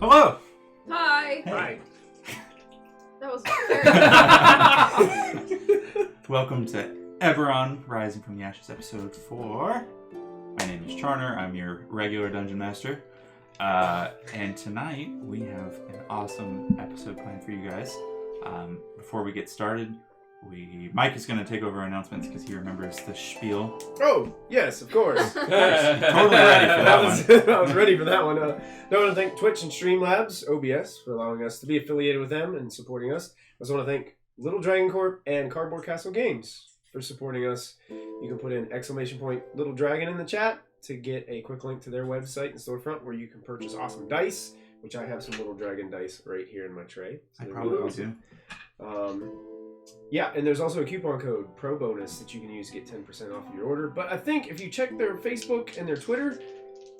Hello! Hi! Hi. That was very Welcome to Eberron, Rising from the Ashes, episode 4. My name is Charner. I'm your regular Dungeon Master. And tonight, we have an awesome episode planned for you guys. Before we get started, Mike is going to take over announcements because he remembers the spiel. Oh, yes, of course. Totally ready for that one. I was ready for that one. I want to thank Twitch and Streamlabs, OBS, for allowing us to be affiliated with them and supporting us. I also want to thank Little Dragon Corp and Cardboard Castle Games for supporting us. You can put in ! Little Dragon in the chat to get a quick link to their website and storefront where you can purchase awesome dice, which I have some Little Dragon dice right here in my tray. So I probably will too. Yeah, and there's also a coupon code, Pro Bonus, that you can use to get 10% off of your order. But I think if you check their Facebook and their Twitter,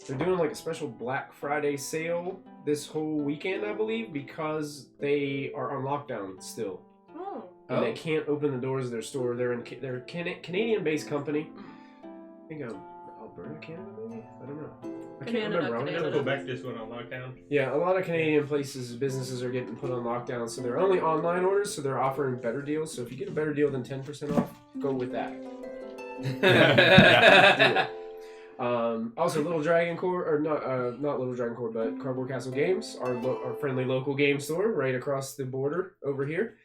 they're doing like a special Black Friday sale this whole weekend, I believe, because they are on lockdown still. Oh. And they can't open the doors of their store. They're a Canadian-based company. I think Alberta, Canada, maybe? I don't know. I can't remember. I'm gonna Quebec just went on lockdown. Yeah, a lot of Canadian businesses are getting put on lockdown, so they're only online orders, so they're offering better deals. So if you get a better deal than 10% off, go with that. Yeah. Also, Little Dragon Corp, or not Little Dragon Corp, but Cardboard Castle Games, our friendly local game store right across the border over here.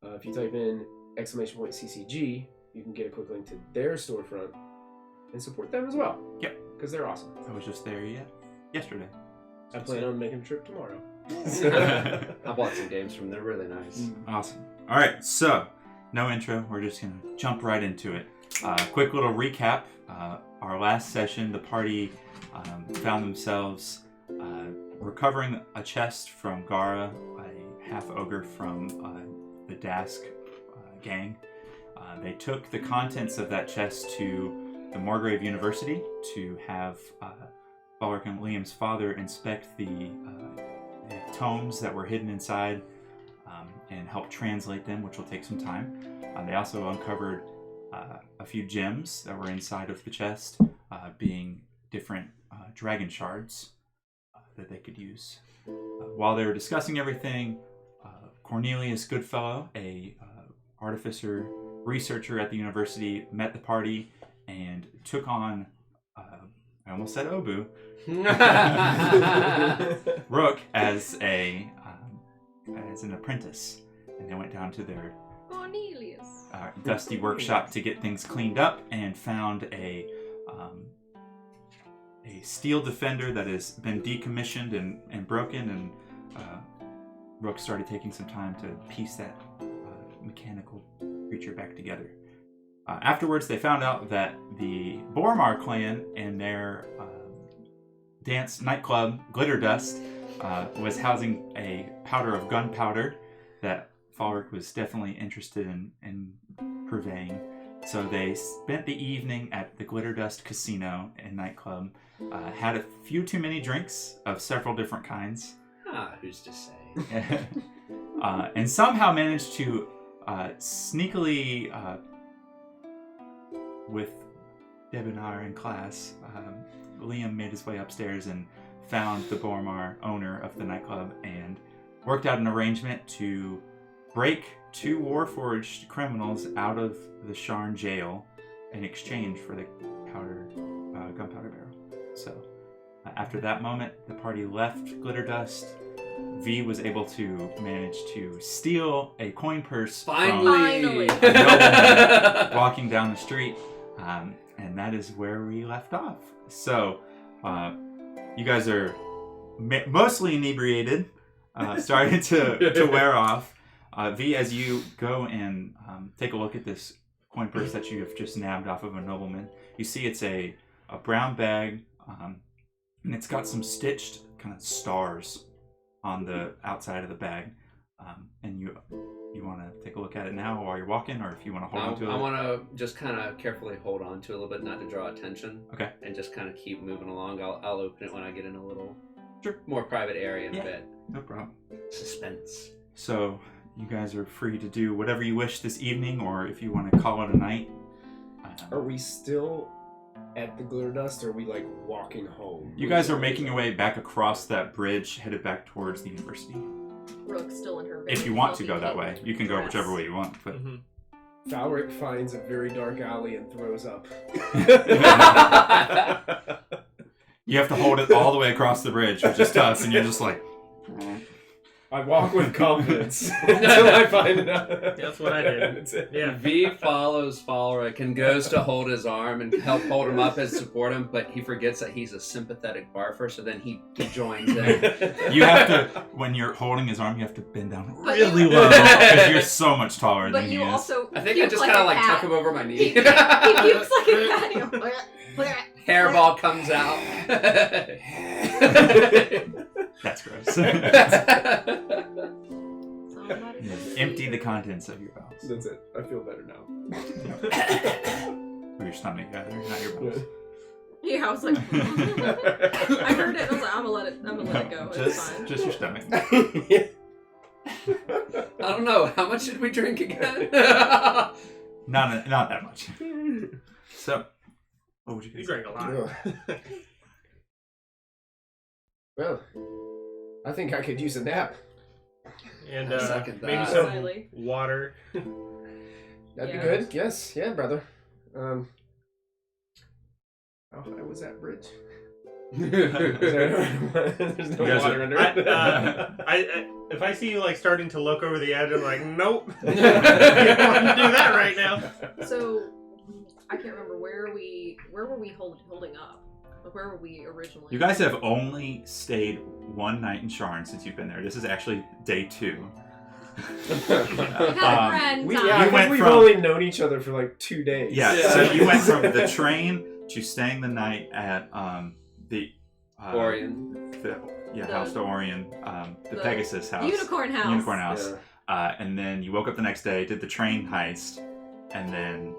If you type in !CCG, you can get a quick link to their storefront and support them as well. Yep. Because they're awesome. I was just there yesterday. I plan on making a trip tomorrow. I bought some games from them. They're really nice. Awesome. All right, so no intro. We're just going to jump right into it. Quick little recap. Our last session, the party found themselves recovering a chest from Gara, a half-ogre from the Dask gang. They took the contents of that chest to the Margrave University to have Balric and Liam's father inspect the tomes that were hidden inside and help translate them, which will take some time. They also uncovered a few gems that were inside of the chest, being different dragon shards that they could use. While they were discussing everything, Cornelius Goodfellow, a artificer researcher at the university, met the party and took on, I almost said Obu, Rook as an apprentice, and they went down to their Cornelius. dusty workshop to get things cleaned up and found a steel defender that has been decommissioned and broken, and Rook started taking some time to piece that mechanical creature back together. Afterwards, they found out that the Boramar clan and their dance nightclub, Glitterdust, was housing a powder of gunpowder that Falric was definitely interested in purveying. So they spent the evening at the Glitterdust Casino and nightclub, had a few too many drinks of several different kinds. Who's to say? And somehow managed to sneakily, with Debinar in class, Liam made his way upstairs and found the Boramar owner of the nightclub and worked out an arrangement to break 2 Warforged criminals out of the Sharn jail in exchange for the gunpowder barrel. So after that moment, the party left Glitterdust. V was able to manage to steal a coin purse Finally. from a nobleman walking down the street, and that is where we left off. So you guys are mostly inebriated, starting to wear off. V, as you go and take a look at this coin purse that you have just nabbed off of a nobleman, you see it's a brown bag, and it's got some stitched kind of stars on the outside of the bag, and you want to take a look at it now while you're walking, or if you want to hold on to it? I want to just kind of carefully hold on to it a little bit, not to draw attention. Okay. And just kind of keep moving along. I'll open it when I get in a little Sure. more private area in a bit. No problem. Suspense. So you guys are free to do whatever you wish this evening, or if you want to call it a night. Are we still at the Glitterdust, or are we like walking home? You guys are making your way back across that bridge, headed back towards the university. Rook's still in her. If you want to go that way, you can go whichever way you want. But Valric finds a very dark alley and throws up. you have to hold it all the way across the bridge, which is tough, and you're just like. I walk with confidence until I find it out. That's what I did. Yeah. V follows Falric and goes to hold his arm and help hold him up and support him, but he forgets that he's a sympathetic barfer, so then he joins in. You have to, when you're holding his arm, you have to bend down But really you- low because you're so much taller But than he you is. also. I think I just kind kind of like tuck him over my knee. He pukes like a cat. You go, Hairball comes out. That's gross. Somebody Empty the contents of your bowels. That's it. I feel better now. Or your stomach, rather, not your bowels. Yeah, I was like, I heard it. I was like, I'm gonna let it go. It's fine. Just your stomach. Yeah. I don't know. How much did we drink again? Not that much. So, what would you You guys drank a lot. Well, I think I could use a nap. And I second maybe that. some Slightly. water. That'd Yeah. be good. Yes. Yeah, brother. How high was that bridge? There's no You guys water are- under it. If I see you like starting to look over the edge, I'm like, nope. You don't want to do that right now. So, I can't remember where were we holding up? Like, where were we originally? You guys have only stayed one night in Sharn since you've been there. This is actually day 2. We've had friends. We, on. yeah, I You think went we've from- only known each other for like 2 days. Yeah, Yeah. so you went from the train to staying the night at the Orion. House to Orion, the Pegasus house. Unicorn House. Unicorn House. Yeah. And then you woke up the next day, did the train heist, and then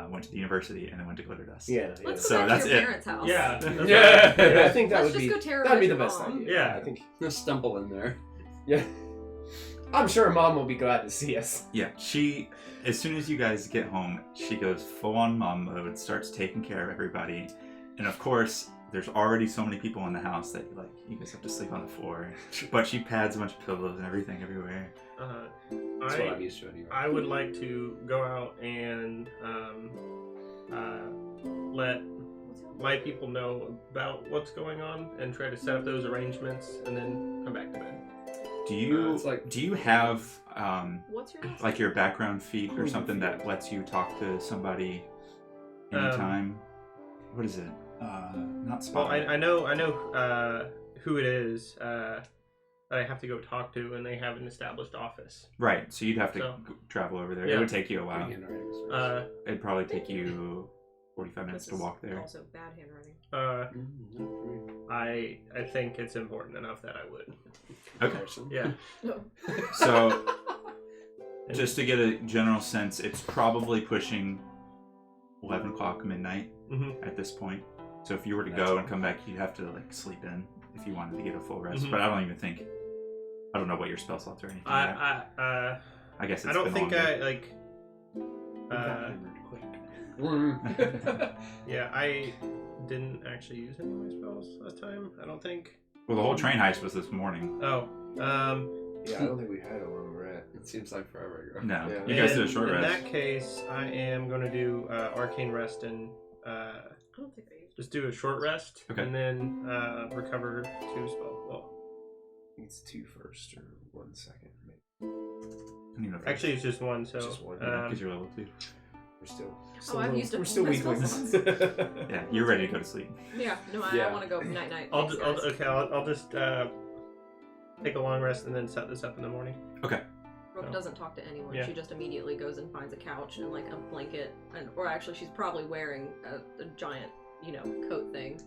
went to the university, and then went to Glitterdust. Yeah. Let's So go back that's to your it. parents' house. Yeah. Yeah, I think that Let's would just be go terrorize that'd be your the best mom. idea. Yeah. I think. Just stumble in there. Yeah. I'm sure Mom will be glad to see us. Yeah, she, as soon as you guys get home, she goes full on mom mode, starts taking care of everybody. And of course, there's already so many people in the house that you guys have to sleep on the floor. But she pads a bunch of pillows and everything everywhere. That's what I'm used to anyway. I would like to go out and let my people know about what's going on and try to set up those arrangements and then come back to bed. Do you it's like- do you have What's your last like your background feed or something that lets you talk to somebody anytime? What is it? Not Well, spotlight. I know who it is that I have to go talk to, and they have an established office. Right, so you'd have to So- travel over there. Yeah. It would take you a while. Uh, It'd probably take you 45 minutes to walk there. Also, bad handwriting. I think it's important enough that I would. Okay. Yeah. So, just to get a general sense, it's probably pushing 11 o'clock midnight Mm-hmm. at this point. So if you were to That's go all. and come back, you'd have to sleep in if you wanted to get a full rest. Mhm. But I don't know what your spell slots or anything. are. I guess it's I don't been think longer. Yeah, I didn't actually use any of my spells last time. I don't think. Well, the whole train heist was this morning. Oh, Yeah, I don't think we've had a long rest. It seems like forever ago. No, Yeah. you guys did a short in rest. that case, I am going to do arcane rest and I don't think I used just do a short rest, Okay. and then recover 2 spell. Well, I think it's 2 first or 1 second. Maybe. I don't even know if actually, it's just 1. So It's just one, because you're level 2. We're still. I've used up We're still all my spell weaklings. Yeah, you're ready to go to sleep. Yeah, no, I Yeah. want to go night night. I'll Thanks, guys. I'll just take a long rest and then set this up in the morning. Brooke doesn't talk to anyone. Yeah. She just immediately goes and finds a couch and like a blanket, or actually, she's probably wearing a giant, coat thing.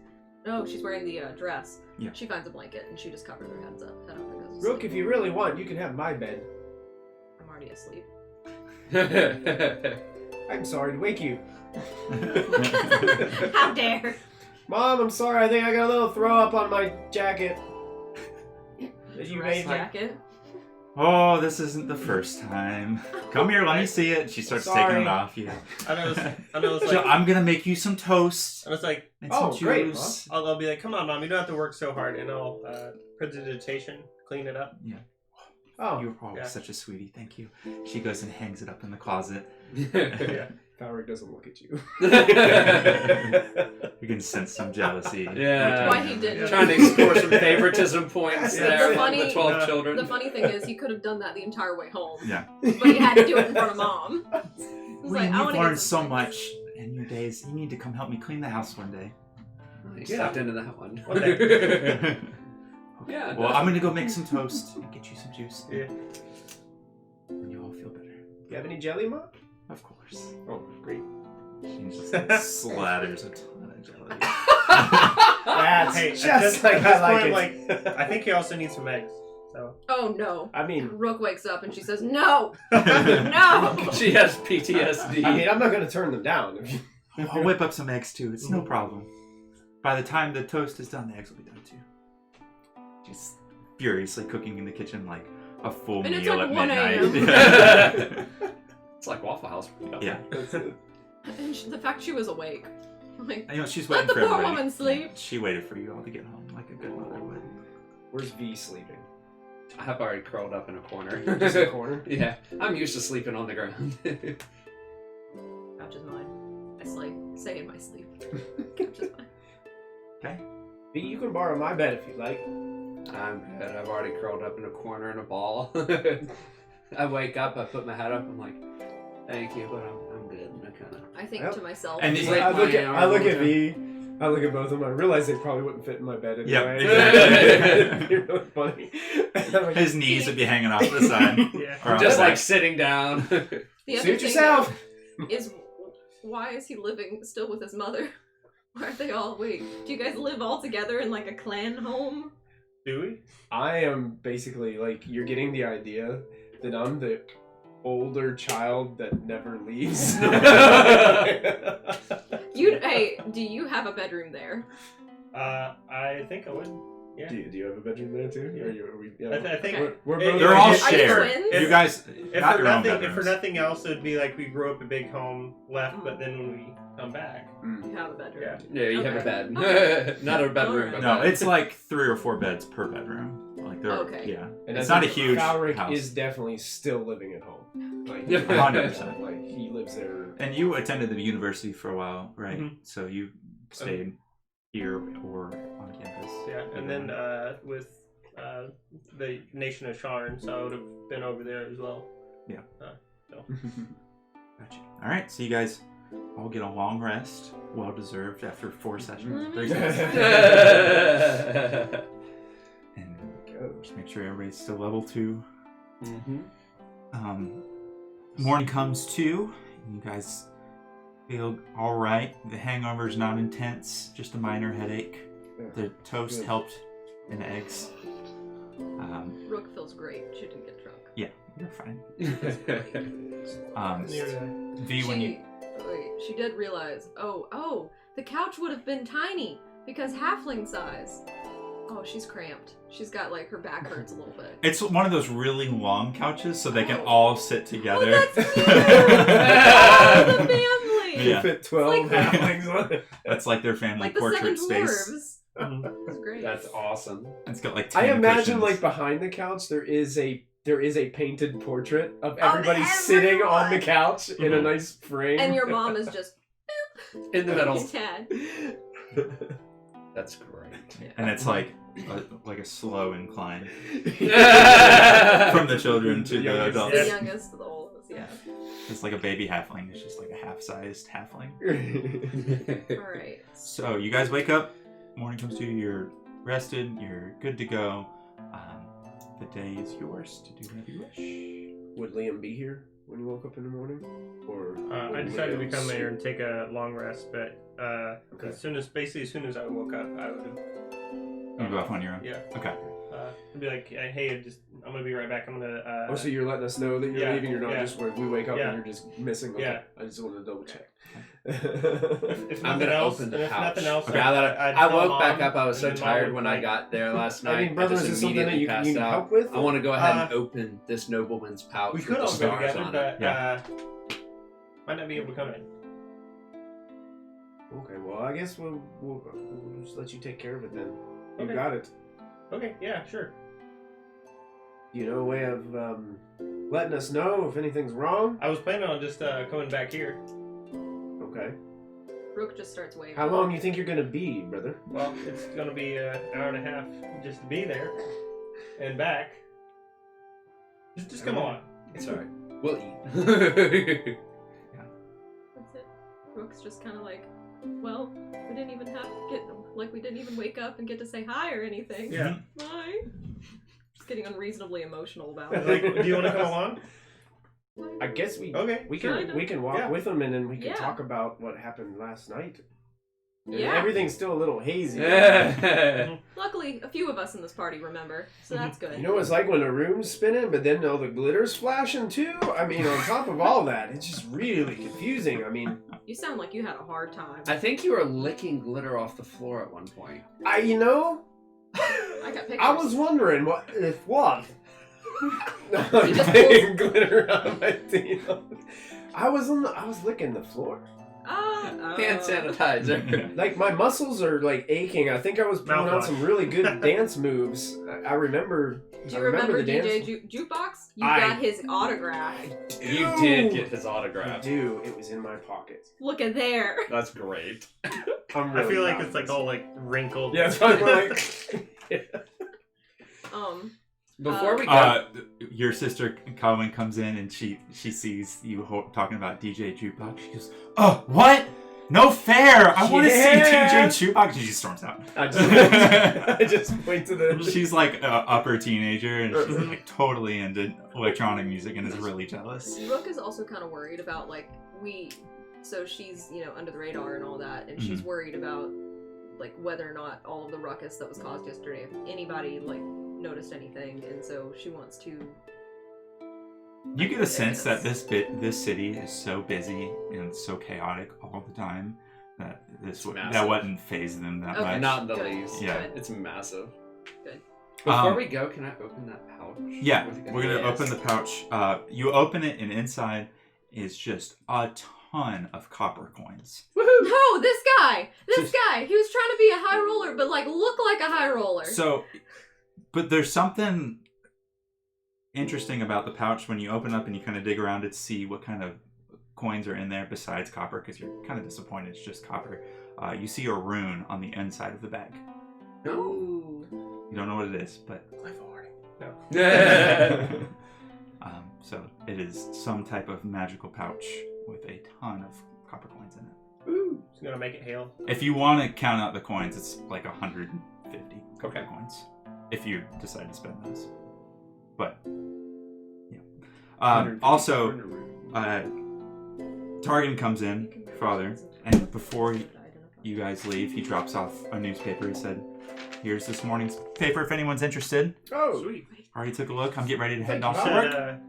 No, she's wearing the dress. Yeah. She finds a blanket and she just covers her head up and goes to Rook, sleep. if you really want, you can have my bed. I'm already asleep. I'm sorry to wake you. How dare! Mom, I'm sorry. I think I got a little throw up on my jacket. That you Dress made me. jacket. Oh, this isn't the first time. Come here, let me see it. She starts taking it off. Yeah. I know it's So like, I'm gonna make you some toast and it's like, and some great, juice. I'll be like, come on, Mom, you don't have to work so hard, and I'll prestidigitation, clean it up. Oh, You're always such a sweetie. Thank you. She goes and hangs it up in the closet. Yeah. Valric doesn't look at you. You can sense some jealousy. Yeah. Why he didn't. Trying to explore some favoritism points Yeah. there. The funny- the 12 children. The funny thing is, he could have done that the entire way home. Yeah. But he had to do it in front of Mom. He's Well, like, I you've wanna learned get so some much in your days. You need to come help me clean the house one day. He stepped into that one. One day. Yeah. Well, I'm gonna go make some toast and get you some juice. Yeah. And you all feel better. You have any jelly, Mom? Of course. Oh, great. She just slathers a ton of jelly. That's Hey, just at like this I point, like it. I think you also need some eggs. So. Oh no. I mean, Rook wakes up and she says, no! No! She has PTSD. I mean, I'm not gonna turn them down. If you... I'll whip up some eggs too. It's no problem. By the time the toast is done, the eggs will be done too. She's furiously cooking in the kitchen like a full And it's meal like at 1 midnight. It's like Waffle House. Yeah. And the fact she was awake. I'm like, You know, she's let waiting the for poor everybody. woman sleep. She waited for you all to get home like a good mother would. Where's V sleeping? I have already curled up in a corner. Just in the corner. Yeah, I'm used to sleeping on the ground. Couch is mine. I say in my sleep. Couch is mine. Okay. V, you can borrow my bed if you like. I'm good. I've already curled up in a corner in a ball. I wake up, I put my head up, I'm like, thank you, but I'm good. I kind of. I think Yep. to myself. And it's he's I like, look at V. I look at both of them. I realize they probably wouldn't fit in my bed anyway. Yep, It'd be really funny. I'm like, His knees would be hanging off the side. Yeah. Or off Just the like back. sitting down. the other Suit thing yourself. is, why is he living still with his mother? Why aren't they all, wait, do you guys live all together in like a clan home? Do we? I am basically like, you're getting the idea that I'm the older child that never leaves. Hey, do you have a bedroom there? I think I would. Yeah. Do you have a bedroom there too? Yeah. Are we, yeah, I think Okay. we're They're both They're all Are you shared. twins? You guys, if not for your own nothing, bedrooms. if for nothing else, it'd be like we grew up a big home, left, but then when we come back, You have a bedroom. yeah. Yeah, you have a Okay. bed. Okay. Not a bedroom, Alright. but No, bed. it's like 3 or 4 beds per bedroom. Like they're Okay. yeah. And It's I not a think huge Valric house. is definitely still living at home. Like, 100%. Like he lives there. And you attended the university for a while, right? Mhm. So you stayed here or on campus. Yeah, and then with the Nation of Sharn, so I would have been over there as well. Yeah. So. Gotcha. All right, so you guys all get a long rest, well deserved after 4 sessions. Mhm. 3 sessions. And Go. just make sure everybody's still level 2. Mm-hmm. Morning comes too. You guys feel all right. The hangover's not intense, just a minor headache. Yeah. The toast Good. helped, and eggs. Rook feels great. She didn't get drunk. Yeah, you're fine. Near the- V, when you She did realize, oh, the couch would have been tiny because halfling size. Oh, she's cramped. She's got like her back hurts a little bit. it's one of those really long couches, so they can Oh. all sit together. Oh, that's cute! Oh, the family! Yeah. Fit 12 It's like- halflings on it. That's like their family Like the Seven portrait space. Dwarves. Mhm. That's great. That's awesome. It's got like 10 I imagine cushions. like behind the couch there is a painted portrait of everybody sitting on the everyone. couch in a Mhm. nice frame. And your mom is just In the middle. Tad. That's great. And it's like a slow incline From from the children to the youngest. adults. The Yes. youngest to the oldest, yeah. It's like a baby halfling. It's just like a half-sized halfling. Alright. So you guys wake up. Morning comes to you. You're rested. You're good to go. The day is yours to do whatever you wish. Would Liam be here when you woke up in the morning? Or I would decided to Liam come here sleep? and take a long rest, but Okay. as soon as I woke up, I would have. You go off on your own. Yeah. Okay. I'd be like, hey, I'm gonna be right back. I'm gonna. Oh, so you're letting us know that you're yeah, leaving. You're not yeah. just when we wake up Yeah. and you're just missing. Okay. Yeah. I just wanted to double check. If I'm nothing gonna else, open and the if pouch. nothing else, Now that I'd I tell woke back Mom, up, I was so and then Mom tired would, when I like, got there last night. I mean, brother, just is this something that immediately you passed need out. help with? I want to go ahead Uh, and open this nobleman's pouch. We with could the all go stars together, on it. but Yeah. might not be able to come in. Okay, well, I guess we'll just let you take care of it then. You Okay. got it. Okay, yeah, sure. You know a way of letting us know if anything's wrong? I was planning on just coming back here. Okay. Rook just starts waving. How long you think you're gonna be, brother? Well, it's gonna be an hour and a half just to be there and back. Just come on. It's alright. We'll eat. That's it. Rook's just kind of like, well, we didn't even have to get, like, we didn't even wake up and get to say hi or anything. Yeah. Hi. Just getting unreasonably emotional about it. Like, do you want to come along? I guess we Okay. Kinda. we can walk Yeah. with them and then we can Yeah. talk about what happened last night. Yeah. Everything's still a little hazy. Luckily, a few of us in this party remember, so that's good. You know what it's like when a room's spinning, but then all the glitter's flashing too? I mean, on top of all that, it's just really confusing. I mean, You sound like you had a hard time. I think you were licking glitter off the floor at one point. I got pictures. I was wondering what. No, He just getting glitter on my teeth. I was licking the floor. Hand sanitizer. Like my muscles are like aching. I think I was pulling out Mouthwash. some really good dance moves. I remember. Do you I remember the DJ dance. Jukebox? You I got his autograph. You did get his I autograph. do. It was in my pocket. Look at there. That's great. I'm I really feel like proud it's of like all like wrinkled. Yeah, it's probably more like. Before we go, Your sister Colin comes in and she sees you talking about DJ Jukebox. She goes, "Oh, what? No fair! I want to see Yeah. DJ Jukebox." And she storms out. I just point to the. She's like an upper teenager and she's like totally into electronic music and is really jealous. Rook is also kind of worried about, like, so she's, under the radar and all that, and she's worried about, like, whether or not all of the ruckus that was caused yesterday, if anybody, like, noticed anything, and so she wants to... You get a sense that this city is so busy and so chaotic all the time that that massive. wouldn't faze them that Okay. much. not in the Good. least. Yeah. Good. It's massive. Good. Before we go, can I open that pouch? Yeah, With the we're gonna yes. open the pouch. You open it, and inside is just a ton of copper coins. No, this guy! He was trying to be a high roller, but, like, look like a high roller. So, but there's something interesting about the pouch when you open up and you kind of dig around it to see what kind of coins are in there besides copper, because you're kind of disappointed it's just copper. You see a rune on the inside of the bag. Ooh. You don't know what it is, but No. so it is some type of magical pouch with a ton of copper coins in it. Ooh, it's gonna make it hail. If you want to count out the coins, it's like 150 copper Okay. coins. If you decide to spend those. But, yeah. 150 Also, for a room. Targan comes in, father, and before you guys leave, he drops off a newspaper. He said, "Here's this morning's paper if anyone's interested." Oh, Sweet. Already took a look. I'm getting ready to head off to Said,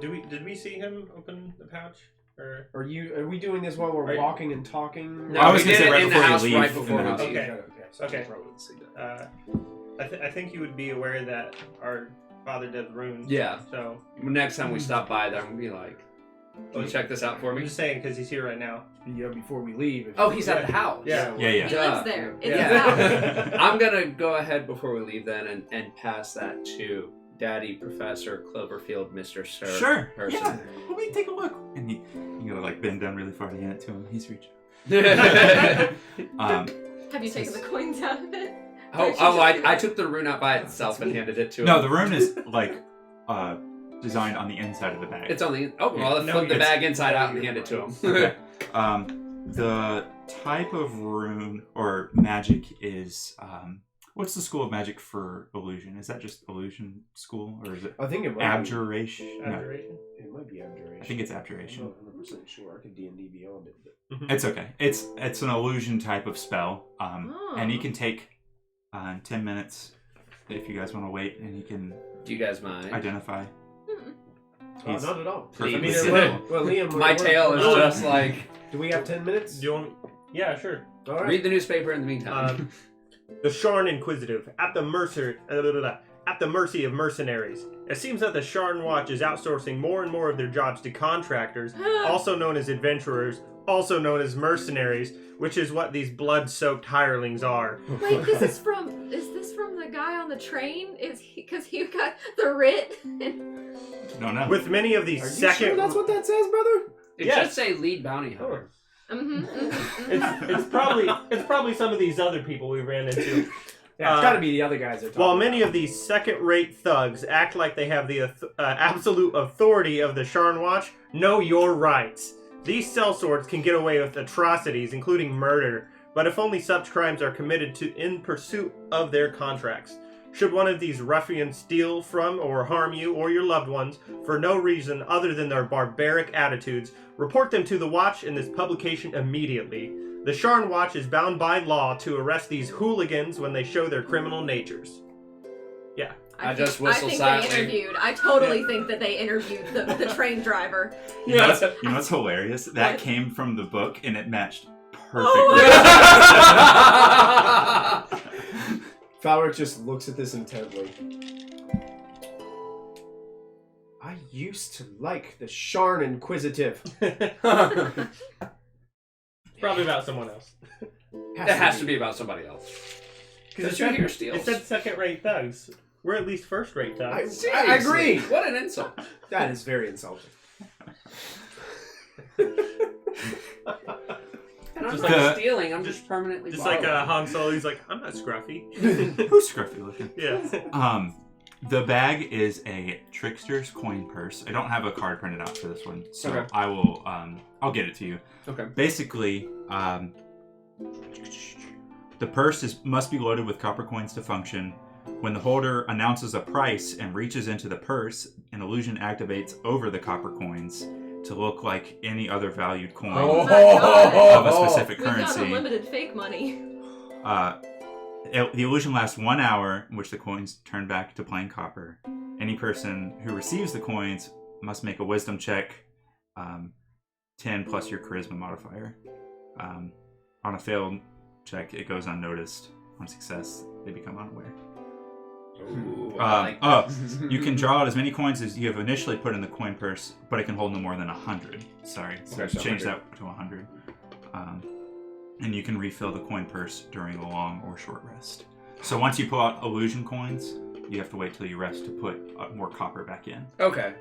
work. did we see him open the pouch? Or are we doing this while we're Are you- walking and talking? No, I was we gonna did say it right in the before you house leave, right in before the we house. leave. So Okay. I probably wouldn't see that. I think you would be aware that our father does runes. Yeah. So Next time we stop by there, I'm gonna be like, "Can you check this out for I'm me?" just saying because he's here right now. Yeah, before we leave. if- Oh, he's at the house. Yeah. Yeah, yeah. He lives there. It's Yeah. his house. I'm gonna go ahead before we leave then and pass that to Daddy Professor Cloverfield, Mr. Sir. Sure. Person. Yeah. Let me take a look. And you gotta like bend down really far to hand it to him. He's reaching. Have you taken the coins out of it? I took the rune out by itself and handed it to him. No, the rune is like designed on the inside of the bag. It's on the. Oh, well, let's No, flip the it's- bag inside out and hand it to him. Okay. The type of rune or magic is what's the school of magic for illusion? Is that just illusion school or is it I think it might abjuration? No, Abjuration. Be, it might be abjuration. I think it's I'm abjuration. not 100% sure. I could D&D beyond it, but It's okay. It's an illusion type of spell, and you Oh. can take 10 minutes if you guys want to wait, and you can Do you guys mind? identify. He's not at all. perfectly Please. civil. Well, Liam, My tail is just like... Do we have 10 minutes? Do you want? Yeah, sure. All right. Read the newspaper in the meantime. The Sharn Inquisitive, at the mercy of mercenaries. It seems that the Sharn Watch is outsourcing more and more of their jobs to contractors, also known as adventurers, also known as mercenaries, which is what these blood-soaked hirelings are. Wait, is this from the guy on the train? Is he, because he got the writ? Don't know. With many of these Are you second... sure that's what that says, brother? It yes. should say lead bounty hunter. It's probably some of these other people we ran into. Yeah, it's got to be the other guys. While many of these second-rate thugs act like they have the absolute authority of the Sharn Watch, know your rights. These sellswords can get away with atrocities, including murder, but if only such crimes are committed in pursuit of their contracts. Should one of these ruffians steal from or harm you or your loved ones for no reason other than their barbaric attitudes, report them to the Watch in this publication immediately. The Sharn Watch is bound by law to arrest these hooligans when they show their criminal natures. Yeah. I just whistle I think silently. they interviewed. I totally think that they interviewed the train driver. You know what's hilarious? That came from the book, and it matched perfectly. Oh Falric just looks at this intently. I used to like the Sharn Inquisitive. Probably about someone else. It has to be about somebody else. Because it's here steals. It said second-rate thugs. We're at least first-rate thugs. I agree. What an insult. That is very insulting. And I'm Just not like- stealing, I'm just permanently Just like borrowing. Han Solo, he's like, I'm not scruffy. Who's scruffy looking? Yeah. The bag is a trickster's coin purse. I don't have a card printed out for this one, so Okay. I will. I'll get it to you. Okay. Basically, the purse must be loaded with copper coins to function. When the holder announces a price and reaches into the purse, an illusion activates over the copper coins to look like any other valued coin Oh my God. of a specific We've got currency. unlimited fake money. The illusion lasts 1 hour, in which the coins turn back to plain copper. Any person who receives the coins must make a wisdom check, 10 plus your charisma modifier. On a failed check, it goes unnoticed. On success, they become unaware. Ooh, I like that. You can draw out as many coins as you have initially put in the coin purse, but it can hold no more than 100. Sorry, so Okay, so change 100. that to 100. And you can refill the coin purse during a long or short rest. So once you pull out illusion coins, you have to wait till you rest to put more copper back in. Okay.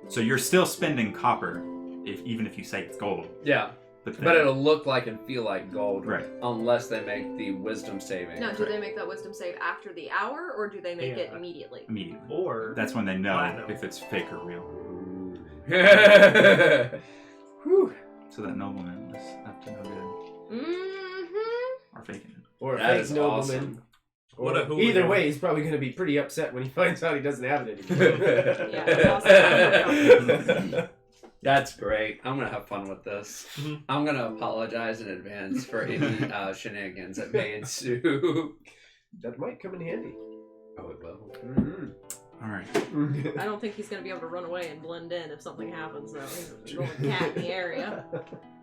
So you're still spending copper, even if you say it's gold. Yeah. But But it'll look like and feel like gold. Right. Unless they make the wisdom saving. Now, do they make that wisdom save after the hour, or do they make it immediately? immediately. Or That's when they know Platinum. if it's fake or real. Whew. So that nobleman was up to no good. Mm-hmm. Or faking it. Or a That fake is nobleman. awesome. What a Or hooligan. either way, he's probably going to be pretty upset when he finds out he doesn't have it anymore. Yeah, That's great. I'm gonna have fun with this. Mhm. I'm gonna apologize in advance for any shenanigans that may ensue. That might come in handy. Oh, it will. Mm-hmm. All right. I don't think he's going to be able to run away and blend in if something happens, though. He's a rolling cat in the area.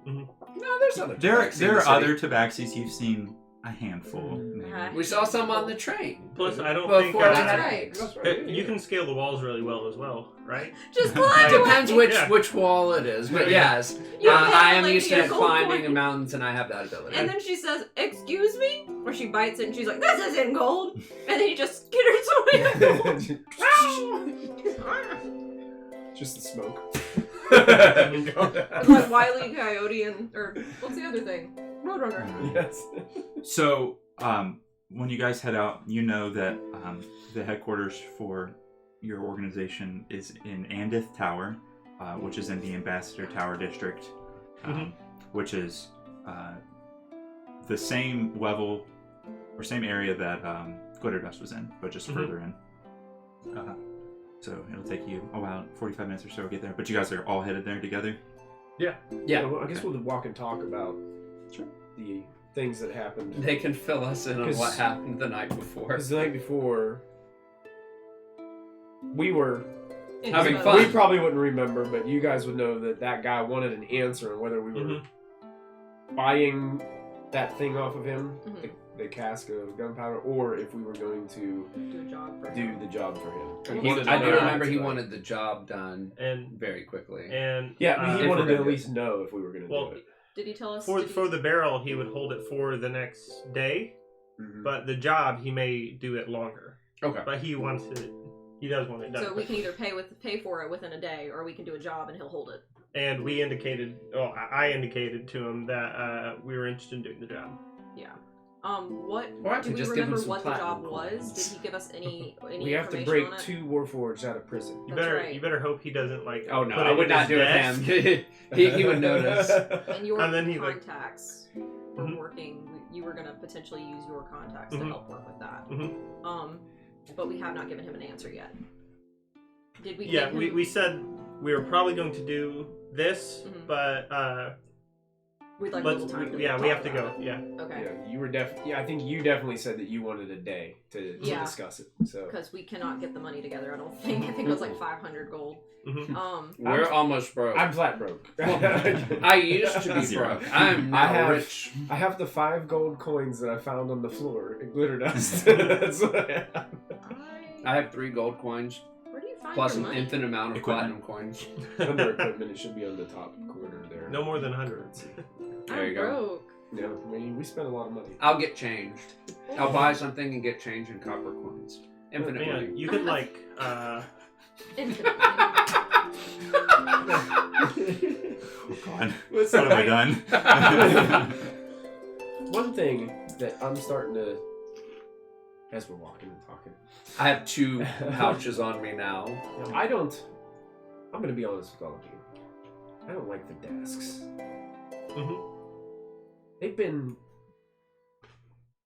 No, there's other. There tabaxis in are the city. other tabaxis you've seen a handful. Maybe. We saw some on the train. plus, I don't Before think they That's had- right. That's right. you can scale the walls really well as well, right? Just It climb depends away! which wall it is, but yes, You have, I am like, used your to gold climbing coin. mountains, and I have that ability. And then she says, "Excuse me?" Or she bites it and she's like, "This isn't gold!" And then he just skitters away. Just the smoke. It's like Wile E. Coyote and, or what's the other thing? Roadrunner. Yes. So, when you guys head out, you know that the headquarters for your organization is in Andith Tower, which is in the Ambassador Tower district, which is the same level or same area that Glitterdust was in, but just further in. So it'll take you about 45 minutes or so to get there. But you guys are all headed there together? Yeah. Well, I guess we'll walk and talk about the things that happened. They can fill us in on 'Cause- what happened the night before. Because the night before, we were Having So- fun. We probably wouldn't remember, but you guys would know that guy wanted an answer on whether we were buying that thing off of him, Mhm. the cask of gunpowder, or if we were going to Do a job for do him. the job for him. I do remember he wanted the job done And very quickly. Yeah, he if wanted we're to gonna at do least know if we were going to Well, do it. Did he tell us? for the barrel, he would hold it for the next day, Mhm. but the job he may do it longer. Okay. But he wants it. He does want it done. So we can either pay for it within a day, or we can do a job and he'll hold it. And we indicated, well, I indicated to him that we were interested in doing the job. Yeah. What Or I do could we just give him remember some what the job platinum was? coins. Did he give us any We have to information break on it? 2 Warforged out of prison. You That's better, right. you better hope he doesn't like. Oh no, put I would in not his do it desk. him. he would notice. And your And then he, like- contacts were Mhm. working. You were gonna potentially use your contacts to Mhm. help work with that. Mhm. But we have not given him an answer yet. Did we? Yeah, give him... we said we were probably going to do this, Mhm. but We'd like a let's. little time. We to talk have to about go. it. Yeah. Okay. Yeah, you were I think you definitely said that you wanted a day to Yeah. discuss it. So Because we cannot get the money together. I don't think. I think it was like 500 gold. Mhm. We're almost broke. I'm flat broke. I used to be Zero. broke. I'm now I have- rich. I have the 5 gold coins that I found on the floor at Glitterdust. That's what I have. I have 3 gold coins Where do you find plus your an money? infinite amount of Equipment. platinum coins. Under equipment, it should be on the top corner there. No more than hundreds. There you I'm go. broke. Yeah, we spent a lot of money. I'll get changed. I'll buy something and get change in copper coins. Infinite Man, money. you could like. Infinitely. Oh God. Listen, What have I done? One thing that I'm starting to, as we're walking and talking, I have 2 pouches on me now. I'm going to be honest with all of you. I don't like the desks. Mhm. They've been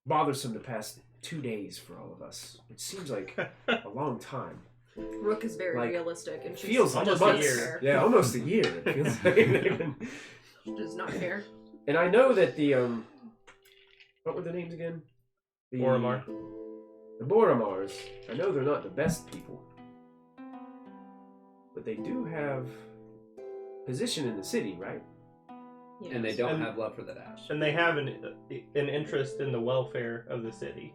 bothersome the past 2 days for all of us. It seems like a long time. Rook is very Like, realistic, and she's Feels like almost a months. year. Yeah, almost a year. It feels like they've been- She does not care. And I know that the what were the names again? The Boramar. The Boramars. I know they're not the best people, but they do have position in the city, right? Yes. And they don't And- have love for the dash. And they have an interest in the welfare of the city.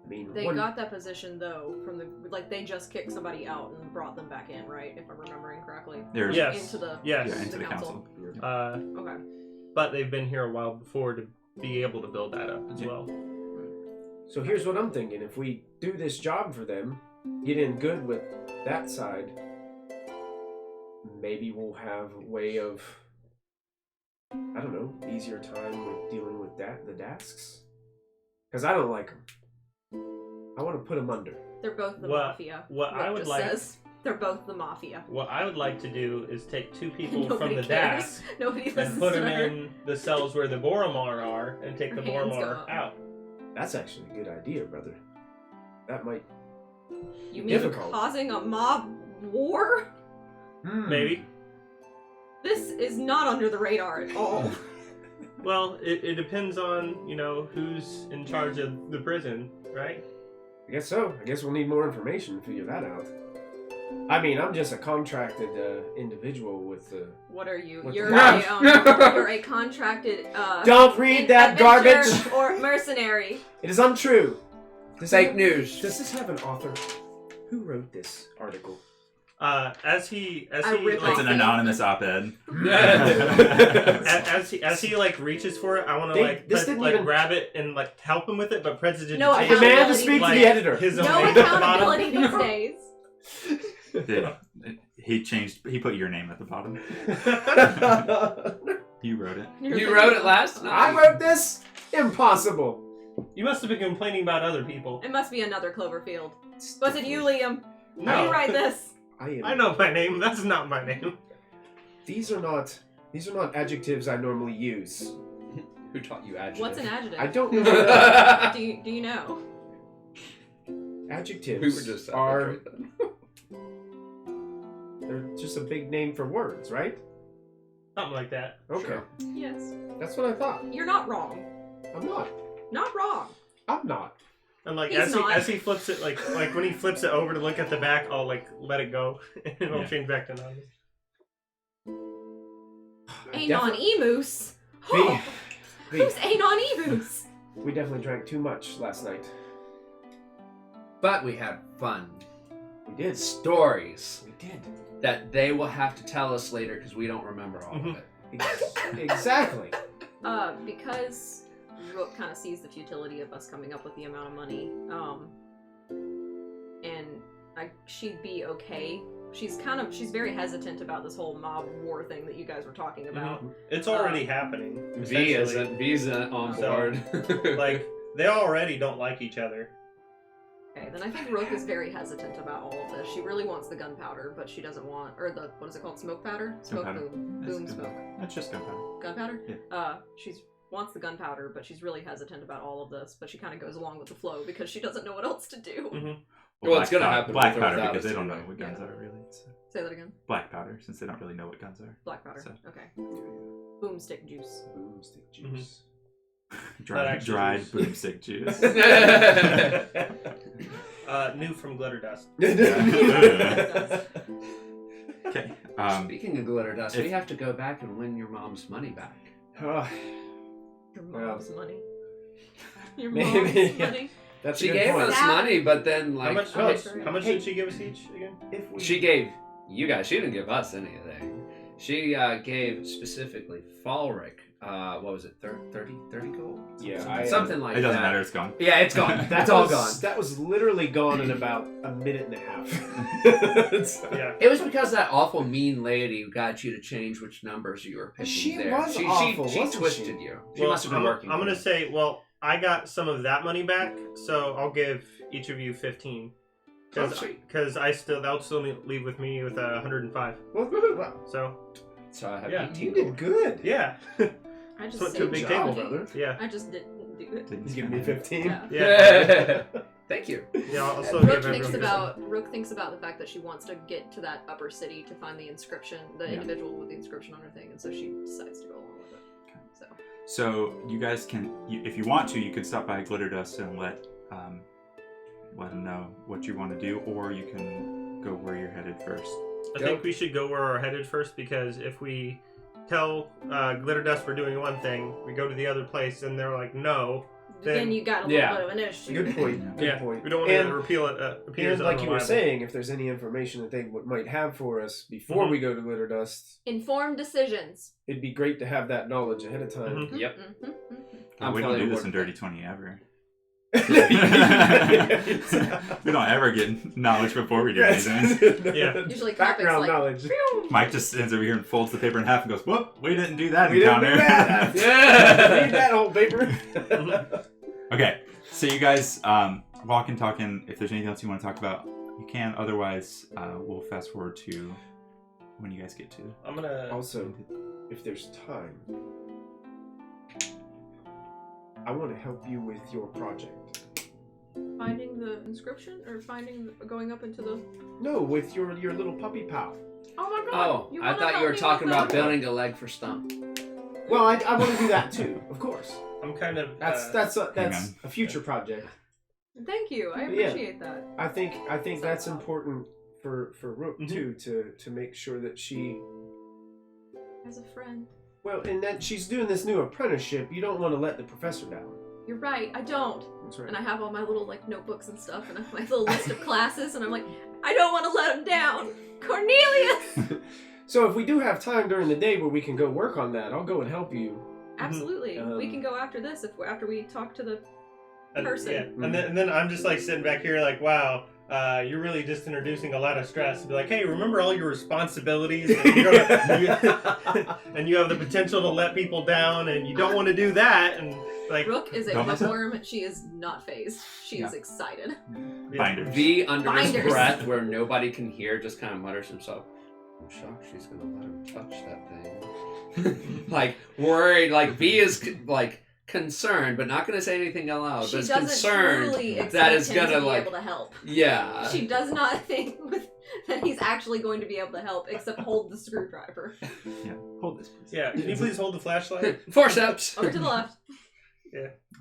I mean, They one- got that position though from the they just kicked somebody out and brought them back in, right? If I'm remembering correctly. There's Yes. Into the Yes. yeah, into the council. Okay. But they've been here a while before to be able to build that up as Yeah. well. So here's what I'm thinking: if we do this job for them, get in good with that side, maybe we'll have a way of, I don't know, easier time with dealing with the dasks. Because I don't like them. I want to put them under. They're both the What- mafia. what I Rook would just like- says. They're both the mafia. What I would like to do is take 2 people from Nobody the cares. desk Nobody listens and put to them her. in the cells where the Boramar are and take Her the hands go Boramar up. out. That's actually a good idea, brother. That might. You mean difficult. causing a mob war? Maybe. This is not under the radar at all. Well, it depends on, who's in charge of the prison, right? I guess so. I guess we'll need more information to figure that out. I mean, I'm just a contracted individual with the. What are you? What You're the- you're a contracted Don't read that adventurer garbage! or mercenary. It is untrue. Does Fake news. Does this have an author? Who wrote this article? As he I rip It's off an the- anonymous op-ed. as he reaches for it, I want to This didn't even- grab it and help him with it, but prestidigitation. No, I accountability. demand to speak to the editor. His own No name at the bottom. accountability these days. He put your name at the bottom. You wrote it. You wrote it last night. I wrote this? Impossible. You must have been complaining about other people. It must be another Cloverfield. Was it you, Liam? No. How do you write this? I know my name. That's not my name. These are not adjectives I normally use. Who taught you adjective? What's an adjective? I don't know. Do you know? Adjectives We were just are they're just a big name for words, right? Something like that. Okay. Sure. Yes. That's what I thought. You're not wrong. I'm not. Not wrong. I'm not. And like He's not. as he flips it, like when he flips it over to look at the back, I'll like let it go, and it'll change back to anonymous. Anon Emoose. V, Who's Anon Emoose? we definitely drank too much last night. But we had fun. We did. Stories We did. that they will have to tell us later because we don't remember all of it. Exactly. Because Rook kind of sees the futility of us coming up with the amount of money, and she'd be okay. She's very hesitant about this whole mob war thing that you guys were talking about. It's already happening. V's essentially. on So, board. Like they already don't like each other. Okay, then I think Rook is very hesitant about all of this. She really wants the gunpowder, but she doesn't want, or the, what is it called, smoke powder? Smoke Gunpowder. boom. That's Boom gun- smoke. That's just gunpowder. Gunpowder? Yeah. She wants the gunpowder, but she's really hesitant about all of this, but she kind of goes along with the flow because she doesn't know what else to do. Well, it's gonna happen Black with or powder without because us they don't know anyway. what guns Yeah. are really. So. Say that again. Black powder since they don't really know what guns are. Black powder. So. Okay. Boomstick juice. Boomstick juice. Dried juice. boomstick juice. New from Glitterdust. Okay. Speaking of Glitterdust, if- we have to go back and win your mom's money back. Oh, Your Well, mom's money. Your maybe, mom's yeah. money. that's She a good gave point. us That- money, but then How like much? How much did she give us each again? If we... she gave you guys. She didn't give us anything. She gave specifically Falric. What was it? 30 gold? Yeah, Something like it that. doesn't matter. It's gone. Yeah, it's gone. That's That all was- gone. That was literally gone in about a minute and a half. Yeah. It was because that awful mean lady got you to change which numbers you were picking. She there. was she, awful, She wasn't twisted she? you. She Well, must have been working. I'm for gonna you. say, well, I got some of that money back, so I'll give each of you 15. Oh, sweet. Because that'll still leave with me with 105. Well, So So I have Yeah. 18 you did good. yeah, I just so to a saved big you table, talking. brother. yeah, I just didn't do it. Didn't You give me 15. Yeah. yeah. Thank you. Yeah, I'll still Rook give thinks everyone. about the fact that she wants to get to that upper city to find the inscription, the Yeah. individual with the inscription on her thing, and so she decides to go along with it. So So you guys can, if you want to, you can stop by Glitterdust and let them know what you want to do, or you can go where you're headed first. I think we should go where we're headed first, because if we tell Glitterdust we're doing one thing, we go to the other place and they're like, no. then you got a little bit of an issue. Good point. Good Yeah, point. we don't want And- to repeal it. Appear as And like you were unreliable. saying, if there's any information that they might have for us before Mhm. we go to Glitterdust, Informed decisions. it'd be great to have that knowledge ahead of time. Mhm. Yep. Mhm, mhm. I'm We don't fully do this aboard. in Dirty 20 ever. We don't ever get knowledge before we do anything. Yeah. Usually Background Coppic's like, knowledge. Mike just stands over here and folds the paper in half and goes, "Whoop! We didn't do that We didn't do encounter." that. Yeah. Read that whole paper. Okay, so you guys walking, talking. If there's anything else you want to talk about, you can. Otherwise, we'll fast forward to when you guys get to. I'm gonna. Also, if there's time, I want to help you with your project. finding the inscription or going up into the. No, with your little puppy pal. Oh my god! Oh, you I wanna thought help you were me talking with about that? building a leg for Stump. Well, I want to do that too, of course. I'm kind of. That's Hang a on. future project. Thank you. I Yeah. appreciate that. I think that's important for Rook Mhm. too, to make sure that she, As a friend. well, and that she's doing this new apprenticeship. You don't want to let the professor down. You're right. I don't. That's right. And I have all my little like notebooks and stuff, and I have my little list of classes, and I'm like, I don't want to let him down. Cornelius. So if we do have time during the day where we can go work on that, I'll go and help you. Absolutely. We can go after this after we talk to the person. Yeah. And then I'm just like sitting back here like, wow, you're really just introducing a lot of stress. Be like, hey, remember all your responsibilities, and, and you have the potential to let people down, and you don't want to do that, and like. Rook is a Don't mess up. bookworm. She is not phased. She is excited. Binders. V, under his Binders. breath, where nobody can hear, just kind of mutters himself, I'm shocked she's going to let him touch that thing. Like, worried. Like, V is, like, concerned, but not going to say anything aloud. She But is doesn't concerned truly expect that it's him going to to, be like, able to help. yeah. She does not think that he's actually going to be able to help, except hold the screwdriver. Yeah, hold this, please. Yeah, can you please hold the flashlight? Forceps. Over to the left.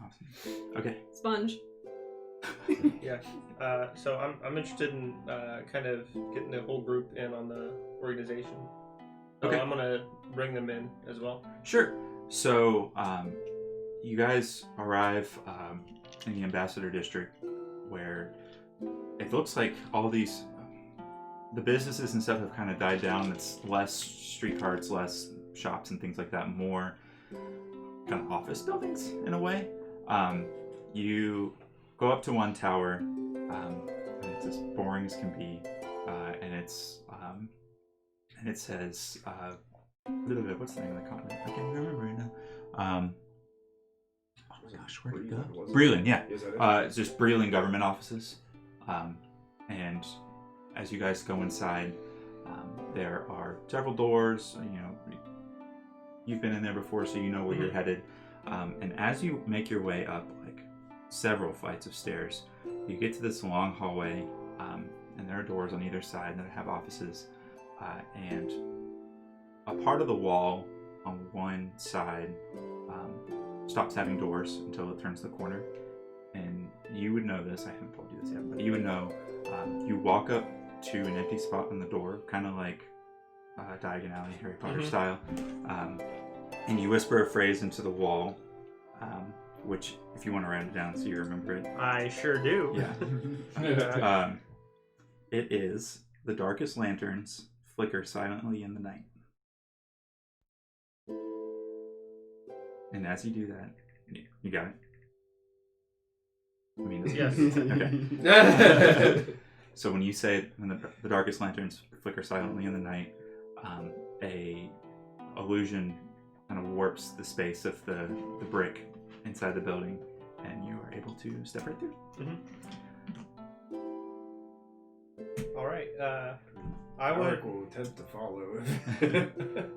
Awesome. Okay. Sponge. Yeah. So I'm interested in kind of getting the whole group in on the organization. So Okay. I'm gonna bring them in as well. Sure. So, you guys arrive in the Ambassador District, where it looks like all these the businesses and stuff have kind of died down. It's less street carts, less shops and things like that, more kind of office buildings in a way. You go up to one tower, and it's as boring as can be, and it says, what's the name of the continent? I can't remember right now. Oh gosh, where'd it go? Breland, yeah. It's just Breland government offices, and as you guys go inside, there are several doors. You know, you've been in there before, so you know where you're headed. And as you make your way up, like several flights of stairs, you get to this long hallway, and there are doors on either side that have offices, and a part of the wall on one side stops having doors until it turns the corner. And you would know this, I haven't told you this yet, but you would know, you walk up to an empty spot on the door, kind of like Diagon Alley, Harry Potter style, and you whisper a phrase into the wall, which, if you want to write it down so you remember it. I sure do. Yeah. It is, the darkest lanterns flicker silently in the night. And as you do that, you got it? I mean, Yes. Okay. So when you say when the darkest lanterns flicker silently in the night, a illusion kind of warps the space of the brick inside the building, and you are able to step right through. All right. I I would. will attempt to follow.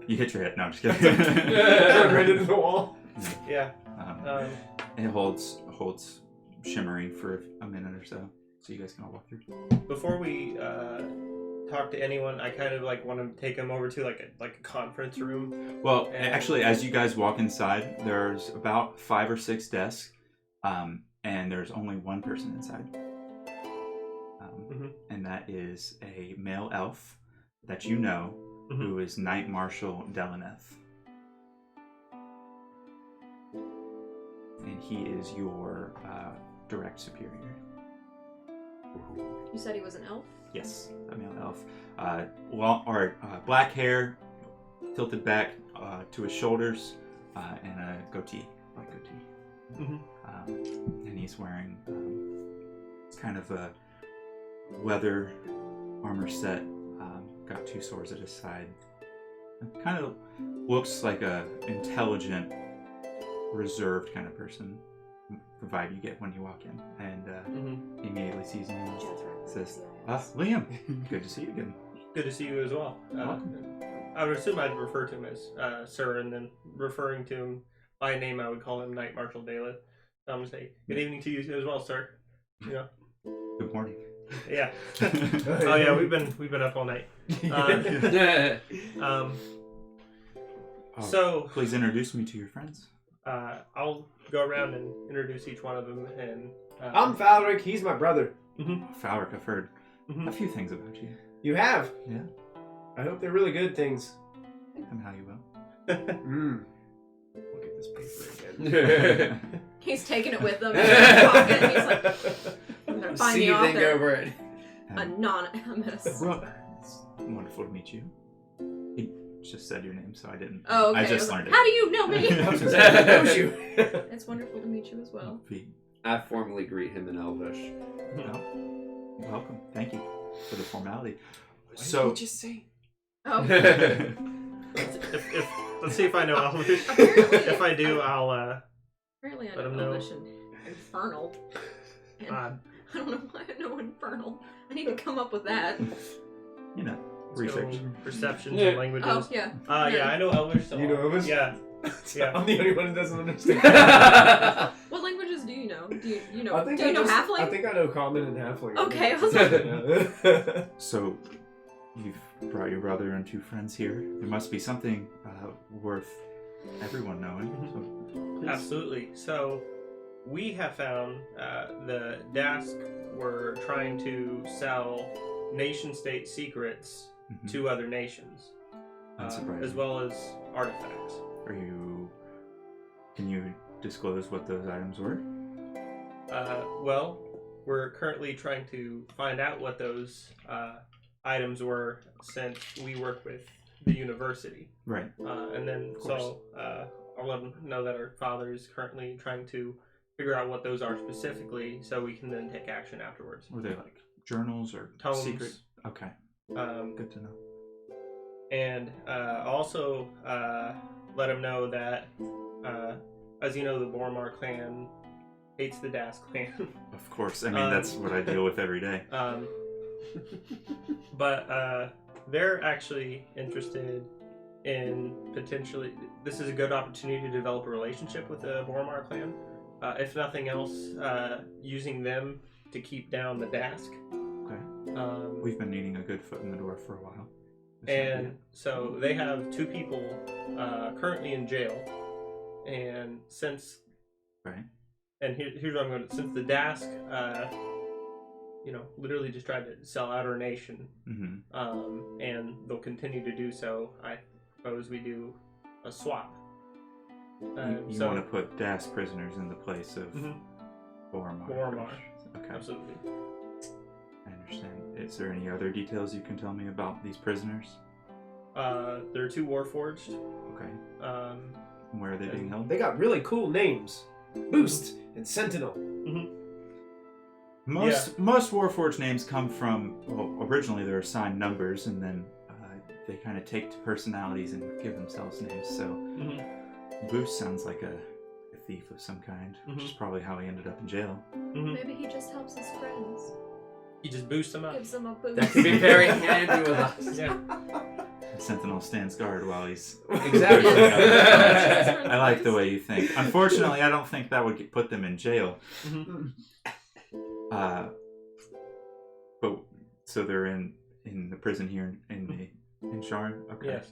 You hit your head. No, I'm just kidding. Right into the wall. Yeah. It holds shimmering for a minute or so you guys can all walk through. Before we talk to anyone, I kind of like want to take them over to like a conference room. Well, actually, as you guys walk inside, there's about 5 or 6 desks, and there's only one person inside. And that is a male elf that you know, who is Knight Marshal Delaneth. And he is your direct superior. You said he was an elf? Yes, a male elf. Black hair, tilted back to his shoulders, and a goatee, black goatee. And he's wearing kind of a leather armor set, got 2 swords at his side. It kind of looks like a intelligent, reserved kind of person, the vibe you get when you walk in. And he immediately sees you and says, Liam, good to see you again. Good to see you as well. I would assume I'd refer to him as Sir, and then referring to him by name, I would call him Knight Marshal Daleth. I'm gonna say good evening to you as well, sir. You know. Good morning. Yeah. Oh yeah, we've been up all night. So please introduce me to your friends. I'll go around and introduce each one of them. And I'm Falric. He's my brother. Falric, I've heard a few things about you. You have? Yeah. I hope they're really good things. And how you will. Look at this paper again. He's taking it with him in his pocket. He's like, I'm gonna find the Seething author. over it. Anonymous. It's wonderful to meet you. He just said your name, so I didn't. Oh, okay. I just learned it. How do you know me? I was gonna say, I know you. It's wonderful to meet you as well. I formally greet him in Elvish. Welcome. Thank you for the formality. What So, did you just say? Oh. if let's see if I know Elvish. Apparently- If I do, I'll Apparently I Let know him know. Elvish and Infernal. And I don't know why I know Infernal. I need to come up with that. you know, let's research. go perceptions and languages. Oh, yeah. Yeah, I know Elvish. So You know Elvish? Yeah. Yeah. I'm the only one who doesn't understand. What languages do you know? Do you know? I think Do you know I Halfling? think I know Common and Halfling. Okay, I was like, So, you've brought your brother and 2 friends here. There must be something worth everyone knowing. So, please. Absolutely. So, we have found the Dask were trying to sell nation-state secrets to other nations, as well as artifacts. Can you disclose what those items were? Well, we're currently trying to find out what those items were, since we work with the university. Right. And then I'll let them know that our father is currently trying to figure out what those are specifically, so we can then take action afterwards. Were they like journals or Tomes. secret? Okay. Good to know. And also let him know that, as you know, the Boramar clan hates the Dask clan. Of course. I mean, that's what I deal with every day. But they're actually interested in potentially... This is a good opportunity to develop a relationship with the Boramar clan. If nothing else, using them to keep down the Dask. Okay. We've been needing a good foot in the door for a while. So they have 2 people currently in jail. And since... Right. And here's what I'm going to... Since the Dask, literally just tried to sell out our nation, and they'll continue to do so, I propose we do a swap. You want to put Dask prisoners in the place of Boramar. Okay. Absolutely. I understand. Is there any other details you can tell me about these prisoners? There are 2 Warforged. Okay. Where are they being held? They got really cool names. Boost and Sentinel. Most Warforged names come from, originally they're assigned numbers, and then they kind of take to personalities and give themselves names. So Boost sounds like a thief of some kind, which is probably how he ended up in jail. Maybe he just helps his friends. He just boosts them up. Gives them a boost. That could be very handy with us. Yeah. Sentinel stands guard while he's... Exactly. I like the way you think. Unfortunately, I don't think that would put them in jail. But so they're in the prison here in Sharn? Okay. Yes.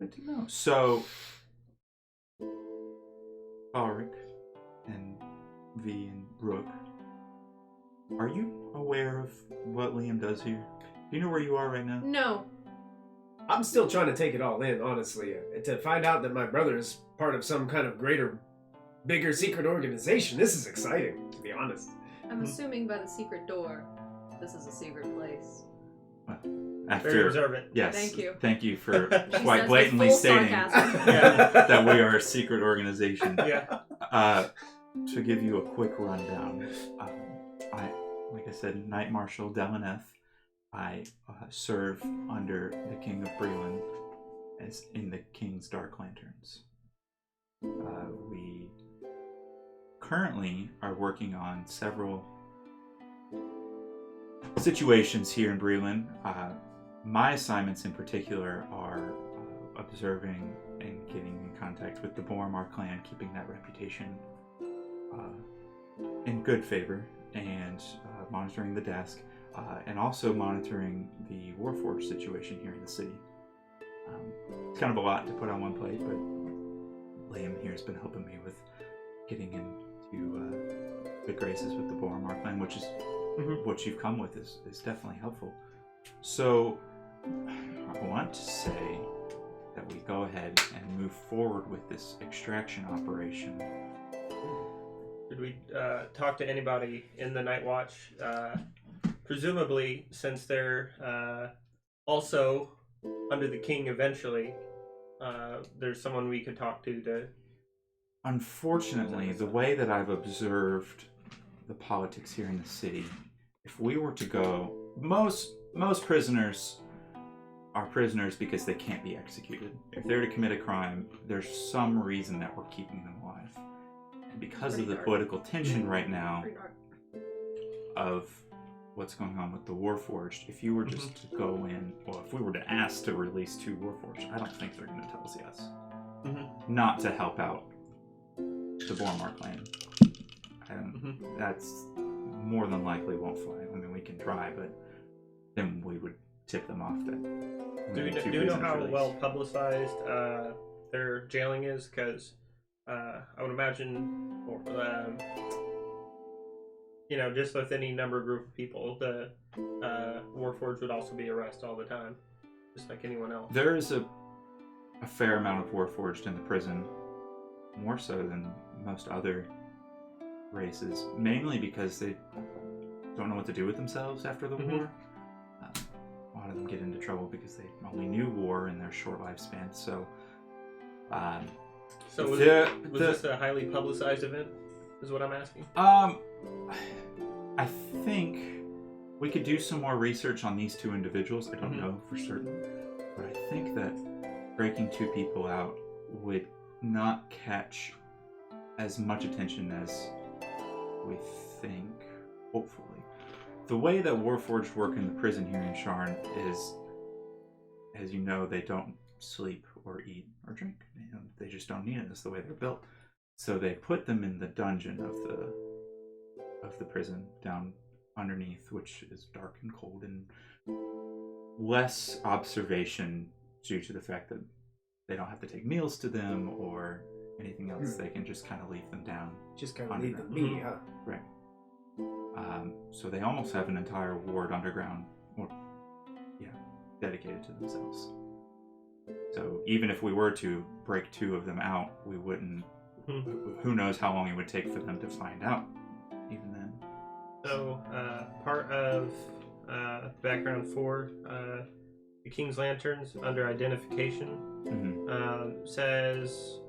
Good to know. So Ulrich and V and Rook, are you aware of what Liam does here? Do you know where you are right now? No. I'm still trying to take it all in, honestly. To find out that my brother is part of some kind of bigger secret organization, this is exciting, to be honest. I'm assuming by the secret door, this is a secret place. Well, Very observant. Yes. Thank you. Thank you for She quite says blatantly with full stating sarcasm. that we are a secret organization. Yeah. To give you a quick rundown, like I said, Knight Marshal Deleneth. I serve under the King of Breland as in the King's Dark Lanterns. We currently are working on several situations here in Breland. My assignments in particular are observing and getting in contact with the Boramar clan, keeping that reputation in good favor, and monitoring the desk. And also monitoring the Warforged situation here in the city. It's kind of a lot to put on one plate, but Liam here has been helping me with getting into good graces with the Boramar clan, which is what you've come with is definitely helpful. So I want to say that we go ahead and move forward with this extraction operation. Did we talk to anybody in the Night Watch? Presumably, since they're also under the king eventually, there's someone we could talk to. Unfortunately, the way that I've observed the politics here in the city, if we were to go, most prisoners are prisoners because they can't be executed. If they're to commit a crime, there's some reason that we're keeping them alive. And because of the political tension right now of what's going on with the Warforged, if you were just to go in, well, if we were to ask to release 2 Warforged, I don't think they're going to tell us yes. Not to help out the Boramar clan. That's more than likely won't fly. I mean, we can try, but then we would tip them off that. Do you know how well publicized their jailing is? Because I would imagine, or just with any number of group of people, the Warforged would also be arrested all the time, just like anyone else. There is a fair amount of Warforged in the prison, more so than most other races, mainly because they don't know what to do with themselves after the war. A lot of them get into trouble because they only knew war in their short lifespan. So, was this a highly publicized event? Is what I'm asking. I think we could do some more research on these two individuals. I don't know for certain, but I think that breaking two people out would not catch as much attention as we think, hopefully. The way that Warforged work in the prison here in Sharn is, as you know, they don't sleep or eat or drink. They just don't need it. That's the way they're built. So they put them in the dungeon of the prison down underneath, which is dark and cold and less observation due to the fact that they don't have to take meals to them or anything else. They can just kind of leave them down. Just kind of leave them be, huh? Right. So they almost have an entire ward underground, dedicated to themselves. So even if we were to break two of them out, we wouldn't. Who knows how long it would take for them to find out? Even then. So part of background for the King's Lanterns under identification says.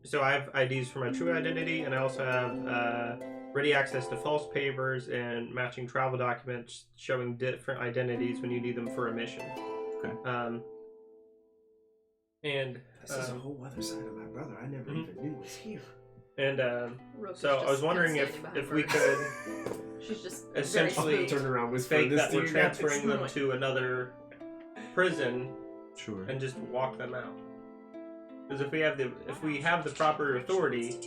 So I have IDs for my true identity, and I also have ready access to false papers and matching travel documents showing different identities when you need them for a mission. Okay. And this is a whole other side of my brother I never even knew was here. And so I was wondering if we could She's just essentially turn around, fake that we're transferring them to another prison, Sure. and just walk them out. Because if we have the proper authority,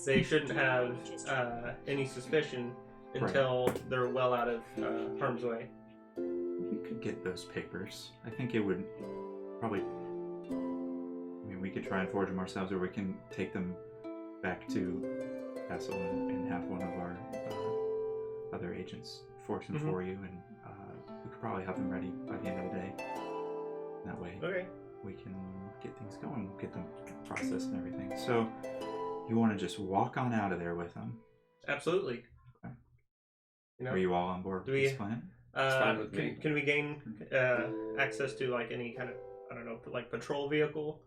they shouldn't have any suspicion until they're well out of harm's way. We could get those papers. I think it would probably. I mean, we could try and forge them ourselves, or we can take them back to Castle and have one of our other agents forge them for you, and we could probably have them ready by the end of the day. That way, we can get things going, get them processed and everything. So, you want to just walk on out of there with them? Absolutely. Okay. Are you all on board with this plan? It's fine with me. Can we gain access to like any kind of, I don't know, like patrol vehicle?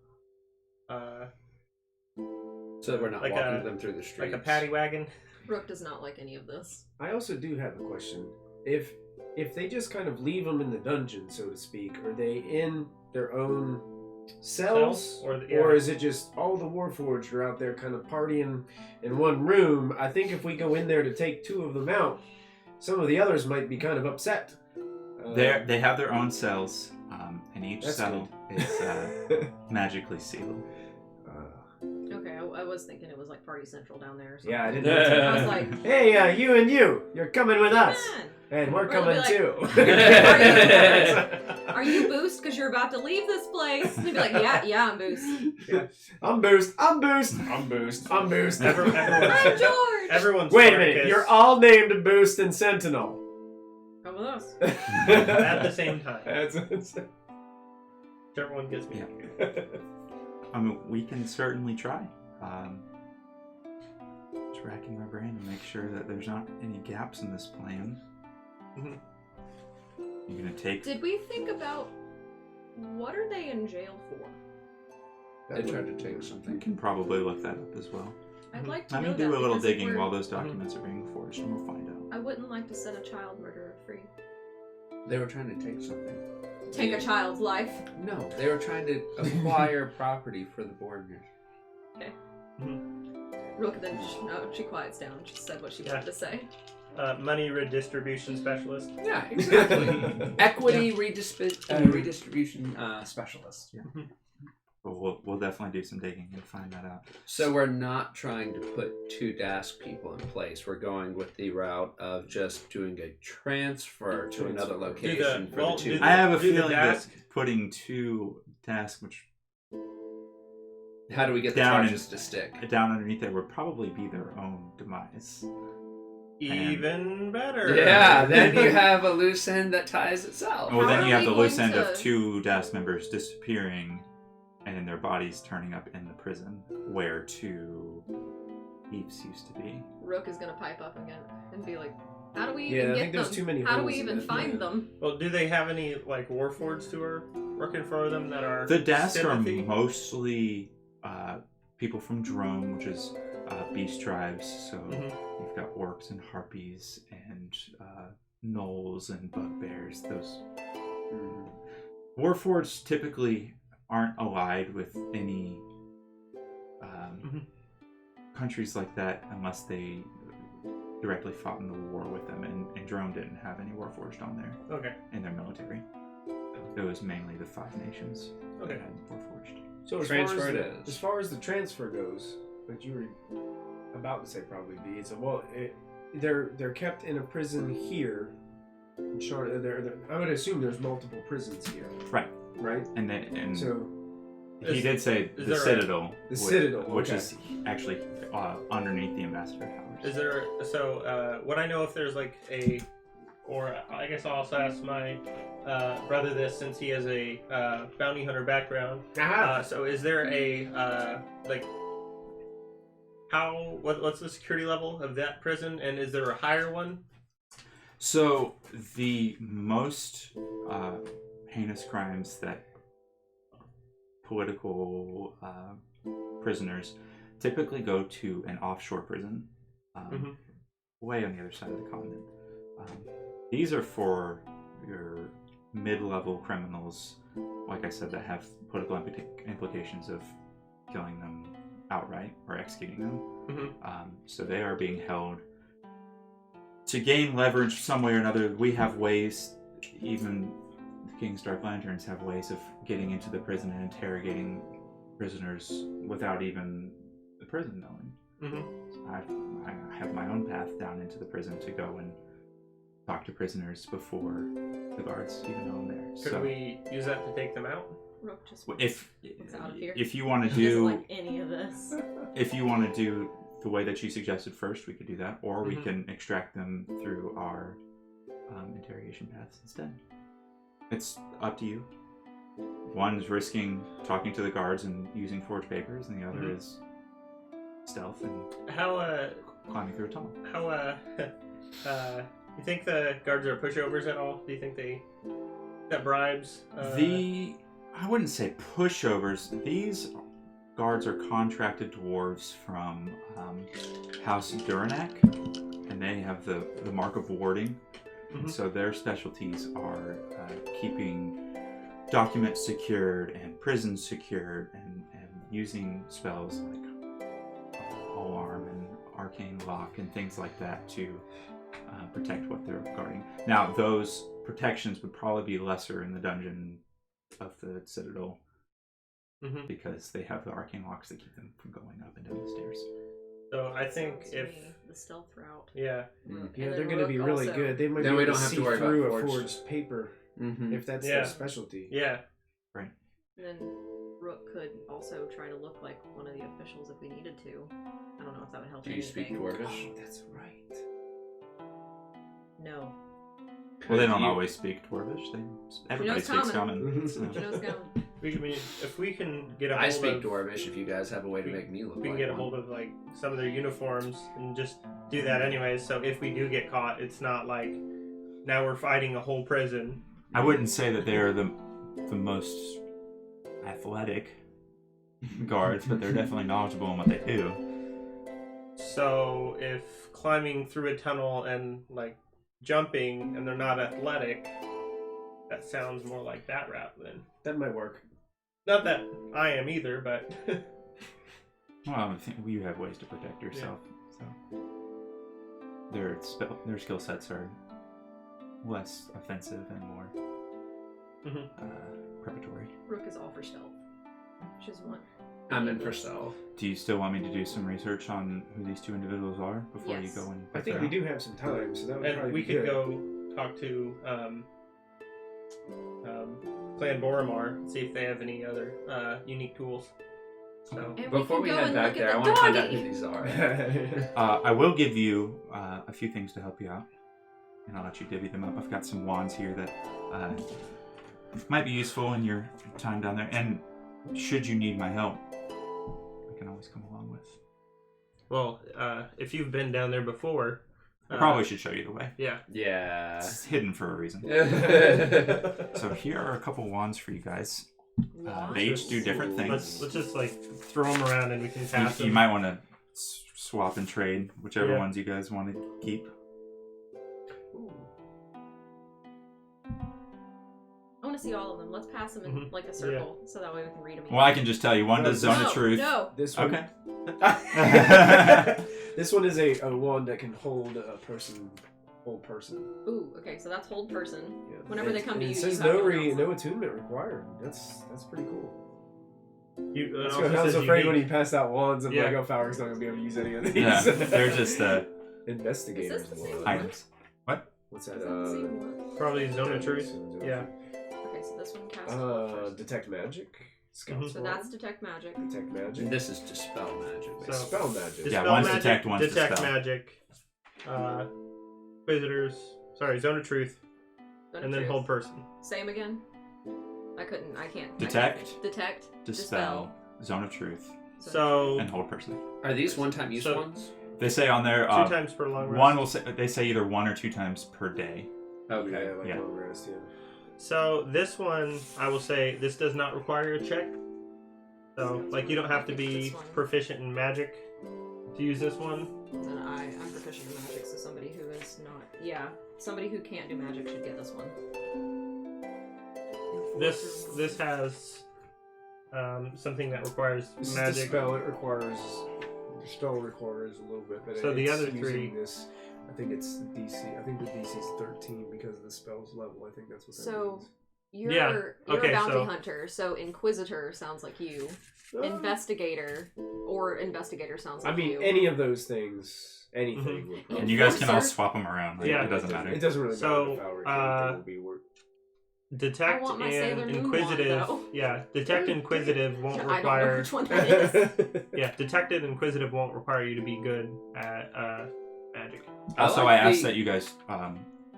So that we're not walking them through the streets. Like a paddy wagon? Rook does not like any of this. I also do have a question. If they just kind of leave them in the dungeon, so to speak, are they in their own cells? Or is it just all the Warforged are out there kind of partying in one room? I think if we go in there to take two of them out, some of the others might be kind of upset. They have their own cells, and each cell is magically sealed. Okay, I was thinking it was like Party Central down there or something. Yeah, I didn't know. I was like, hey, you and you're coming with us. And we're coming like, too. Are you Boost because you're about to leave this place? And they'd be like, yeah, I'm Boost. Yeah. I'm Boost. I'm Boost. I'm George. Everyone's Wait a minute. You're all named Boost and Sentinel. Come with us. At the same time. Everyone gets me. Yeah. I mean, we can certainly try. Just racking my brain to make sure that there's not any gaps in this plan. You're gonna take. Did we think about what are they in jail for? They tried to take something. We can probably look that up as well. I'd like to Let know me do that a little because if digging we're- while those documents are being forged, and we'll find out. I wouldn't like to set a child murderer free. They were trying to take something. Take a child's life. No, they were trying to acquire property for the Borgers. Okay. Rook then she quiets down. She said what she wanted to say. Money redistribution specialist. Yeah, exactly. Equity redistribution specialist. Yeah. But we'll definitely do some digging and find that out. So we're not trying to put two Dask people in place. We're going with the route of just doing a transfer to another location for the two. I have a feeling that putting two tasks, which How do we get the Down charges to stick? down underneath there would probably be their own demise. Even better. Yeah, then you have a loose end that ties itself. Well, How then are you have we the loose going end of to- 2 DAS members disappearing, and then their bodies turning up in the prison where 2 thieves used to be. Rook is gonna pipe up again and be like, "How do we Yeah, even I get think them? there's too many How do we holes in even it, find yeah. them?" Well, do they have any like Warforged who are working for them that are The DAS are sympathy? mostly people from Drome, which is beast tribes. So Mhm. you've got orcs and harpies and gnolls and bugbears. Those Warforged typically aren't allied with any countries like that unless they directly fought in the war with them. And Drome didn't have any Warforged on there Okay. in their military. It was mainly the 5 nations Okay. that had Warforged. So Transfer it is. as far as the transfer goes, like you were about to say, probably be. It's they're kept in a prison here. I would assume there's multiple prisons here, Right. right? And So he did say is the there Citadel. The Citadel, which okay. is actually underneath the Ambassador Towers. Is there would I know if there's like a, or I guess I'll also ask my brother this since he has a bounty hunter background. So is there a like what's the security level of that prison, and is there a higher one? So the most heinous crimes that political prisoners typically go to an offshore prison, way on the other side of the continent. These are for your mid-level criminals, like I said, that have political implications of killing them outright or executing them. So they are being held to gain leverage some way or another. We have ways, even the King's Dark Lanterns have ways of getting into the prison and interrogating prisoners without even the prison knowing. So I have my own path down into the prison to go and talk to prisoners before the guards even know I'm there. Could we use that to take them out? Rook just If What's out of here? if you want to he doesn't do like any of this. if you want to do the way that you suggested first, we could do that, or we can extract them through our interrogation paths instead. It's up to you. One's risking talking to the guards and using forged papers, and the other is stealth and How climbing through a tunnel. you think the guards are pushovers at all? Do you think that bribes? I wouldn't say pushovers. These guards are contracted dwarves from House Duranak, and they have the mark of warding. And so their specialties are keeping documents secured and prisons secured, and using spells like alarm and arcane lock and things like that to protect what they're guarding. Now, those protections would probably be lesser in the dungeon of the Citadel, because they have the arcane locks that keep them from going up and down the stairs. So I think Sounds if to me the stealth route. yeah, Yeah, And they're then going to be Rook really also- good. They might Then be we able don't to have to see worry about through a forged. forged paper if that's Yeah. their specialty. yeah. Right. And then Rook could also try to look like one of the officials if we needed to. I don't know if that would help Do you anything. speak Dwarvish? Oh, that's right. No. Well, they Could don't you- always speak Dwarvish. Everybody speaks common. common. Mhm. so- She knows go. If we can get a hold I speak of, Dwarvish if you guys have a way to make me look we can like get a one. hold of like some of their uniforms and just do that anyways. So if we do get caught, it's not like now we're fighting a whole prison. I wouldn't say that they are the most athletic guards, but they're definitely knowledgeable in what they do. So if climbing through a tunnel and like jumping and they're not athletic, that sounds more like that route then. That might work. Not that I am either, but Well, I think you have ways to protect yourself. So their skill sets are less offensive and more preparatory. Rook is all for stealth. Which is one. I'm in for stealth. Do you still want me to do some research on who these 2 individuals are before Yes. you go and? I think we do have some time, so that would and probably we be could good. go talk to Clan Boramar, see if they have any other unique tools. So And Before we we can go head and back look there, at I the want to find out doggy. who these are. I will give you a few things to help you out, and I'll let you divvy them up. I've got some wands here that might be useful in your time down there, and should you need my help, I can always come along with. well, if you've been down there before, I probably should show you the way. Yeah. Yeah. It's hidden for a reason. So here are a couple wands for you guys. They each do different things. Let's just like throw them around and we can pass them. You might want to swap and trade whichever Yeah. ones you guys want to keep. I want to see all of them. Let's pass them in like a circle, so that way we can read them. Well, I can just tell you. One does Zone of Truth. No. This one. Okay. This one is a wand that can hold a person, hold person. Ooh, okay, so that's hold person. Yeah. Whenever they come to it you, says you have no to announce no them. attunement required. That's pretty cool. You, it I also was says afraid unique. when he passed out wands. I'm Yeah. like, oh, Fowler's not gonna be able to use any of these. Yeah, they're just investigators. Is this the same wand. one? items. What? What's that? Is that the same one? Probably Zone of Truth. Yeah. Okay, so this one casts hold first. Detect magic. Scouts So that's detect magic. detect magic. This is dispel magic. So- Spell magic. Yeah, Dispel one's magic, detect, one's detect dispel. magic. Visitors. Sorry, Zone of Truth, Zone of and then truth. hold person. Same again. I can't. Detect. Detect. Dispel. Zone of Truth. So And hold person. Are these one-time use So- ones? They say on there. 2 times per long rest. One will say. They say either 1 or 2 times per day. Okay. Yeah, like Yeah. long rest. Yeah. So this one, I will say, this does not require a check. So, like, you don't have to be This one. proficient in magic to use this one. Then I'm proficient in magic, so somebody who is not. Yeah, somebody who can't do magic should get this one. This has something that requires This is magic. dispel. It requires. Spell requires a little bit, but So the it's other using three- This, I think it's the DC. I think the DC is 13 because of the spell's level. I think that's what that So means. you're Yeah, you're okay, a bounty so- hunter, so Inquisitor sounds like you. Investigator sounds I like mean, you. any of those things, anything. Mhm. Would And probably you guys can all Enforcer? swap them around. Like, Yeah. it doesn't matter. It doesn't really So, matter if Fowler will be work. Detect I want my and Sailor Moon Inquisitive. wand, though. Yeah, Detect and Inquisitive won't I don't know require. which one that is. Yeah, Detect and Inquisitive won't require you to be good at magic. Also, like I asked the- that you guys. I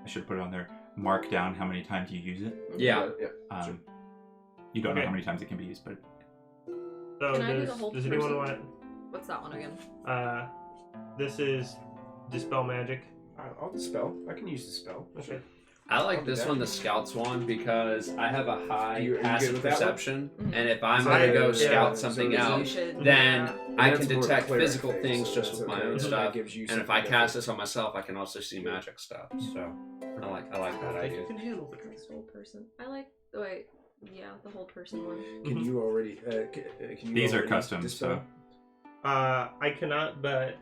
should put it on there. Mark down how many times you use it. Yeah. Um, Sure. You don't know Okay. how many times it can be used, but So Can I do the hold does anyone person? want? What's that one again? This is Dispel Magic. I'll dispel. I can use dispel. Okay. I I'll like do this that. one, the Scouts one, because I have a high Are you good passive with that one? perception, Mhm. and if I'm So gonna yeah, go yeah, scout yeah, something so You out, should. then I That's can more detect cleric physical thing, things so just that's with my okay. own So that stuff. gives you And if something I cast different. this on myself, I can also see magic stuff. So I like that idea. You can handle the This whole person. I like. Wait. Yeah, the whole person one. Can Mhm. you already? Can you these are already custom. dispel? I cannot, but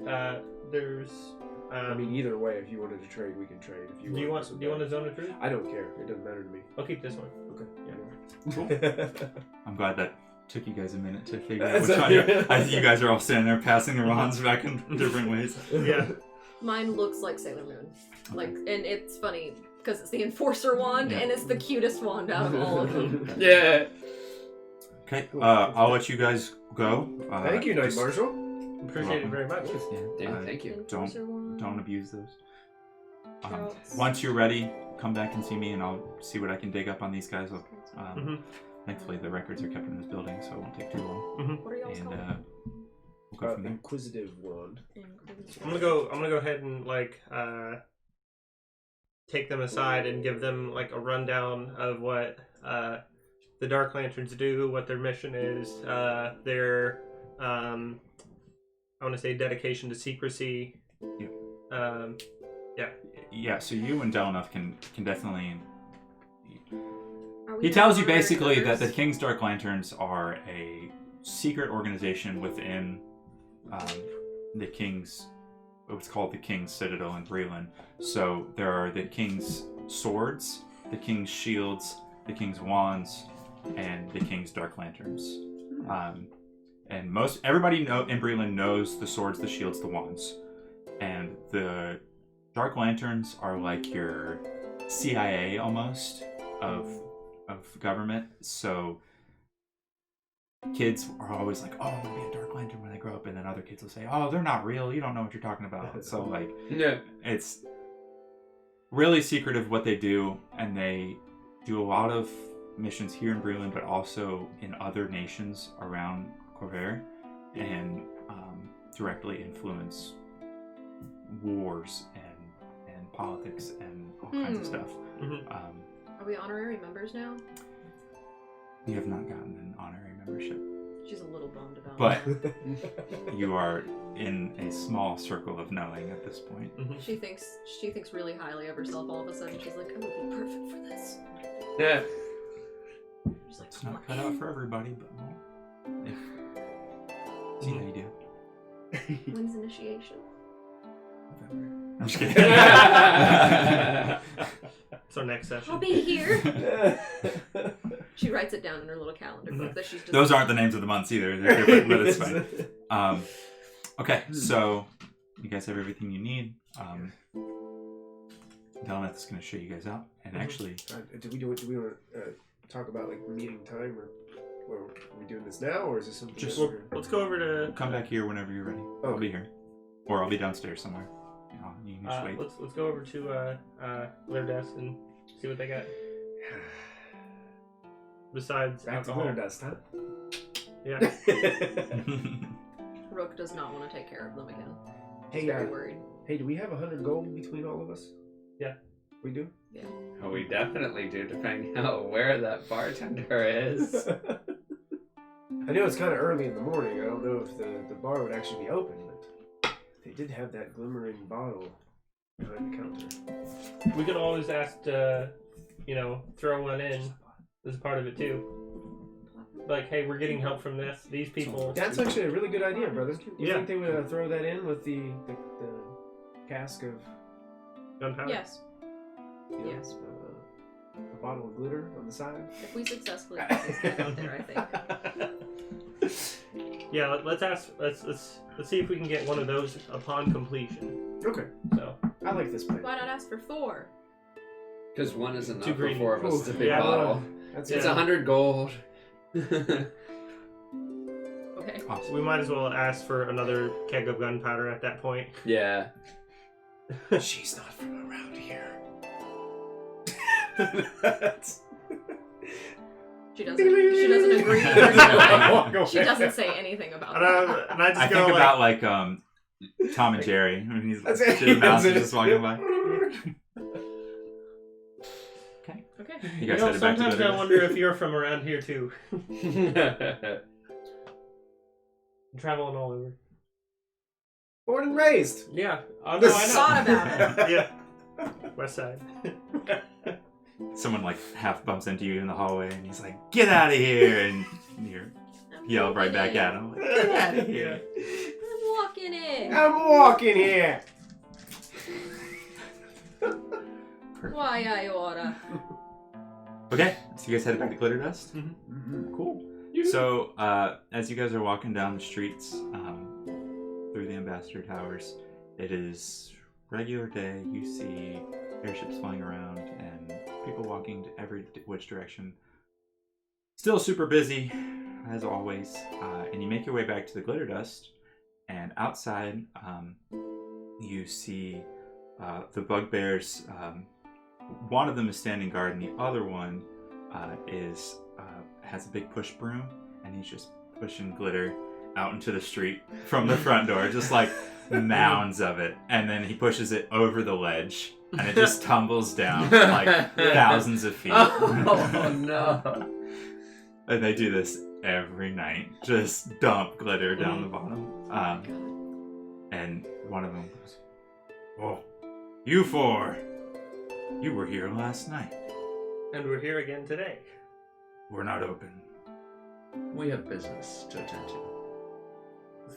there's. I mean, either way, if you wanted to trade, we can trade. If you do you want this with do you want that. a Zone of Truth? I don't care. It doesn't matter to me. I'll keep this one. Okay. I'm glad that took you guys a minute to figure out That's which one. okay. I think you guys are all standing there passing the wands back in different ways. Yeah. Mine looks like Sailor Moon. Like, and it's funny because it's the Enforcer wand, Yeah. and it's the cutest wand out of all of them. Yeah. Okay, I'll let you guys go. Thank you, Knight just- Marshal. Appreciate it very much. Yeah, Yeah, thank you. Enforcer wand. Don't abuse those. Scouts. Once you're ready, come back and see me, and I'll see what I can dig up on these guys. Mhm. Thankfully, the records are kept in this building, so it won't take too long. What are y'all And called? we'll go from there. Inquisitive wand. I'm gonna go ahead and like take them aside and give them like a rundown of what the Dark Lanterns do, what their mission is, their I want to say dedication to secrecy. Yeah, so you and Delanoff can definitely. Are we He tells you honored basically that members? the King's Dark Lanterns are a secret organization within the King's, what's called the King's Citadel in Breland. So there are the King's swords, the King's shields, the King's wands, and the King's Dark Lanterns. And everybody in Breland knows the swords, the shields, the wands, and the Dark Lanterns are like your CIA almost of government. So kids are always like, oh, I'm gonna be a dark lantern when I grow up, and then other kids will say, oh, they're not real, you don't know what you're talking about. So like, Yeah. it's really secretive what they do, and they do a lot of missions here in Breland, but also in other nations around Corvair, and directly influence wars and politics and all kinds of stuff. Are we honorary members now? You have not gotten an honorary membership, She's a little bummed about but it. you are in a small circle of knowing at this point. She thinks really highly of herself all of a sudden. She's like, I would be perfect for this. Yeah. She's like, It's not cut out for everybody, but well, if see how you do. When's initiation? November. I'm just kidding. So next session. I'll be here. She writes it down in her little calendar book that she's just. Those aren't the names of the months either. They're different, but it's fine. Okay, so you guys have everything you need. Delmeth is going to show you guys out, and actually, do we want to talk about like meeting time, or are we doing this now, or is this something? Just- Let's go over to. come back here whenever you're ready. I'll be here, or I'll be downstairs somewhere. You can just wait. Let's go over to Glitterdust and see what they got. Besides Back to alcohol. Glitterdust, huh? Yeah. Rook does not want to take care of them again. Hey, She's very worried. Hey, do we have 100 gold between all of us? Yeah. We do? Yeah. Oh, we definitely do, depending on where that bartender is. I know it's kind of early in the morning. I don't know if the bar would actually be open, but they did have that glimmering bottle behind the counter. We could always ask to, throw one in as part of it too. Like, hey, we're getting help from these people. That's actually a really good idea, brother. You Yeah. think they would throw that in with the cask of Gunpowder? Yes. Yes. a bottle of glitter on the side? If we successfully get this guy out there, I think. Yeah, let's ask. Let's see if we can get one of those upon completion. Okay. So I like this plan. Why not ask for 4? Because one is enough Too for greedy. 4 of us. It's a big Yeah. bottle. That's It's it. 100 gold. Okay. Awesome. we might as well ask for another keg of gunpowder at that point. Yeah. She's not from around here. She doesn't agree. Or she doesn't say anything about that. And I just I go think like, about like Tom and Jerry when he's That's it. Jim Mouse That's is it. just walking by. Okay. Okay. You guys headed back to sometimes I Glitterdust? wonder if you're from around here too. Traveling all over. Born and raised. Yeah. Oh, no, The I know. Thought about it. Yeah. West Side. Someone like half bumps into you in the hallway, and he's like, "Get out of here!" And you yell right back at him, like, "Get out of here!" I'm walking in. I'm walking here. Why I oughta. Okay, so you guys headed back to Glitterdust? Mm-hmm. Cool. So, as you guys are walking down the streets through the Ambassador Towers, it is regular day. You see airships flying around and people walking to every which direction. Still super busy, as always. And you make your way back to the Glitterdust, and outside you see the bugbears. One of them is standing guard, and the other one has a big push broom, and he's just pushing glitter out into the street from the front door, just like mounds of it, and then he pushes it over the ledge, and it just tumbles down like thousands of feet. Oh no. And they do this every night, just dump glitter down the bottom. God. And one of them goes, "Oh, you four, you were here last night. And we're here again today. We're not open." We have business to attend to.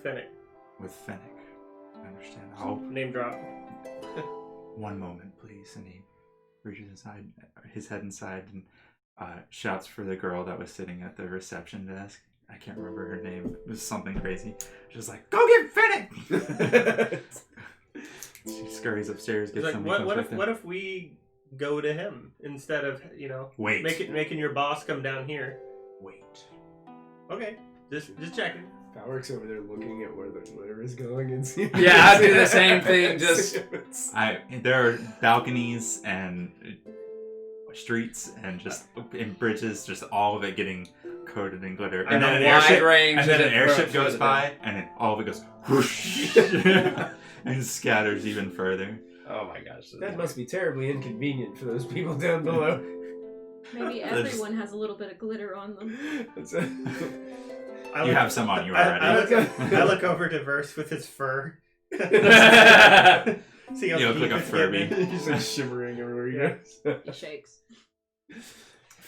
Finnick. With Finnick. I understand. Oh, Name drop. one moment, please. And he reaches his head inside and shouts for the girl that was sitting at the reception desk. I can't remember her name. It was something crazy. She's like, "Go get Finnick!" She scurries upstairs, It's gets like, somebody. what if we go to him instead of Wait. making your boss come down here? Wait. Okay. Just checking. Powerworks over there looking at where the glitter is going and seeing. Yeah, I'd do the same thing. Just There are balconies and streets and just in bridges, just all of it getting coated in glitter. And then an airship range, and then an airship throws goes it by, down. and then all of it goes whoosh and scatters even further. Oh my gosh. That must be terribly inconvenient for those people down below. Maybe everyone has a little bit of glitter on them. You have some on you already. I look over to Verse with his fur. See how You look deep like a it's Furby. getting. He's like shivering everywhere he goes. He shakes.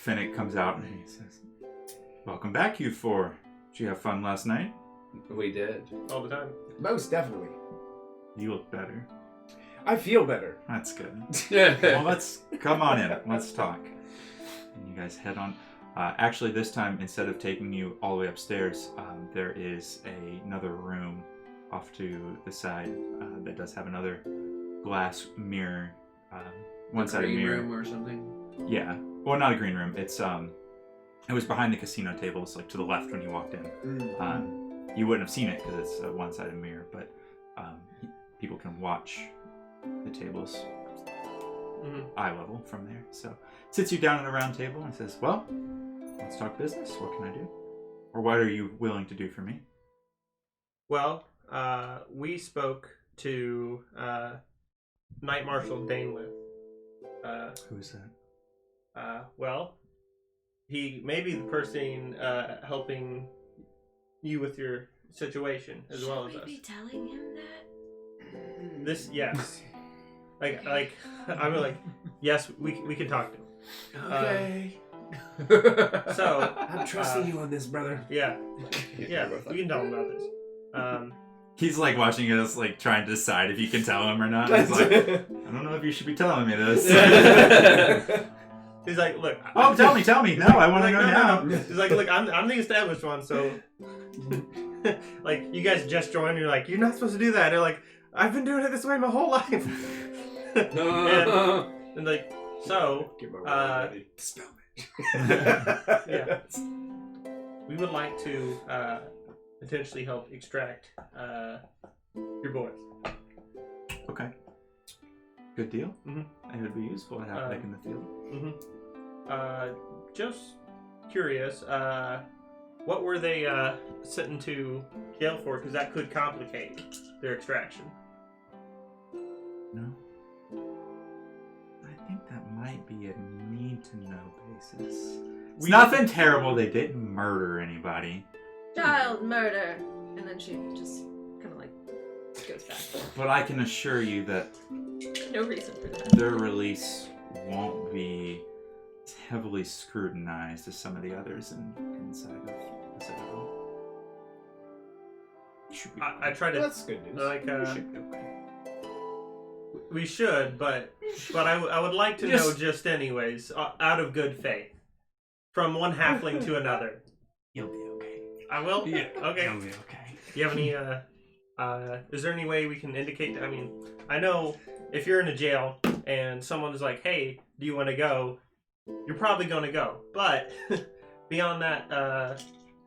Finnick comes out and he says, "Welcome back, you four. Did you have fun last night?" We did. All the time. Most definitely. You look better. I feel better. That's good. Well, let's come on in. Let's talk. And you guys head on. Actually, this time, instead of taking you all the way upstairs, there is another room off to the side that does have another glass mirror. One-sided green mirror. room or something. Yeah. Well, not a green room. It was behind the casino tables, like to the left when you walked in. You wouldn't have seen it because it's a one-sided mirror, but people can watch the tables eye level from there. So sits you down at a round table and says, "Well, let's talk business. What can I do? Or what are you willing to do for me?" Well, we spoke to Knight Marshal Danelith. Who's that? Well, he may be the person helping you with your situation as well as Should us. we be telling him that? This, yes. like I'm like, yes, we can talk to him. Okay. So I'm trusting you on this, brother. yeah, we can tell him about this. He's like watching us, like trying to decide if you can tell him or not. He's like, "I don't know if you should be telling me this." He's like, look. Oh, tell me. No, I want to Like, know no. now. He's like, look, I'm the established one, so like you guys just joined. You're like, you're not supposed to do that. They're like, I've been doing it this way my whole life. and like, so Get my word ready. Spell yeah, we would like to potentially help extract your boys. Okay. Good deal. Mhm. It would be useful to have back in the field. Just curious, what were they sent into jail for? Because that could complicate their extraction. No. I think that might be a need-to-know basis. It's nothing terrible. They didn't murder anybody. Child murder. And then she just kind of like goes back. But I can assure you that No reason for that. their release won't be as heavily scrutinized as some of the others inside of the Citadel. Should be I try to That's good news. like should be okay. we should, but I would like to know just anyways, out of good faith, from one halfling to another. You'll be okay. I will. Yeah. Okay. You'll be okay. Do you have any is there any way we can indicate? I mean, I know if you're in a jail and someone is like, "Hey, do you want to go?" You're probably going to go. But beyond that,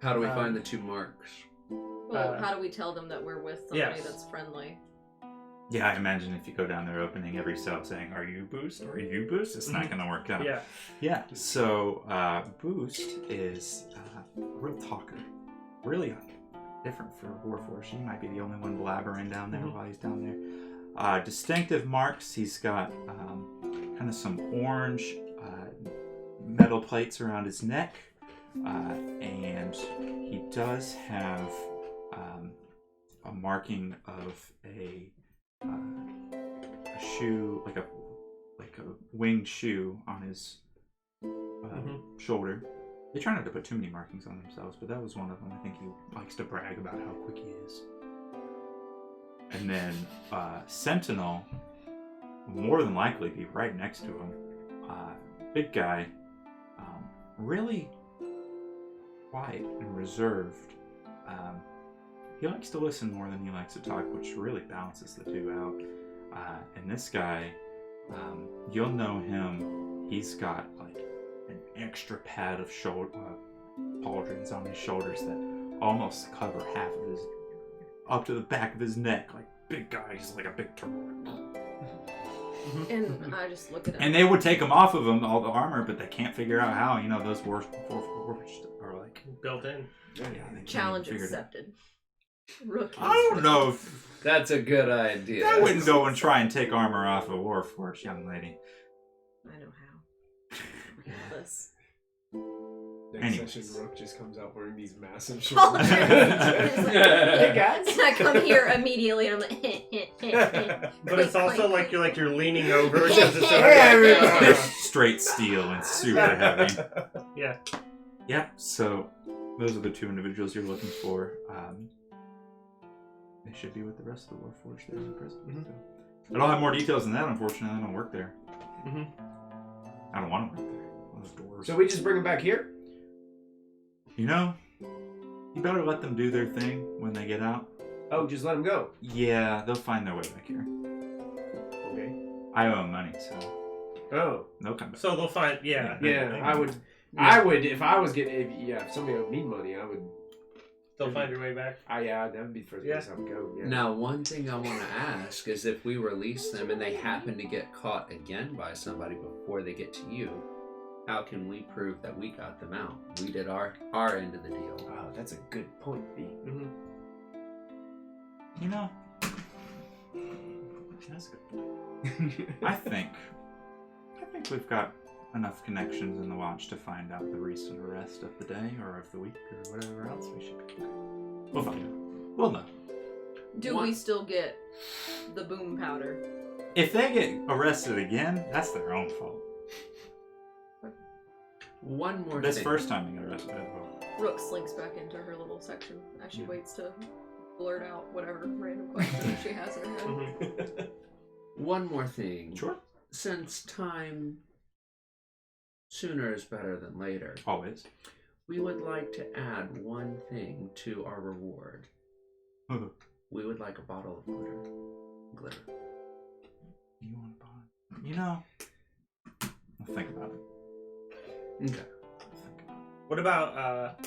How do we find the 2 marks? Well, how do we tell them that we're with somebody yes. that's friendly? Yeah, I imagine if you go down there opening every cell saying, "Are you Boost? Are you Boost?" It's not going to work out. yeah, Yeah, so Boost is a real talker. Really different for Warforged. He might be the only one blabbering down there while he's down there. Distinctive marks. He's got kind of some orange metal plates around his neck. And he does have a marking of a shoe, like a winged shoe on his shoulder. They try not to put too many markings on themselves, but that was one of them. I think he likes to brag about how quick he is. And then Sentinel will more than likely be right next to him. Big guy, really quiet and reserved. He likes to listen more than he likes to talk, which really balances the two out. And this guy, you'll know him. He's got like an extra pad of shoulder pauldrons on his shoulders that almost cover half of his, up to the back of his neck, like big guy. He's like a big turtle. And I just look at him. And they would take him off of him, all the armor, but they can't figure out how. You know, those Warforged are like built in. Yeah, they can't Challenge figure it out. accepted. Rookie. I don't know if That's a good idea. I wouldn't go and try and take armor off a Warforged young lady. I know how. This. Next Anyways. session, Rook just comes out wearing these massive Oh, shorts. hey guys. And I come here immediately and I'm like, But it's also like you're leaning over. Yeah. Because it's They're straight steel and super heavy. Yeah. Yeah, so those are the two individuals you're looking for. They should be with the rest of the Warforged there in the prison. So. I don't have more details than that, unfortunately. I don't work there. I don't want to work there. Those doors. So we just bring him back here? You know, you better let them do their thing when they get out. Oh, just let him go. Yeah, they'll find their way back here. Okay. I owe them money, so Oh. they'll come back. So they'll find, yeah. Yeah, I would, if I was getting, if somebody owed me money, I would. They'll find your way back. Yeah, that would be the first place I would go. Yeah. Now, one thing I want to ask is if we release them and they happen to get caught again by somebody before they get to you, how can we prove that we got them out? We did our end of the deal. Oh, that's a good point, B. You know, that's good. I think we've got enough connections in the Watch to find out the recent arrest of the day or of the week or whatever else we should be doing. We'll find out. We'll know. do we still get the boom powder? If they get arrested again, that's their own fault. One more This thing. first time they get arrested. Rook slinks back into her little section as she waits to blurt out whatever random question she has in her head. One more thing. Sure. Since time sooner is better than later, Always. we would like to add one thing to our reward. We would like a bottle of glitter. You want a bond? You know, I'll think about it. Okay. What about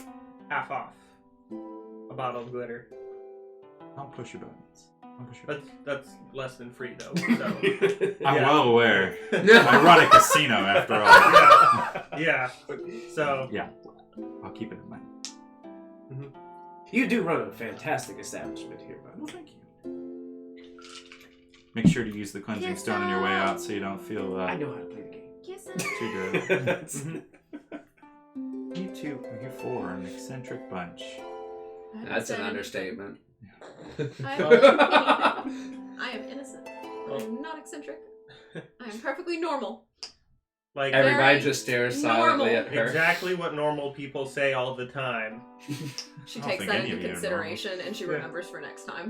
half off? A bottle of glitter. I'll push your buttons. That's less than free though. So. I'm well aware. I run a casino after all. Yeah. So. Yeah. I'll keep it in mind. You do run a fantastic establishment here, bud. Well, thank you. Make sure to use the cleansing stone on your way out so you don't feel I know how to play the game. Kiss too good. You two, you four are an eccentric bunch. That's an understatement. I am innocent. I am not eccentric. I am perfectly normal. Like Everybody Very just stares normal. silently at her. exactly what normal people say all the time. She I don't takes think that any into of you are consideration and she remembers for next time.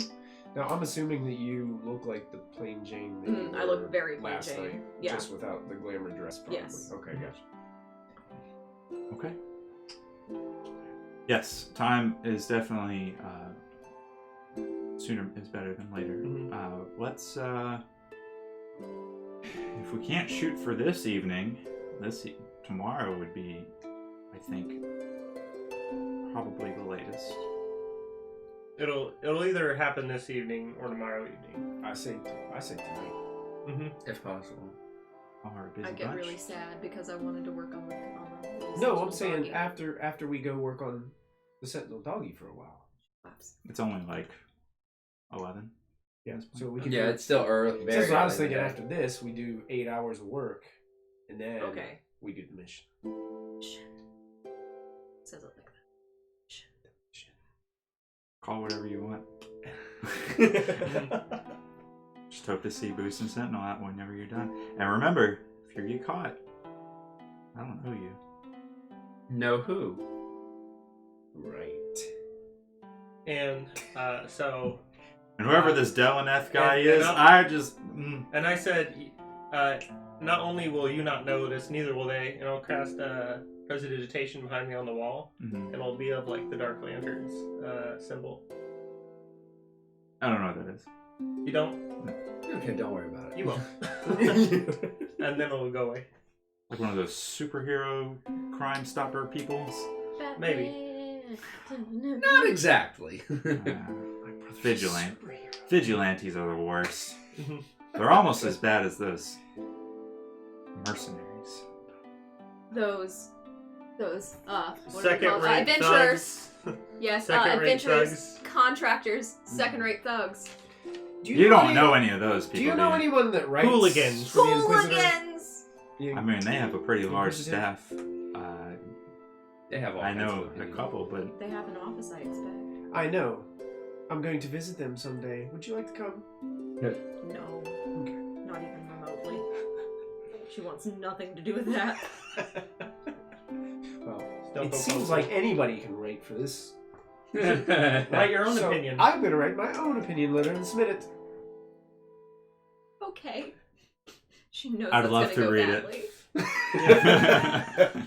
Now, I'm assuming that you look like the plain Jane that you I look were very plain last Jane. night, Yeah. just without the glamour dress, probably. Yes. Okay, gotcha. Okay. Yes, time is definitely sooner is better than later. Let's if we can't shoot for this evening, tomorrow would be, I think, probably the latest. It'll either happen this evening or tomorrow evening. I say tonight. If possible. Our busy I get bunch. really sad because I wanted to work on the little No, I'm sentinel saying doggy. after we go work on the Sentinel Doggy for a while. It's only like 11. Yeah, so we can. Yeah, do, it's still early. That's what I was early thinking. in the After this, we do 8 hours of work, and then Okay. we do the mission. Says it like that. Call whatever you want. Just hope to see Boost and Sentinel out whenever you're done. And remember, if you get caught, I don't know you. Know who? Right. And so. And whoever this Delaneth guy and is, I just... And I said, not only will you not notice, neither will they. And I'll cast Prestidigitation behind me on the wall. Mhm. It'll be of like the Dark Lantern's symbol. I don't know what that is. You don't? Okay, don't worry about it. You will. And then it'll go away. Like one of those superhero Crime Stopper peoples. Maybe. Not exactly. Vigilantes are the worst. They're almost as bad as those mercenaries. Those what are they Second called? rate Adventurers. thugs. Yes, Second-rate adventurers, thugs. contractors, second-rate thugs. You don't know any of those people. Do you know anyone that writes Hooligans. for the Inquisitor? Hooligans! Yeah. I mean, they have a pretty large Inquisitor? staff. They have all I kinds know of a opinions. couple, but They have an office, I expect. I know. I'm going to visit them someday. Would you like to come? No. Okay. Not even remotely. She wants nothing to do with that. Well, Still it go seems postal. like anybody can write for this. Write your own So, opinion. I'm going to write my own opinion letter and submit it. Okay. She knows I'd that's love gonna to go read it. badly.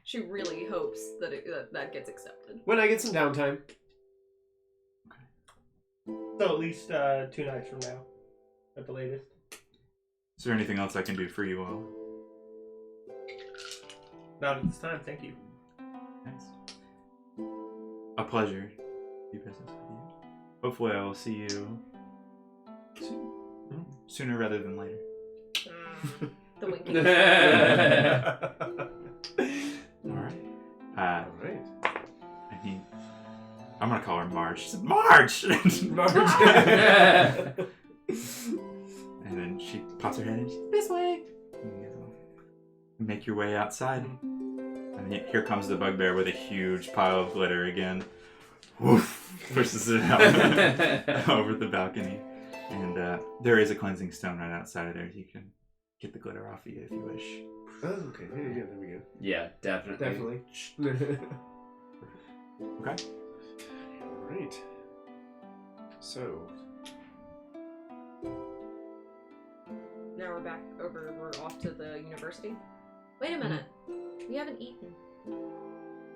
She really hopes that that gets accepted. When I get some downtime. So at least 2 nights from now, at the latest. Is there anything else I can do for you all? Not at this time, thank you. Nice. A pleasure to do business with you. Hopefully I will see you soon. Sooner rather than later. The winking. Alright. Alright. I'm gonna call her Marge. She's like, Marge! And then she pops her head in. She's, this way! And you guys will make your way outside. And here comes the bugbear with a huge pile of glitter again. Woof! Pushes it out over the balcony. And there is a cleansing stone right outside of there. You can get the glitter off of you if you wish. Oh, okay. There we go. Yeah, definitely. Definitely. Okay. Alright. So, Now we're back over. We're off to the university. Wait a minute. We haven't eaten.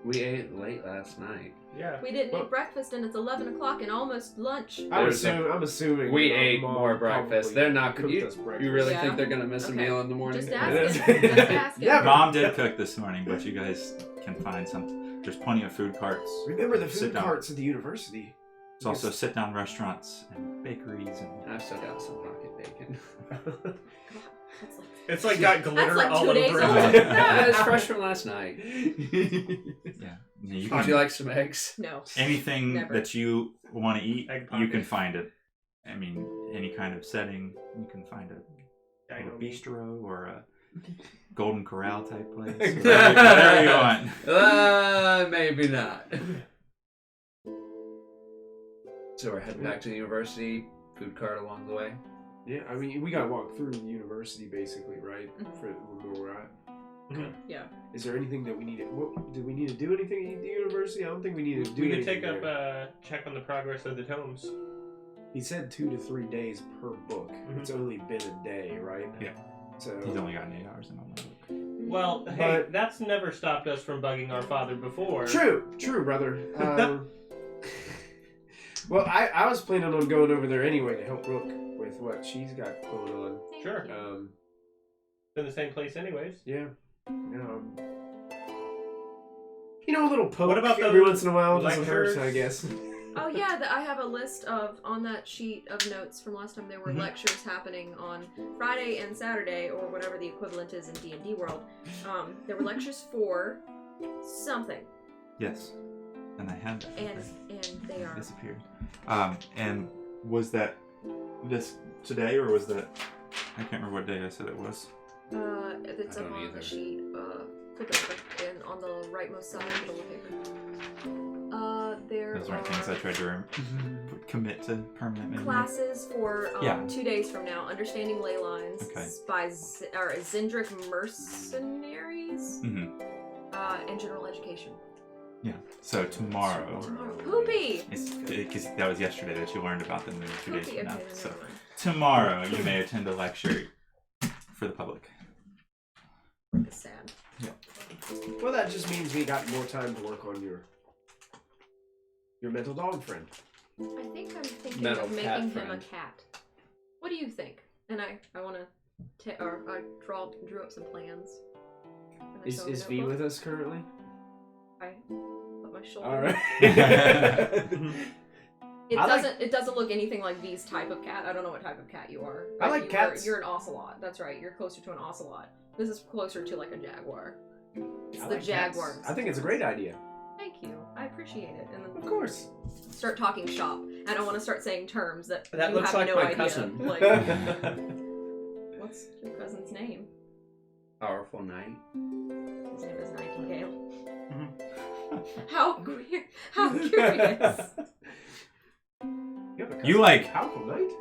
We ate late last night. Yeah. We didn't Well- eat breakfast, and it's 11 o'clock and almost lunch. I'm There's a- assuming We Mom ate more breakfast. probably They're not cooked you. us breakfast. You really Yeah. think they're gonna miss a Okay. meal in the morning? Just It asking. is. Just asking. Yeah, Mom did cook this morning, but you guys can find some. There's plenty of food carts. Remember the Sit food down. carts at the university. There's also sit-down restaurants and bakeries and I've still got some pocket bacon. That's like, It's like got glitter like all 2 over days it. old. Yeah, it's fresh from last night. yeah. You Would can, you like some eggs? no. anything Never. that you want to eat, Egg you pocket. can find it. I mean, any kind of setting, you can find a Dino meat. bistro or a Golden Corral type place. Whatever you want. Maybe not. So we're heading back to the university. Food cart along the way. Yeah, I mean, we gotta walk through the university basically, right? Mhm. For where we're at. Yeah. Is there anything that we need to... do we need to do anything at the university? I don't think we need to do We could anything take up there. check on the progress of the tomes. He said 2 to 3 days per book. Mhm. It's only been a day, right? Yeah. So... He's only got 8 hours in on the book. Well, hey, But- that's never stopped us from bugging our father before. True, brother. Well, I was planning on going over there anyway to help Brooke with what she's got going on. Thank Sure. you. In the same place anyways. Yeah. A little poke What about every those once in a while doesn't hurt, lectures? I guess. Oh yeah, I have a list of, on that sheet of notes from last time, there were Mhm. lectures happening on Friday and Saturday, or whatever the equivalent is in D&D world. There were lectures for something, Yes. And I had that. and they are... Disappeared. And was that this today or was that? I can't remember what day I said it was. It's I up don't on either. the sheet, flip it over, and on the rightmost side of the paper. There Those aren't are things I tried to commit to permanent memory. classes for Yeah. 2 days from now. Understanding Ley Lines Okay. by Zindric Mercenaries, Mm-hmm. and General Education. Yeah. So tomorrow. Poopy! Because that was yesterday that you learned about them. 2 days Poopy, from now. okay, So never mind. tomorrow you may attend a lecture for the public. It's sad. Well, that just means we got more time to work on your mental dog friend. I think I'm thinking Metal of cat making him a friend. cat. What do you think? And I want to, I drew up some plans. And I Is show him a V notebook. with us currently? I put my shoulder. All right. It doesn't look anything like V's type of cat. I don't know what type of cat you are. I like cats. You're an ocelot. That's right. You're closer to an ocelot. This is closer to like a jaguar. It's I the like jaguar. cats. I think it's a great idea. Thank you. I appreciate it. And then Of course. start talking shop. And I want to start saying terms that That you looks have like no my idea. cousin. Like, what's your cousin's name? Powerful knight. His name is Nightingale. Mhm. How weird. How curious. You have a You cousin like- Powerful Knight?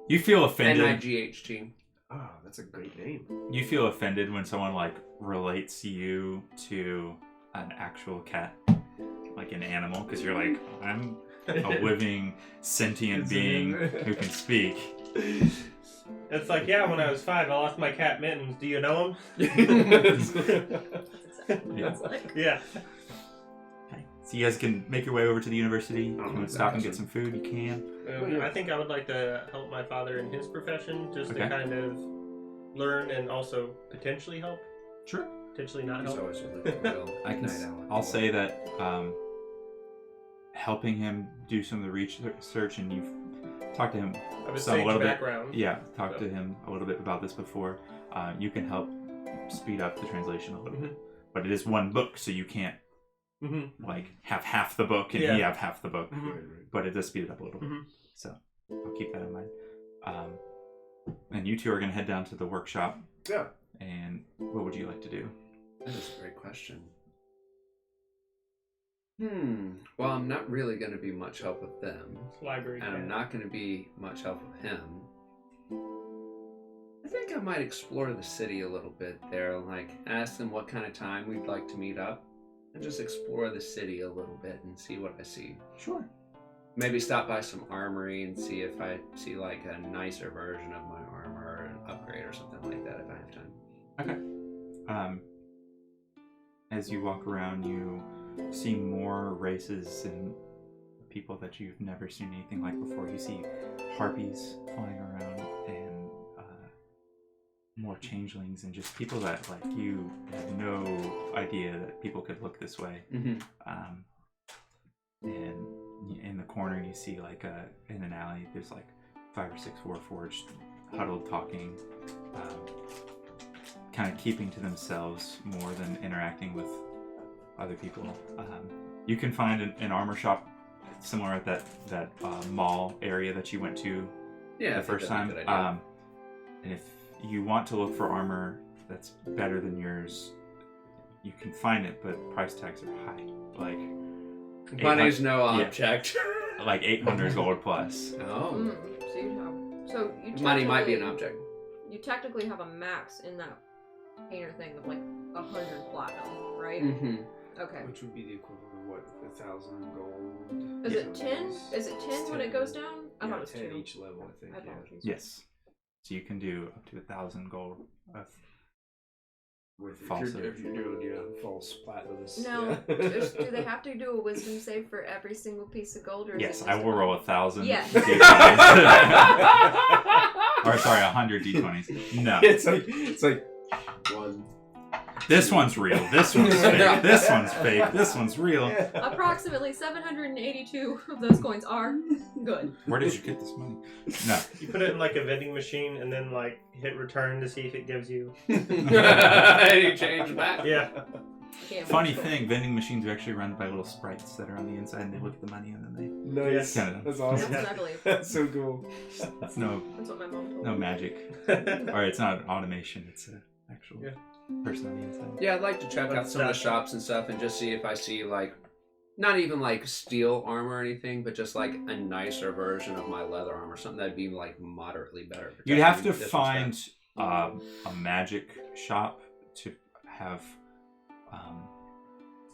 You feel offended. N-I-G-H-T. Oh, that's a great name. You feel offended when someone like relates you to an actual cat, like an animal, because you're like, I'm a living, sentient being who can speak. It's like, yeah, when I was 5, I lost my cat Mittens. Do you know him? That's exactly what it's like. Yeah. Okay. So you guys can make your way over to the university. If you want to stop and get Awesome. some food, you can. I think I would like to help my father in his profession, just Okay. to kind of learn and also potentially help. Sure. Potentially not He's help. always a real I can. night owl. I'll say that helping him do some of the research, and you've talked to him. I have a Some, a sage little bit. background. Yeah, talked to him a little bit about this before. You can help speed up the translation a little bit, but it is one book, so you can't Mm-hmm. like have half the book and he Yeah. have half the book. But it does speed it up a little bit. Mhm. So I'll keep that in mind. And you two are going to head down to the workshop. Yeah. And what would you like to do? That is a great question. Well, I'm not really going to be much help with them. Library. And I'm cat. not going to be much help with him. I think I might explore the city a little bit there, like ask them what kind of time we'd like to meet up, and just explore the city a little bit and see what I see. Sure. Maybe stop by some armory and see if I see like a nicer version of my armor or an upgrade or something like that if I have time. Okay. As you walk around, you see more races and people that you've never seen anything like before. You see harpies flying around and more changelings and just people that like you had no idea that people could look this way. Mm-hmm. And in the corner you see like in an alley there's like 5 or 6 Warforged huddled talking, kind of keeping to themselves more than interacting with other people. You can find an armor shop similar at that mall area that you went to Yeah, the first time. And if you want to look for armor that's better than yours, you can find it, but price tags are high. Like money's no yeah. object. like 800 gold plus. Oh, So you have. So you. money might be an technically- object. You technically have a max in that painter thing of like 100 platinum, right? Mm-hmm. Okay. Which would be the equivalent of what, 1,000 gold? Is it 10? Is it 10 when it goes down? I thought it was 10 2. each level, I think. My Yeah. apologies. Yes. So you can do up to 1,000 gold. With False if you're doing false platinums. Now, yeah. do they have to do a wisdom save for every single piece of gold? Or is Yes, it I just will roll 1,000 Yeah. D20s. Or sorry, 100 D20s. No. It's like one. This one's real. This one's fake. This one's fake. This one's real. Approximately 782 of those coins are good. Where did you get this money? No. You put it in like a vending machine and then like hit return to see if it gives you. Any change back? Yeah. Can't Funny be. thing, vending machines are actually run by little sprites that are on the inside, and they look at the money and then Nice. Yeah. That's awesome. That's what I believe. That's so cool. it's no That's what my mom told me. magic. Or it's not automation, it's an actual Yeah. person on the inside. Yeah, I'd like to check out What's some of the that? shops and stuff and just see if I see like, not even like steel armor or anything, but just like a nicer version of my leather armor, something that'd be like moderately better. You'd have to protecting this and find a magic shop to have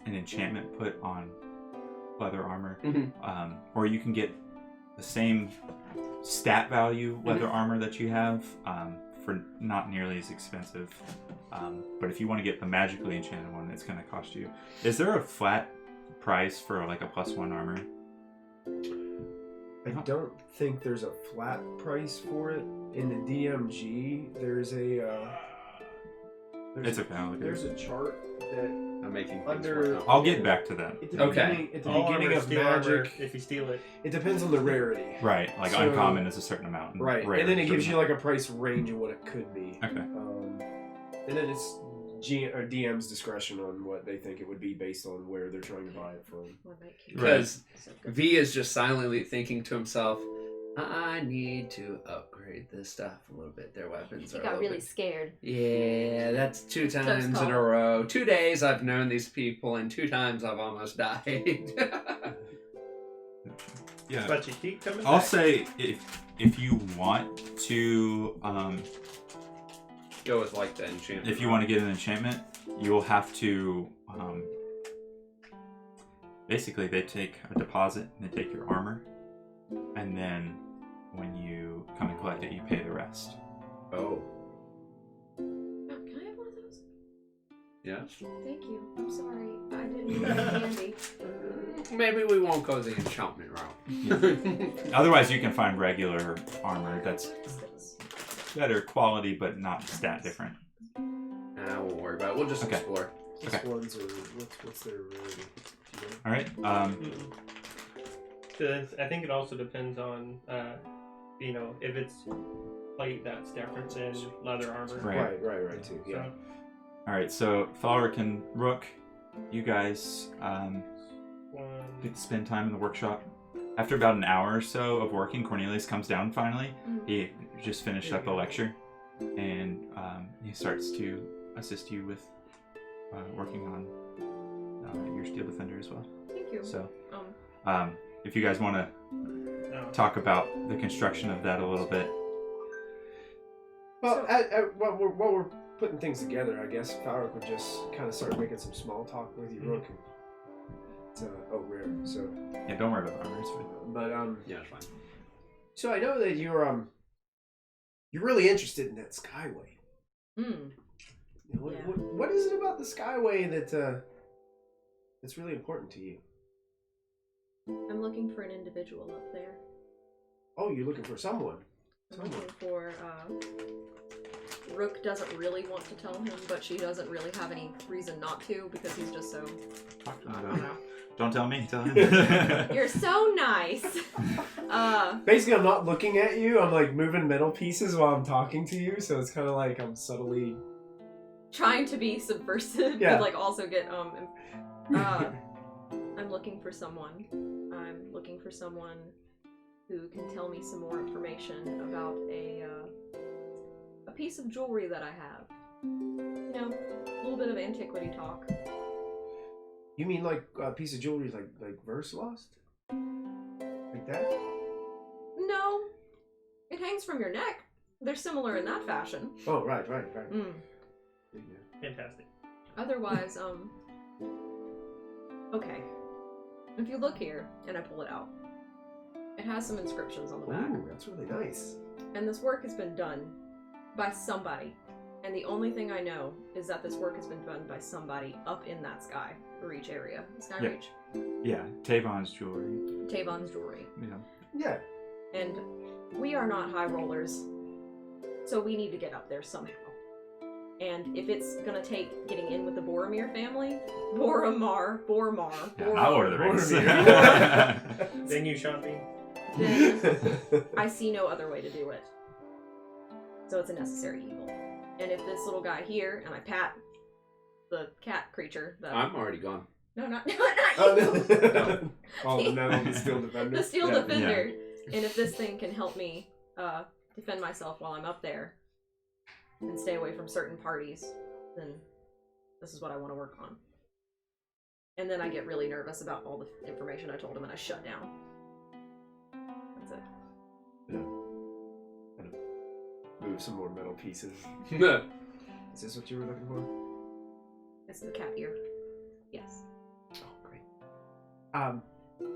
an enchantment put on leather armor. Mhm. Or you can get the same stat value leather armor that you have for not nearly as expensive. But if you want to get the magically enchanted one, it's going to cost you. Is there a flat price for like a +1 armor? I don't think there's a flat price for it. In the DMG, there's It's okay. I'll look at There's it. a chart that I'm making things Under- work out. I'll get back to that. at the Okay. beginning, All beginning armor, of steal armor, magic, if you steal it. it depends on the rarity. Right, like So- uncommon is a certain amount. And Right, rare and then is it a gives certain you like a price range of what it could be. Okay. And then it's DM's discretion on what they think it would be based on where they're trying to buy it from. Because So good. V is just silently thinking to himself, I need to upgrade this stuff a little bit. Their weapons He are a got little really bit... scared. Yeah, that's 2 times in call. a row. 2 days I've known these people, and 2 times I've almost died. Yeah. But you keep coming I'll back. say if you want to Go with like the enchantment. if you want to get an enchantment, you will have to basically they take a deposit and they take your armor, and then when you come and collect it, you pay the rest. Oh, Can I have one of those? yeah. Thank you. I'm sorry. I didn't eat any candy. Maybe we won't go the enchantment route. Otherwise, you can find regular armor that's better quality but not stat different. I won't worry about it. We'll just Okay. explore. Which Okay. ones are what's their rarity? Do you know? All right. Mm-mm. 'Cause I think it also depends on, if it's plate that's different than leather armor. Right. Right, too. Yeah. So, All right. So Falric and Rook, you guys one, get to spend time in the workshop. After about an hour or so of working, Cornelius comes down finally. He just finished up a lecture, and he starts to assist you with working on your Steel Defender as well. Thank you. So, Um, if you guys want to no. talk about the construction of that a little bit. Well, while we're putting things together, I guess Falric would just kind of start making some small talk with you, Rook. It's rare. So, Yeah, don't worry about the armor. It's fine. but Yeah, it's fine. so I know that you're really interested in that Skyway. mm. What, Yeah. what is it about the Skyway that's really important to you? I'm looking for an individual up there. Oh, you're looking for someone. I'm looking for, Rook doesn't really want to tell him, but she doesn't really have any reason not to because he's just so, Talk to I him don't about it. know. Don't tell me. Tell him. You're so nice! Basically, I'm not looking at you. I'm like moving metal pieces while I'm talking to you, so it's kind of like I'm subtly. Trying to be subversive, Yeah. but like also get, I'm looking for someone. I'm looking for someone who can tell me some more information about a piece of jewelry that I have. You know, a little bit of antiquity talk. You mean like a piece of jewelry like verse lost? Like that? No, it hangs from your neck. They're similar in that fashion. Oh, right. Mm. Fantastic. Otherwise, okay. If you look here, and I pull it out, it has some inscriptions on the back. Ooh, that's really nice. And this work has been done by somebody. And the only thing I know is that this work has been done by somebody up in that Sky Reach area. Sky Yeah. Reach. Yeah, Tavon's jewelry. Tavon's jewelry. Yeah. And we are not high rollers, so we need to get up there somehow. And if it's gonna take getting in with the Boromir family, Boramar, Yeah, I'll order the rings. Then you shopping. then I see no other way to do it. So it's a necessary evil. And if this little guy here, and I pat the cat creature, that I'm already gone. no, not Oh, you. no. Oh, no, the Steel Defender. The Steel Yeah. Defender. And if this thing can help me defend myself while I'm up there and stay away from certain parties, then this is what I want to work on. And then I get really nervous about all the information I told him and I shut down. That's it. Move some more metal pieces. Is this what you were looking for? It's the cat ear. Yes. Oh, great.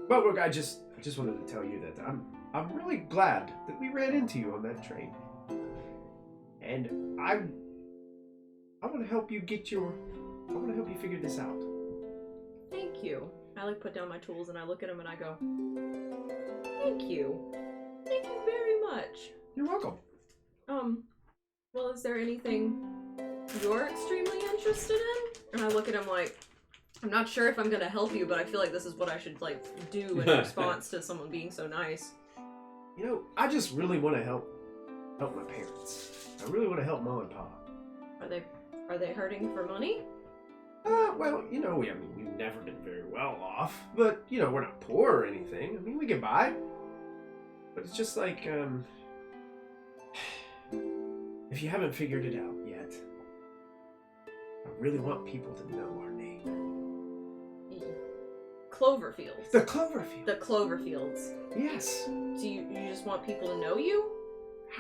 Well, look, I just wanted to tell you that I'm really glad that we ran into you on that train, and I want to help you I want to help you figure this out. Thank you. I like put down my tools and I look at them and I go, thank you. Thank you very much. You're welcome. Well, is there anything you're extremely interested in? And I look at him like, I'm not sure if I'm gonna help you, but I feel like this is what I should, like, do in response to someone being so nice. You know, I just really want to help my parents. I really want to help Mom and Pop. Are they hurting for money? Well, you know, we've never been very well off, but, you know, we're not poor or anything. I mean, we get by. But it's just like, if you haven't figured it out yet, I really want people to know our name. Cloverfields. The Cloverfield. The Cloverfields. Yes. Do you just want people to know you?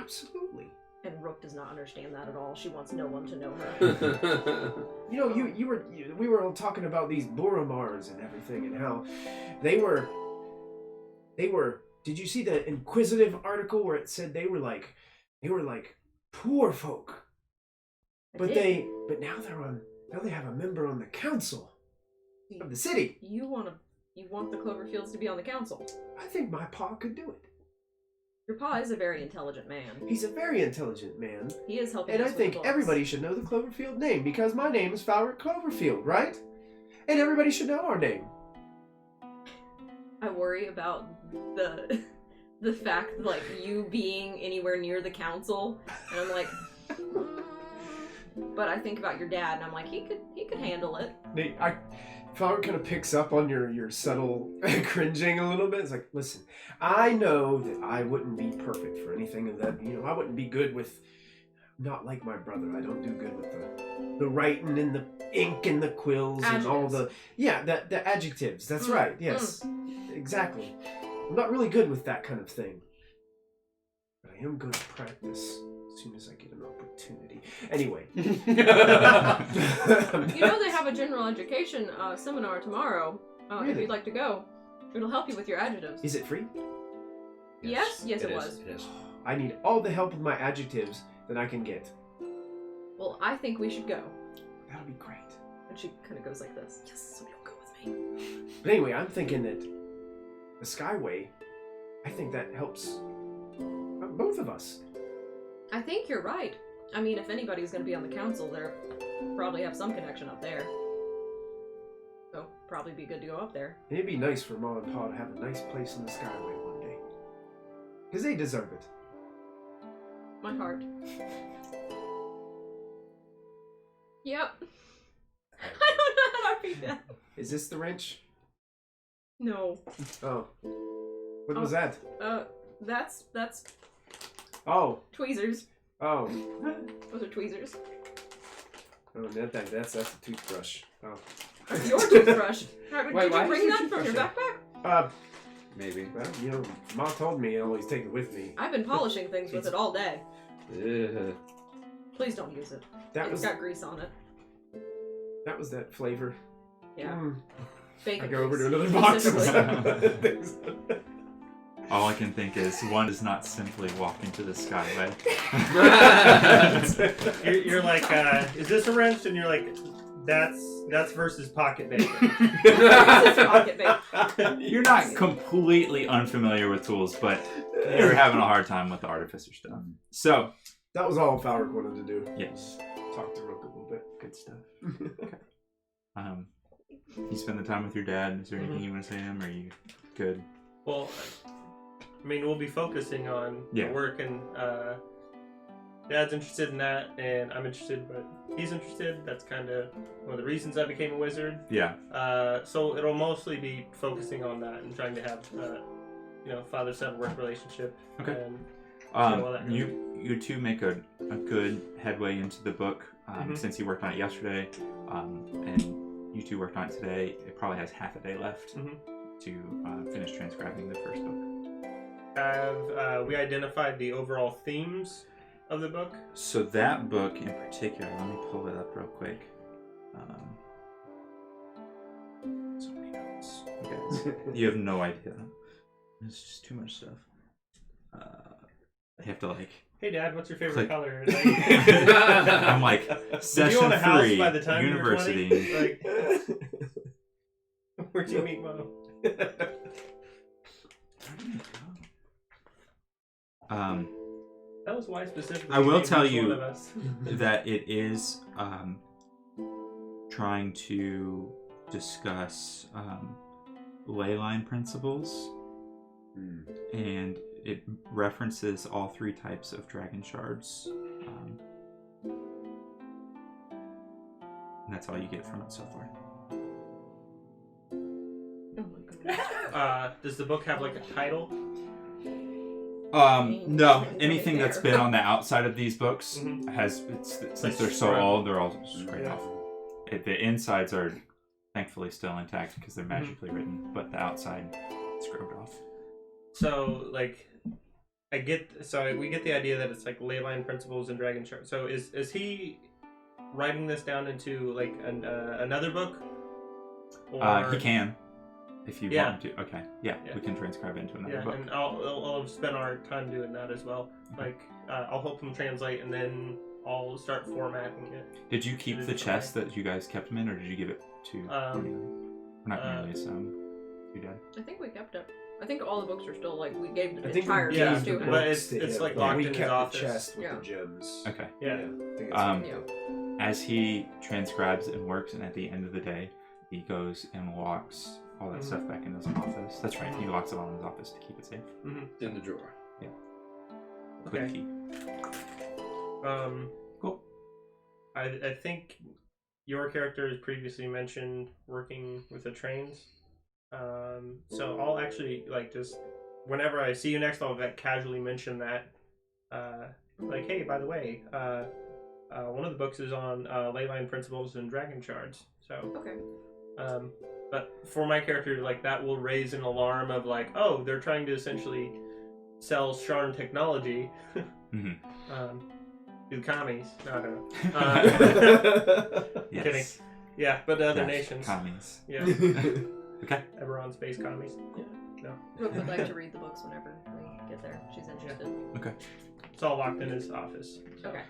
Absolutely. And Rook does not understand that at all. She wants no one to know her. You know, we were all talking about these Boramars and everything, and how they were. Did you see the Inquisitive article where it said they were like poor folk, but now they have a member on the council of the city. You want the Cloverfields to be on the council? I think my pa could do it. Your pa is a very intelligent man. He's a very intelligent man. He is helping And us I think with the books. everybody should know the Cloverfield name, because my name is Fowler Cloverfield, right? And everybody should know our name. I worry about the fact, like, you being anywhere near the council, and I'm like, but I think about your dad, and I'm like, he could handle it. Fowler kind of picks up on your subtle cringing a little bit. It's like, listen, I know that I wouldn't be perfect for anything of that. You know, I wouldn't be good with, not like my brother. I don't do good with the writing and the ink and the quills and all the the adjectives. That's right. Yes, exactly. I'm not really good with that kind of thing, but I am going to practice as soon as I get an opportunity. Anyway. You know they have a general education seminar tomorrow. Really? If you'd like to go, it'll help you with your adjectives. Is it free? Yes, it was. It is. I need all the help with my adjectives that I can get. Well, I think we should go. That'll be great. And she kind of goes like this. Yes, so you'll go with me. But anyway, I'm thinking that the Skyway, I think that helps both of us. I think you're right. I mean, if anybody's going to be on the council, they'll probably have some connection up there. So, probably be good to go up there. It'd be nice for Mom and Pa to have a nice place in the Skyway one day. Because they deserve it. My heart. Yep. I don't know how to read that. Is this the wrench? No. Oh. What was that? That's Oh. tweezers. Oh. Those are tweezers. Oh, not that. That's a toothbrush. Oh. Your toothbrush. Did Wait, you why bring is that your from your toothbrush backpack? Maybe. Well, you know, Ma told me I always take it with me. I've been polishing things with it all day. Ugh. Please don't use it. That It's was got grease on it. that flavor. Yeah. Mm. Bacon I go over to grease, another box. specifically. All I can think is one does not simply walk into the Skyway. You're like, is this a wrench? And you're like, that's versus pocket bacon. This is pocket bacon. You're not completely unfamiliar with tools, but you're having a hard time with the artificer stuff. So, That was all Fowler wanted to do. yes, Talk to Rook a little bit. good stuff. You spend the time with your dad. Is there anything you want to say to him? Or are you good? Well, I mean, we'll be focusing on the work, and Dad's interested in that, and I'm interested, but he's interested. That's kind of one of the reasons I became a wizard. Yeah. So it'll mostly be focusing on that and trying to have, father-son work relationship. Okay. And, all that You two make a good headway into the book since you worked on it yesterday, and you two worked on it today. It probably has half a day left to finish transcribing the first book. Have we identified the overall themes of the book? So that book in particular, let me pull it up real quick. So many notes, you guys. You have no idea. It's just too much stuff. I have to like. Hey Dad, what's your favorite Click. color? I'm like Did session you own a house 3, by the time university. You were 20? Like, where'd you meet Mom? Um, That was why specifically. I will named tell each you one of us. that it is trying to discuss ley line principles, and it references all 3 types of dragon shards. And that's all you get from it so far. Oh my god. Does the book have like a title? No. Anything that's been on the outside of these books Mhm. has, since they're so scrubbed. old, they're all scraped Yeah. off. The insides are thankfully still intact because they're magically written, but the outside scrubbed off. So like, we get the idea that it's like ley line principles and dragon shard. So is he writing this down into like another book? He can, if you Yeah. want him to. Okay, yeah, Yeah. we can transcribe into another Yeah, book. and I'll spend our time doing that as well. Like, I'll help him translate, and then I'll start formatting it. Did you keep It is the the chest that you guys kept him in, or did you give it to? We're not nearly some. You did. I think we kept it. I think all the books are still like we gave the I think entire we Yeah, chest gave to the him. but books it's to like him. locked we in his kept office. the chest with Yeah. the gems. Okay. Yeah. I think it's Yeah. As he transcribes and works, and at the end of the day, he goes and locks all that stuff back in his office. That's right. He locks it all in his office to keep it safe. In the drawer. Quick Okay. key. Cool. I think your character has previously mentioned working with the trains. So I'll actually like just whenever I see you next, I'll casually mention that. Like, hey, by the way, one of the books is on ley line principles and dragon shards. So, Okay. but for my character, like that will raise an alarm of like, oh, they're trying to essentially sell Sharn technology. Mhm. To the commies. No, I don't know. Yes. Kidding. Yeah, but to other Dash nations. Commies. Yeah. Okay. Eberron space commies. Brooke would like to read the books whenever we get there. She's interested. Okay. It's all locked in his office. Okay.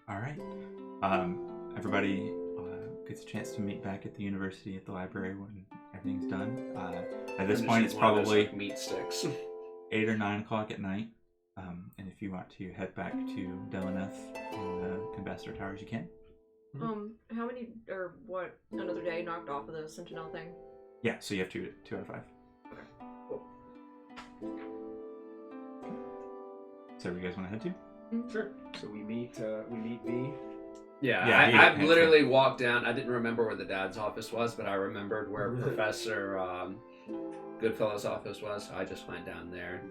All right. Everybody gets a chance to meet back at the university at the library when everything's done. At this point, it's probably meat sticks. 8 or 9 o'clock at night. And if you want to head back to Deleneth in the Ambassador Towers, you can. How many or what another day knocked off of the Sentinel thing? Yeah, so you have 2 out of 5. Okay. Cool. So where you guys want to head to? Sure. So we meet B. Yeah, Yeah, I literally walked down. I didn't remember where the dad's office was, but I remembered where Professor Goodfellow's office was. So I just went down there.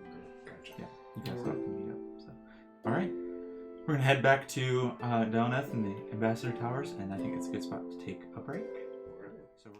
Gotcha. Yeah, you guys all can meet up. So, all right, we're gonna head back to Deleneth and the Ambassador Towers, and I think it's a good spot to take a break. So we're gonna.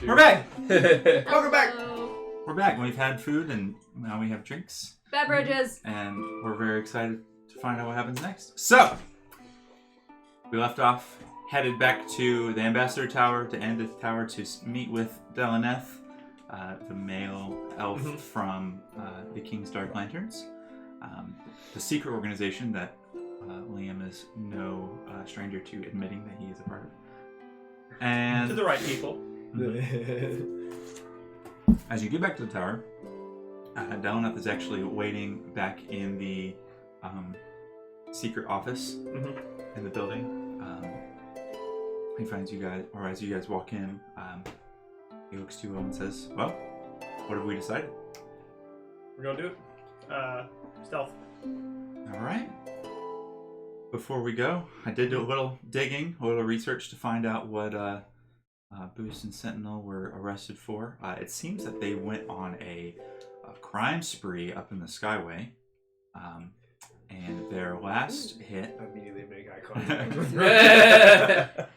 We're back. Welcome back. Hello. We're back. We've had food and now we have drinks. Beverages. And we're very excited to find out what happens next. So, we left off, headed back to the Ambassador Tower, to Andith Tower, to meet with Delaneth, the male elf from the King's Dark Lanterns, the secret organization that Liam is no stranger to admitting that he is a part of. And To the right people. as you get back to the tower, Delaneth is actually waiting back in the secret office in the building. He finds you guys, or as you guys walk in, he looks to you and says, "Well, what have we decided?" We're gonna do it. Stealth. All right. Before we go, I did do a little digging, a little research to find out what Boost and Sentinel were arrested for. It seems that they went on a crime spree up in the Skyway, and their last hit. I immediately make eye contact.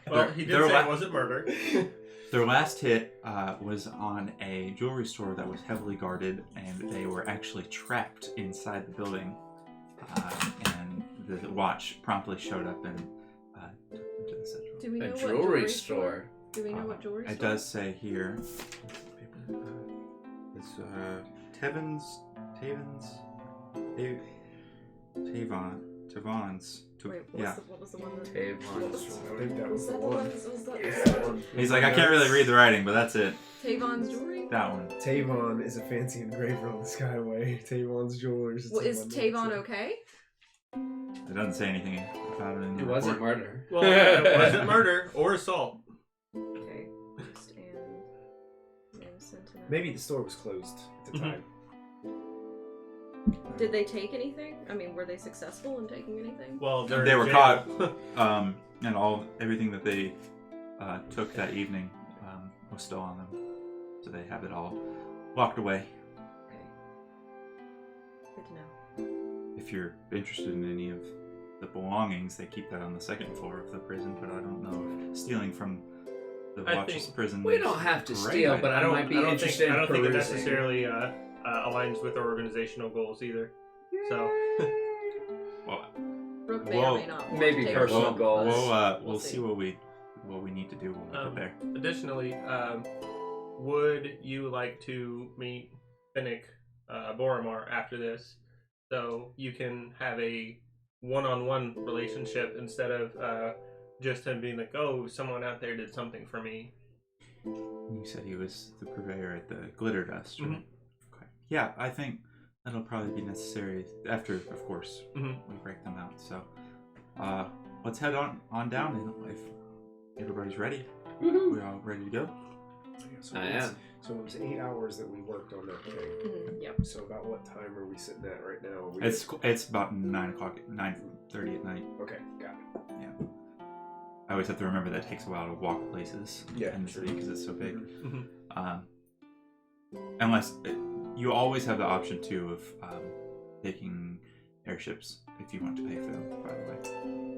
Well, he did say it wasn't murder. Their last hit was on a jewelry store that was heavily guarded, and they were actually trapped inside the building. And the watch promptly showed up and took them to the central. Do we know A what jewelry store. Do we know what jewelry store? It does say here. It's Tavon's. Wait, what was the one that... Tavon's. I think that was the What one. was that? Yeah. He's like, I can't really read the writing, but that's it. Tavon's jewelry? That one. Tavon is a fancy engraver on the Skyway. Tavon's Jewelers. Well, is Tavon okay? It doesn't say anything about it in the It wasn't report. murder. Well, it wasn't murder or assault. Okay. Boost and Sentinel. Maybe the store was closed at the time. Did they take anything? I mean, were they successful in taking anything? Well, they're They in were jail. caught, and everything that they took that evening was still on them. So they have it all locked away. Okay. Good to know. If you're interested in any of the belongings, they keep that on the second floor of the prison, but I don't know if stealing from the I Watch's think prison We is don't have to great steal, idea. but I might be interested I don't in think it perusing. necessarily aligns with our organizational goals either. So, Well, Brooke may Well, or may not. want maybe to take personal it, goals. but we'll see what we need to do when we get there. additionally, would you like to meet Finnick Boramar after this, so you can have a one-on-one relationship instead of just him being like, "Oh, someone out there did something for me." You said he was the purveyor at the Glitterdust, right? Mhm. Okay. Yeah, I think that'll probably be necessary after, of course, Mhm. we break them out. So, let's head on down, and if everybody's ready, we're all ready to go. So I it's- am. So it was 8 hours that we worked on that thing. Yep. So about what time are we sitting at right now? Are we... It's about 9:30 at night. Okay, got it. I always have to remember that it takes a while to walk places Yeah, in the sure. city because it's so big. Mhm. Unless you always have the option too of taking airships if you want to pay for them. By the way,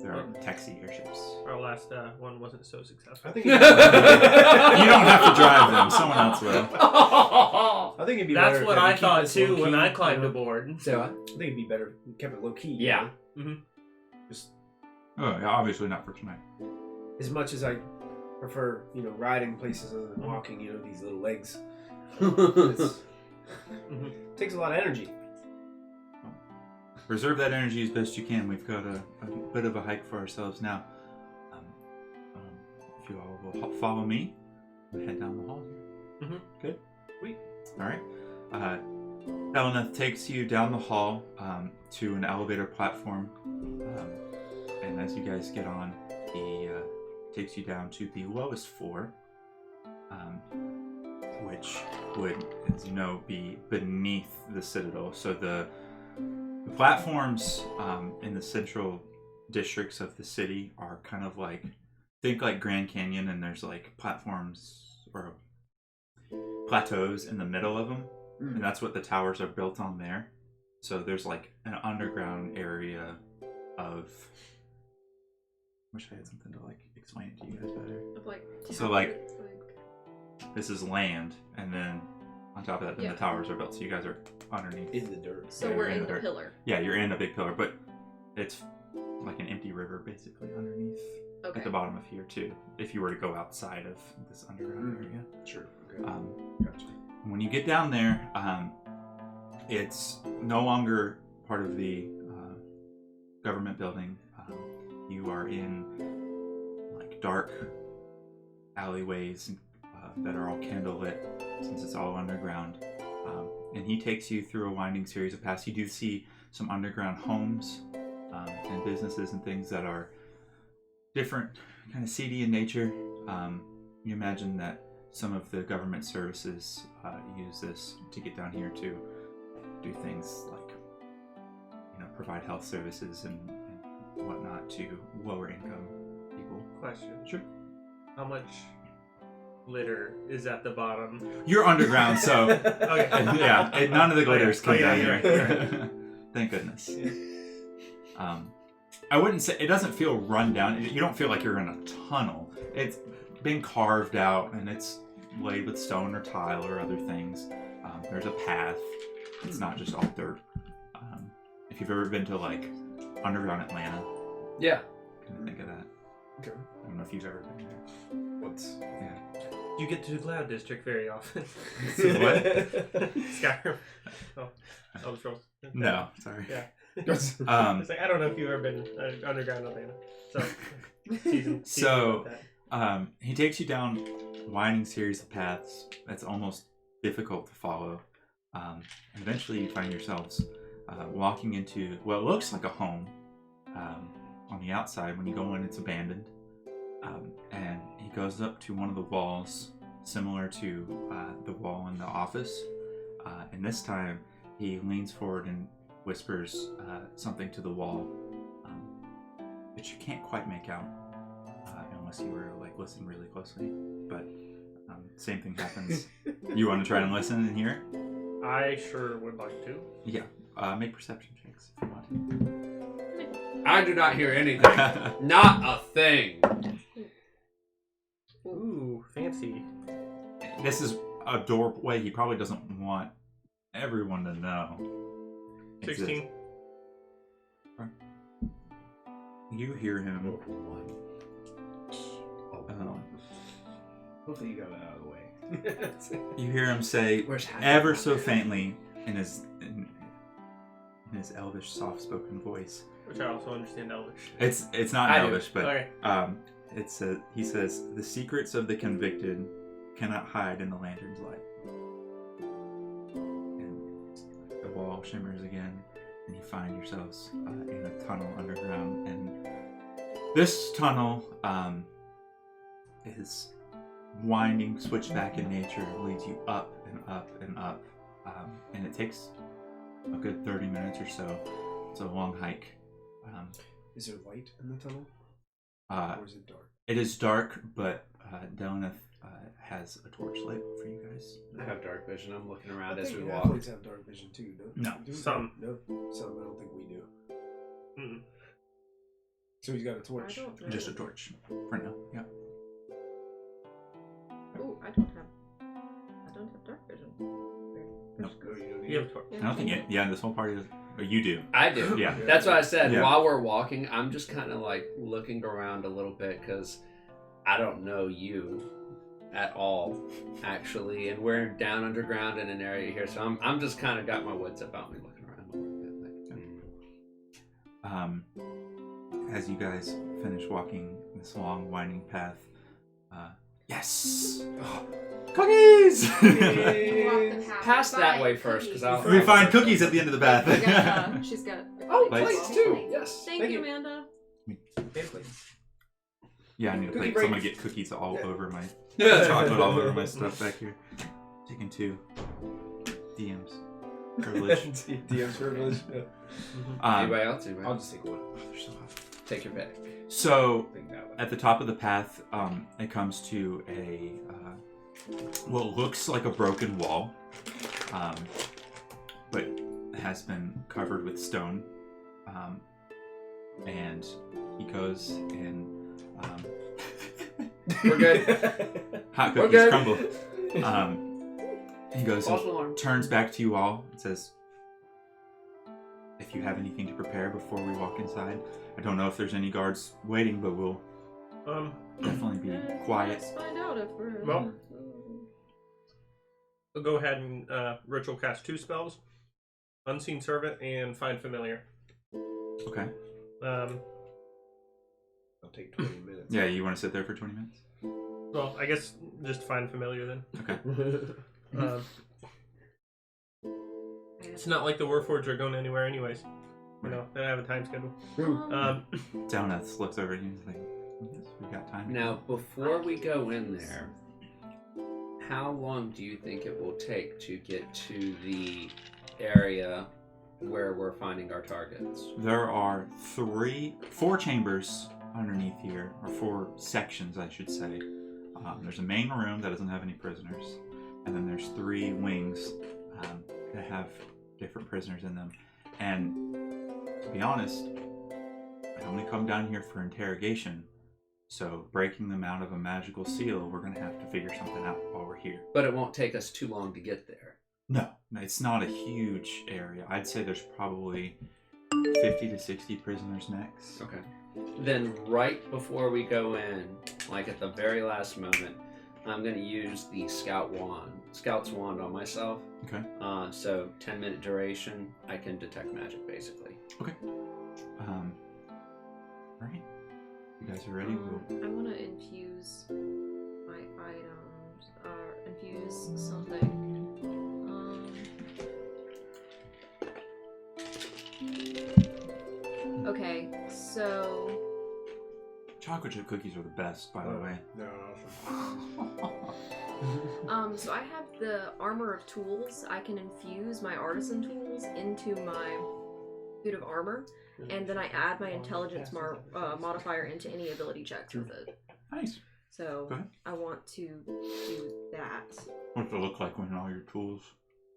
there are taxi airships. Our last one wasn't so successful. I think You don't have to drive them; someone else will. I think it'd be That's better what if we I keep thought this too low-key, when I you climbed know? aboard. So, I think it'd be better if we kept it low key. you Yeah. know? Oh, yeah, obviously not for tonight. As much as I prefer, riding places other than walking, these little legs. Takes a lot of energy. Reserve that energy as best you can. We've got a bit of a hike for ourselves now. If you all will follow me, we'll head down the hall here. Mhm. Good? Sweet. All right. Delaneth takes you down the hall to an elevator platform. And as you guys get on, he takes you down to the lowest floor, which would, as you know, be beneath the Citadel. So the platforms in the central districts of the city are kind of like, think like Grand Canyon, and there's like platforms or plateaus in the middle of them, and that's what the towers are built on there. So there's like an underground area of. Wish I had something to like explain it to you guys better. Of like So, like- this is land, and then on top of that, then the towers are built. So you guys are underneath. In the dirt. So Yeah, we're you're in in the the dirt. pillar. Yeah, you're in a big pillar, but it's like an empty river basically underneath Okay. at the bottom of here too. If you were to go outside of this underground area. Sure. Okay. Gotcha. When you get down there, it's no longer part of the government building. You are in like dark alleyways that are all candlelit, since it's all underground. And he takes you through a winding series of paths. You do see some underground homes and businesses and things that are different, kind of seedy in nature. You imagine that some of the government services use this to get down here to do things like, provide health services and whatnot to lower income people. Question. Sure. How much glitter is at the bottom? You're underground, so Okay. yeah, none of the glitters come down you're here. right. Thank goodness. I wouldn't say it doesn't feel run down. You don't feel like you're in a tunnel. It's been carved out and it's laid with stone or tile or other things. There's a path. It's not just all dirt. If you've ever been to like underground Atlanta, Yeah. kind of think of that. Okay. I don't know if you've ever been there. What's Yeah. You get to the Cloud District very often. What? Skyrim. Oh, Elder Scrolls. No, sorry. Yeah. It's Um, like, I don't know if you've ever been underground Atlanta. So, season So- about that. He takes you down a winding series of paths that's almost difficult to follow. And eventually you find yourselves walking into what looks like a home. On the outside, when you go in, it's abandoned. And he goes up to one of the walls, similar to the wall in the office. And this time, he leans forward and whispers something to the wall that you can't quite make out unless you were like listening really closely. But same thing happens. You want to try and listen and hear it? I sure would like to. Yeah. Make perception checks if you want I do not hear anything. to. Not a thing. Ooh, fancy. This is a doorway he probably doesn't want everyone to know. 16. You hear him. Hopefully you got that out of the way. You hear him say, Where's Happy? ever so faintly, in his elvish, soft-spoken voice. Which I also understand Elvish. It's not I do. elvish, but Okay. he says, the secrets of the convicted cannot hide in the lantern's light. And the wall shimmers again, and you find yourselves in a tunnel underground. And this tunnel is winding, switchback in nature, leads you up and up and up. And it takes a good 30 minutes or so. It's a long hike. Is there light in the tunnel? Or Or is it dark? it is dark, but Delnath has a torchlight for you guys. I have dark vision. I'm looking around I as think we walk. athletes have dark vision too, don't No, do we? some. No, some. I don't think we do. Mm-mm. So he's got a I torch. don't know. Just a torch for now. Yeah. Oh, I don't have dark vision. Nope. Oh, you don't need You have it? a torch. I don't think it. Yeah, this whole party is. Or you do. I do. Yeah. That's what I said. Yeah. While we're walking, I'm just kind of like looking around a little bit because I don't know you at all, actually. And we're down underground in an area here, so I'm just kind of got my wits about me looking around a little bit. Like, As you guys finish walking this long, winding path, yes, cookies. pass that way first, because I'll. We find cookies at the end of the path. She's got. Oh, Plates. plates too. Yes. Thank you, Amanda. Yeah, I need a Cookie plate. So I'm gonna break. get cookies all Yeah. over my Yeah. chocolate all over my stuff back here. Taking 2 DMs. Privilege. DM's privilege. Yeah. Anybody else? I'll just take one. they're so hot. Take your pick. So Think that way. at the top of the path, it comes to a what looks like a broken wall, but has been covered with stone. And he goes and We're good. hot We're cookies good. crumble. He goes False and alarm. turns back to you all and says, if you have anything to prepare before we walk inside. I don't know if there's any guards waiting, but we'll definitely be quiet. Let's find out if we're... Well, we'll go ahead and ritual cast 2 spells. Unseen Servant and Find Familiar. Okay. I'll take 20 minutes. Yeah, you want to sit there for 20 minutes? Well, I guess just Find Familiar then. Okay. It's not like the Warforged are going anywhere anyways. You know, they don't have a time schedule. Downeth looks over at you and is like, yes, we got time. Now, before we go in there, how long do you think it will take to get to the area where we're finding our targets? There are 4 chambers underneath here, or 4 sections, I should say. There's a main room that doesn't have any prisoners, and then there's 3 wings that have different prisoners in them. And to be honest, I only come down here for interrogation, so breaking them out of a magical seal, we're going to have to figure something out while we're here. But it won't take us too long to get there. No, it's not a huge area. I'd say there's probably 50 to 60 prisoners max. Okay. Then right before we go in, like at the very last moment, I'm going to use the Scout's Wand on myself. Okay. So 10-minute duration, I can detect magic basically. Okay. Right. You guys are ready? I want to infuse my items, infuse something. Okay, so... Chocolate chip cookies are the best, by the way. So I have the Armor of Tools. I can infuse my artisan tools into my suit of armor, and then I add my intelligence modifier into any ability checks with it. Nice. So Go ahead. I want to do that. What's it look like when all your tools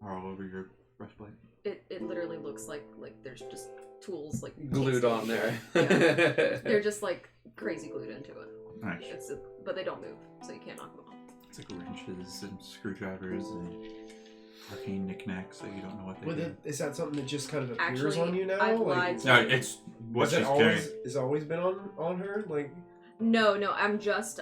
are all over your breastplate? It literally looks like there's just tools like Glued on there. Yeah. They're just like crazy glued into it. Nice. But they don't move, so you can't knock them off. It's like wrenches and screwdrivers and arcane knickknacks that you don't know what they do. Is that something that just kind of appears Actually, on you now? I've lied to No, you. it's what Has she's it carrying. it's always been on her? Like, No, I'm just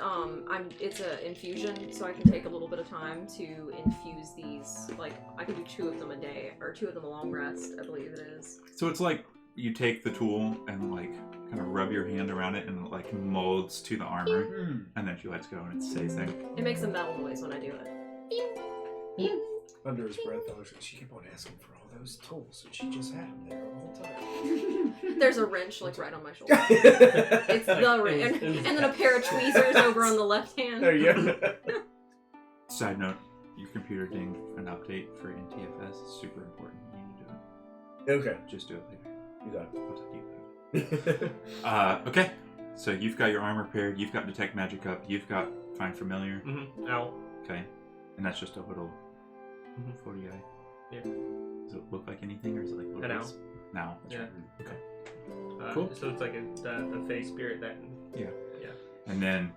it's a infusion, so I can take a little bit of time to infuse these. Like I can do 2 of them a day, or 2 of them a long rest, I believe it is. So it's like you take the tool and like kind of rub your hand around it and it like molds to the armor, and then she lets go and it stays there. It makes a metal noise when I do it. under his breath, she kept on asking for all those tools, and she just had them there all the time. There's a wrench like right on my shoulder. It's the wrench, and then a pair of tweezers over on the left hand. There you go. Side note, your computer dinged an update for NTFS. It's super important. You need to do it. Okay, Just do it later. you got I'll tell you that. Okay, so you've got your armor paired, you've got Detect Magic up, you've got Find Familiar. Mm-hmm. Ow. Okay, and that's just a little 40 eye. Yeah. Does it look like anything, or is it like a little An owl. Now. Yeah. Okay. Cool. So it's like the Fey spirit that. Yeah. Yeah. And then,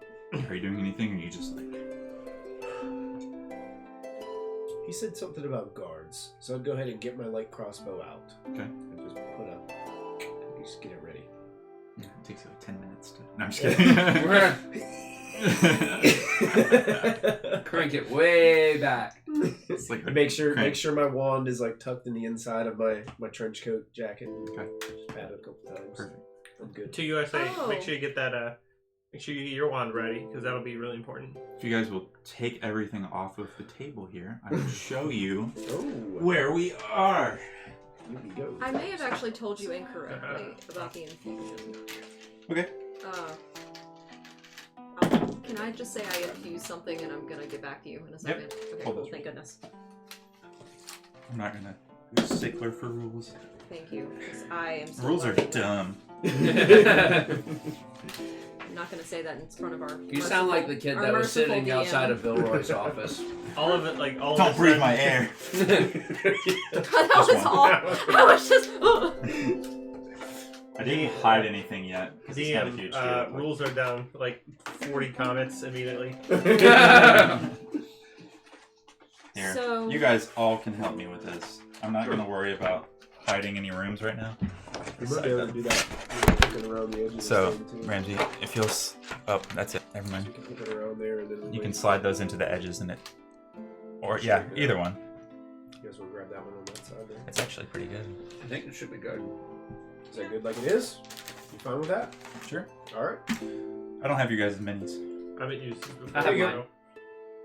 are you doing anything, or are you just like? He said something about guards, so I'd go ahead and get my light crossbow out. Okay. And just just get it ready. Yeah, it takes like 10 minutes to. No, I'm just kidding. Crank it way back. It's like a Make sure crank. my wand is like tucked in the inside of my trench coat jacket. Okay. Just pat it a couple times. Perfect. I'm good. To you, I say, Oh. make sure you get that. Make sure you get your wand ready, because that'll be really important. If you guys will take everything off of the table here, I will show you Oh, where we are. here we go. I may have actually told you incorrectly about the infusion. Okay. Can I just say I infused something and I'm gonna get back to you in a second? Okay, Hold cool, those. thank goodness. I'm not gonna be a stickler for rules. Thank you, because I am still Rules are learning. dumb. I'm not gonna say that in front of our You sound like the kid that was sitting DM. outside of Vilroy's office. All of it, like all. Don't of breathe it my air. That was all. I was just. I didn't hide anything yet. 'Cause it's not a huge deal. DM rules are down like 40 comments immediately. Here, So- you guys all can help me with this. I'm not going to worry about hiding any rooms right now. You might be able to do that. You can look around the edges So, of the table, too. Ramsey, if you'll... Oh, that's it. Never mind. You can look around there and then You can slide those into the edges and it... Or, yeah, either one. You guys want to grab that one on that side there? It's actually pretty good. I think it should be good. Is that good like it is? You fine with that? Sure. All right. I don't have you guys' minis. I haven't used it before. I have you mine. go.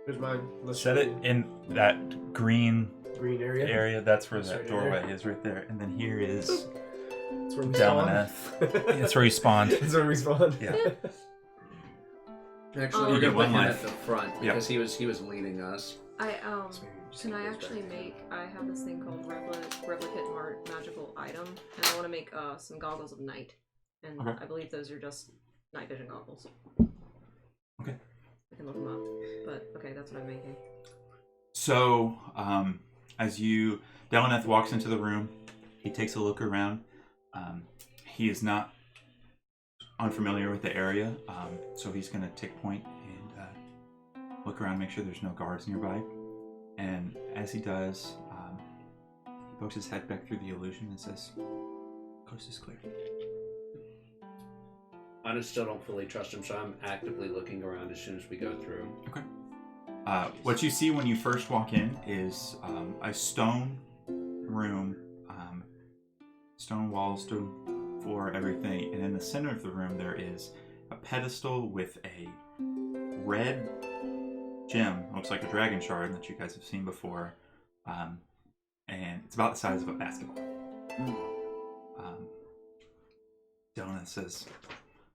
Here's mine. Let's Set it in that green green area. area. That's where That's that right doorway there. is, right there. And then here is That's where we Delmaneth. That's where you spawned. That's where we spawned. Yeah. Actually, You we're get gonna one put him life. at the front because he was leading us. Can I actually make? I have this thing called replicate magical item, and I want to make some goggles of night, and Okay. I believe those are just night vision goggles. Okay. I can look them up, but okay, that's what I'm making. So, as Delmaneth walks into the room, he takes a look around. He is not unfamiliar with the area, so he's going to take point and look around, make sure there's no guards nearby. And as he does, he pokes his head back through the illusion and says, "Coast is clear." I just still don't fully trust him, so I'm actively looking around as soon as we go through. Okay. What you see when you first walk in is a stone room, stone walls, stone floor, everything. And in the center of the room, there is a pedestal with a red gem. Looks like a dragon shard that you guys have seen before. And it's about the size of a basketball. Delna says,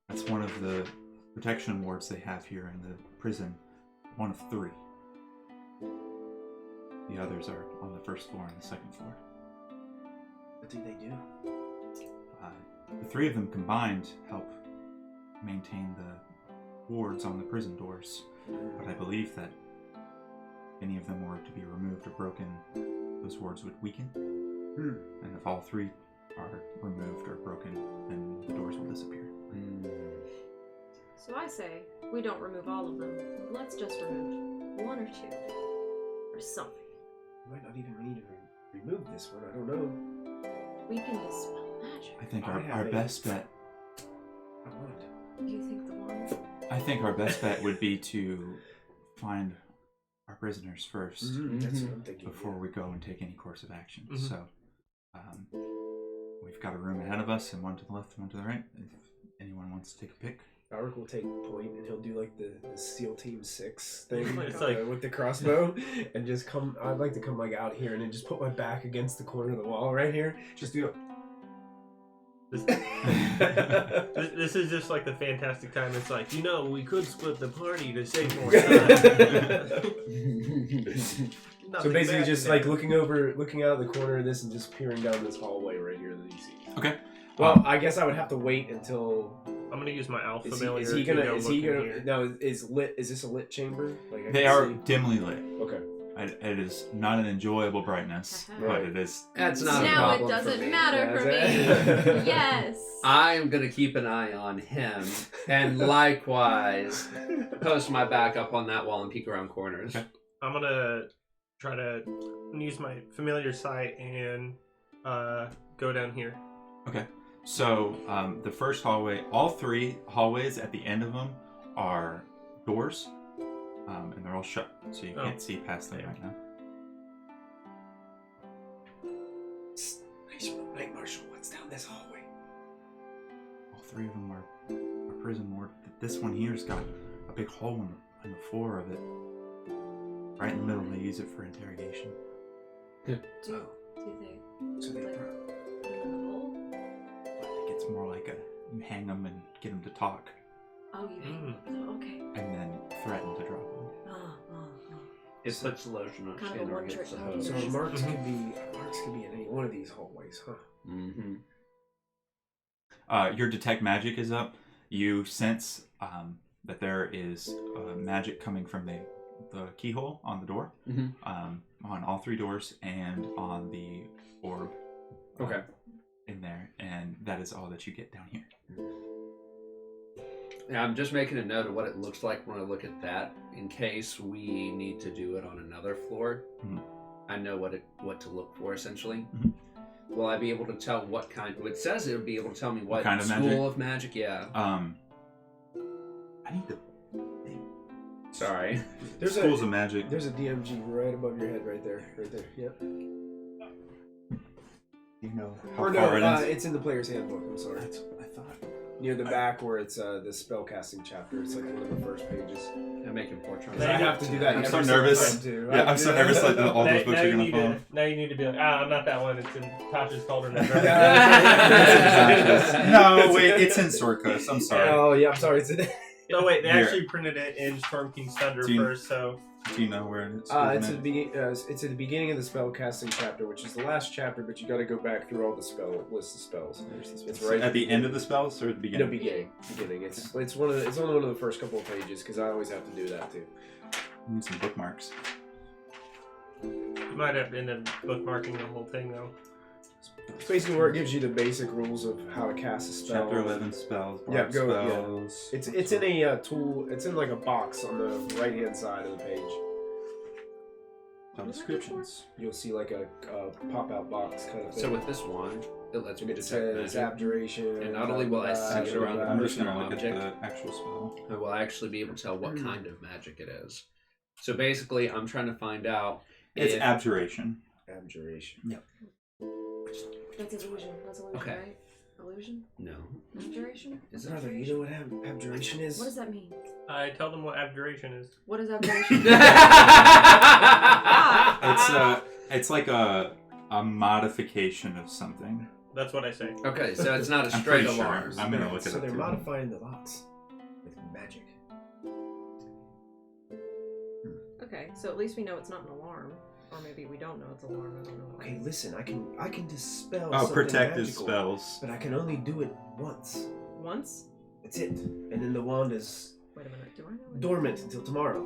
"That's one of the protection wards they have here in the prison. One of 3. The others are on the first floor and the second floor. What do they do? The 3 of them combined help maintain the wards on the prison doors. But I believe that if any of them were to be removed or broken, those wards would weaken. And if all 3 are removed or broken, then the doors will disappear." So I say we don't remove all of them. Let's just remove 1 or 2, or something. We might not even need to remove this one. I don't know. We can dispel magic. I think I our have best bet. I want. You think the one? I think our best bet would be to find our prisoners first That's what I'm thinking. before we go and take any course of action. Mhm. So, we've got a room ahead of us and one to the left and one to the right. If anyone wants to take a pick. Alric will take point and he'll do like the SEAL Team 6 thing It's like- with the crossbow and just come. I'd like to come like out here and then just put my back against the corner of the wall right here. Just do This, this is just like the fantastic time. It's like, we could split the party to save more time. So basically, just like looking out of the corner of this and just peering down this hallway right here that you see. Okay. Well, I guess I would have to wait until. I'm gonna use my alpha Is familiar. he to gonna? go Is he look in gonna? here. No, is this a lit chamber? Like I They can are see? dimly lit. Okay. It is not an enjoyable brightness, but Right. it is. That's not a Now problem it doesn't for me. matter Yeah, for me. is it? Yes. I'm gonna keep an eye on him, and likewise post my back up on that wall and peek around corners. Okay. I'm gonna try to use my familiar sight and go down here. Okay. So the first hallway, all 3 hallways at the end of them are doors, and they're all shut, so you can't see past them right now. Night Marshal, what's down this hallway? All 3 of them are a prison ward. This one here's got a big hole in the floor of it. Right in the middle, they use it for interrogation. Do they So they like brought. put them in the hole? I think it's more like you hang them and get them to talk, Oh, you hang them. Okay. and then threaten to drop them. Oh. It puts lotion on Kind of a skin or one-trick hits the pony. hose. So Mhm. Marks could be in any one of these hallways, huh? Mm-hmm. Your detect magic is up. You sense that there is magic coming from the keyhole on the door, on all 3 doors, and on the orb. Okay. In there, and that is all that you get down here. Yeah, I'm just making a note of what it looks like when I look at that, in case we need to do it on another floor. Mhm. I know what to look for, essentially. Mhm. Will I be able to tell what kind? It says it would be able to tell me what kind of school magic? of magic. Yeah. I need the Sorry. There's schools of magic. There's a DMG right above your head, right there. Yep. You know how Or far no, it is? it's in the player's handbook. I'm sorry. That's what I thought. Near the back where it's the spellcasting chapter. It's like one of the first pages. I'm making portraits. Because I have to do that. I'm every so single nervous. time, too. Yeah, I'm so nervous that all those books now are you gonna need fall. now you need to be like, not that one. It's in Tasha's Cauldron. No, wait, it's in Sword Coast. I'm sorry. Oh yeah, I'm sorry. It's in. No, wait, they Here. actually printed it in Storm King's Thunder Do you- first, so... Do you know where it is? It's at the beginning of the spellcasting chapter, which is the last chapter, but you got to go back through all the list of spells. It's right at the end of the spells or at the No, beginning? beginning. It's only one of the first couple of pages because I always have to do that too. I need some bookmarks. You might have ended up bookmarking the whole thing, though. It's basically where it gives you the basic rules of how to cast a spell. Chapter 11 spells. Yeah, Bard go. spells. Yeah. It's in a tool. It's in like a box on the right hand side of the page. Spell descriptions. You'll see like a pop out box kind of thing. So with this wand, it lets me it detect says magic. abjuration. And not only will I see it around the I'm just personal gonna look object, at the actual spell. I will actually be able to tell what kind of magic it is. So basically, I'm trying to find out It's if... abjuration. Abjuration. Yep. That's illusion. That's illusion, Okay. right? Illusion? No. Abjuration? Is it? Brother, you know what abjuration is? What does that mean? I tell them what abjuration is. What is abjuration? It's like a modification of something. That's what I say. Okay, so it's not a I'm straight pretty sure. alarm. I'm gonna look it So up they're too. modifying the locks with magic. Okay, so at least we know it's not an alarm. Or maybe we don't know it's an alarm. I don't know. Okay, listen, I can dispel Oh, something protective magical, spells. but I can only do it once. Once? That's it. And then the wand is Wait a minute. Do I know it? dormant until tomorrow.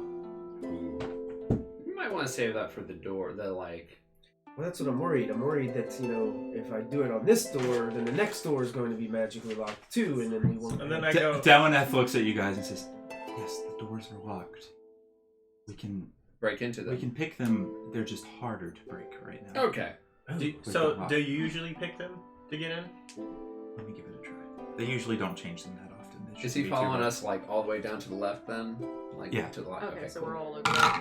You might want to save that for the door. Well, that's what I'm worried. I'm worried that, if I do it on this door, then the next door is going to be magically locked too, and then we won't. And then I go... Daleneth looks at you guys and says, "Yes, the doors are locked. We can break into them. pick them. They're just harder to break right now." Okay. Do you usually pick them to get in? Let me give it a try. They usually don't change them that often. They Is shouldn't he be too following hard. us all the way down to the left then? Yeah. To the left. Okay, so cool. we're all over there.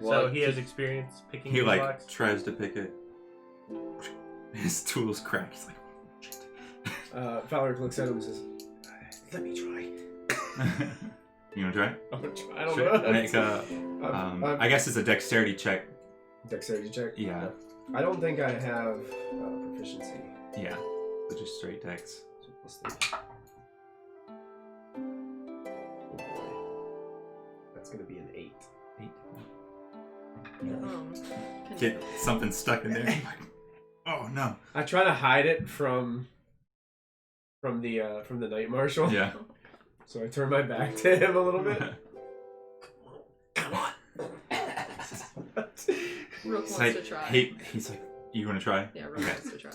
So he has experience picking He these like locks? tries to pick it. His tools crack. He's like, "Oh, shit." Valeric looks at him and says, "Let me try." You wanna try? I don't Sure. know. Make a. I guess it's a dexterity check. Dexterity check. Yeah. I don't think I have proficiency. Yeah. So just straight dex. So +3. Oh boy. That's gonna be an 8. 8. Can- Get something stuck in there. Oh no. I try to hide it from the night marshal. Yeah. So I turn my back to him a little bit. Come on. Rook It's wants like, to try. he's like, "You want to try?" Yeah, Rook Okay. wants to try.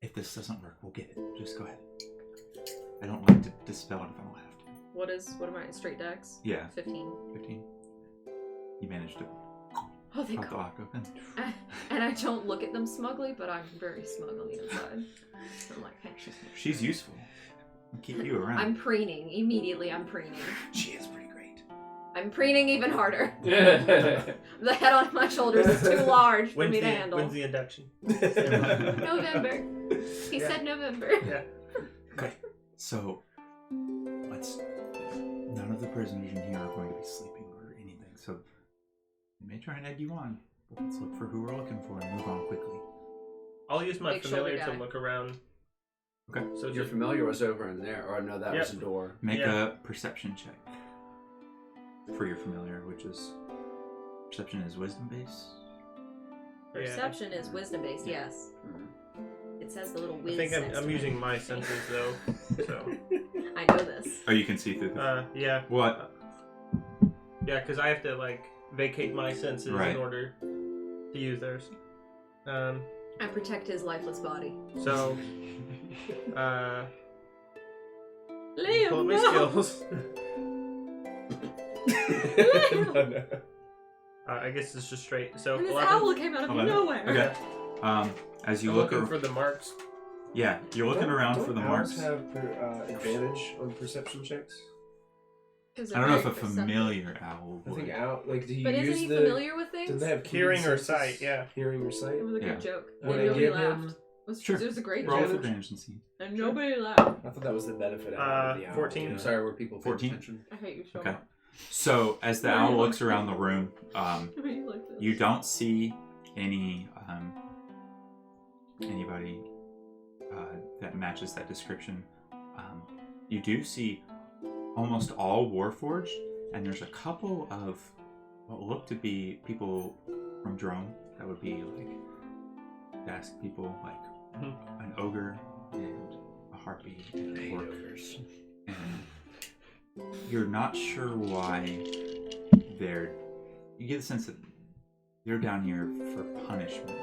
If this doesn't work, we'll get it. Just go ahead. I don't like to dispel it if I don't have to. What am I? Straight dex? Yeah. 15. 15. You managed to Oh, thank pop the God. lock open. And I don't look at them smugly, but I'm very smug on the inside. I'm like, hey. She's useful. I'll keep you around. I'm preening. Immediately, I'm preening. She is pretty great. I'm preening even harder. The head on my shoulders is too large for me to handle. When's the induction? November. He Yeah. said November. Yeah. Okay. So, none of the prisoners in here are going to be sleeping or anything. So, we may try and egg you on. But let's look for who we're looking for and move on quickly. I'll use my Big shoulder familiar to guy. look around. Okay. So Your just familiar was over in there, or no, that Yep. was a door. Make Yeah. a perception check for your familiar, which is perception is wisdom based. Perception is wisdom based, yes. Mhm. It says the little I whiz. think next I'm to it. using my senses though. So I know this. Oh, you can see through the. yeah. What? Yeah, because I have to like vacate my senses Right. in order to use theirs. I protect his lifeless body. So Liam, Pull up my no. skills. No. I guess it's just straight. So And this 11. owl came out of 11. nowhere. Okay. As you I'm look looking for the marks. yeah, you're looking around Don't for the owls marks. have advantage on perception checks? Because I they're don't know if very a perceptive. familiar owl I would. think owl. Like, do you But isn't use he the? familiar with things? Do they have Hearing keen or senses? sight, yeah. Hearing or sight. It was a Yeah. good joke. Would And I nobody give laughed. him? Sure. It was a great Roll for joke. advantage and see. And nobody laughed. I thought that was the benefit out of the owl. 14. Yeah. I'm sorry, were people paying 14? attention? I hate you so Okay. much. So as the Why owl you looks like around this? the room, I hate you like this. you don't see any anybody that matches that description. You do see almost all Warforged, and there's a couple of what look to be people from Drone. That would be like desk people, like an ogre and a harpy and a orc. Ogres. And you're not sure why they're. You get the sense that they're down here for punishment.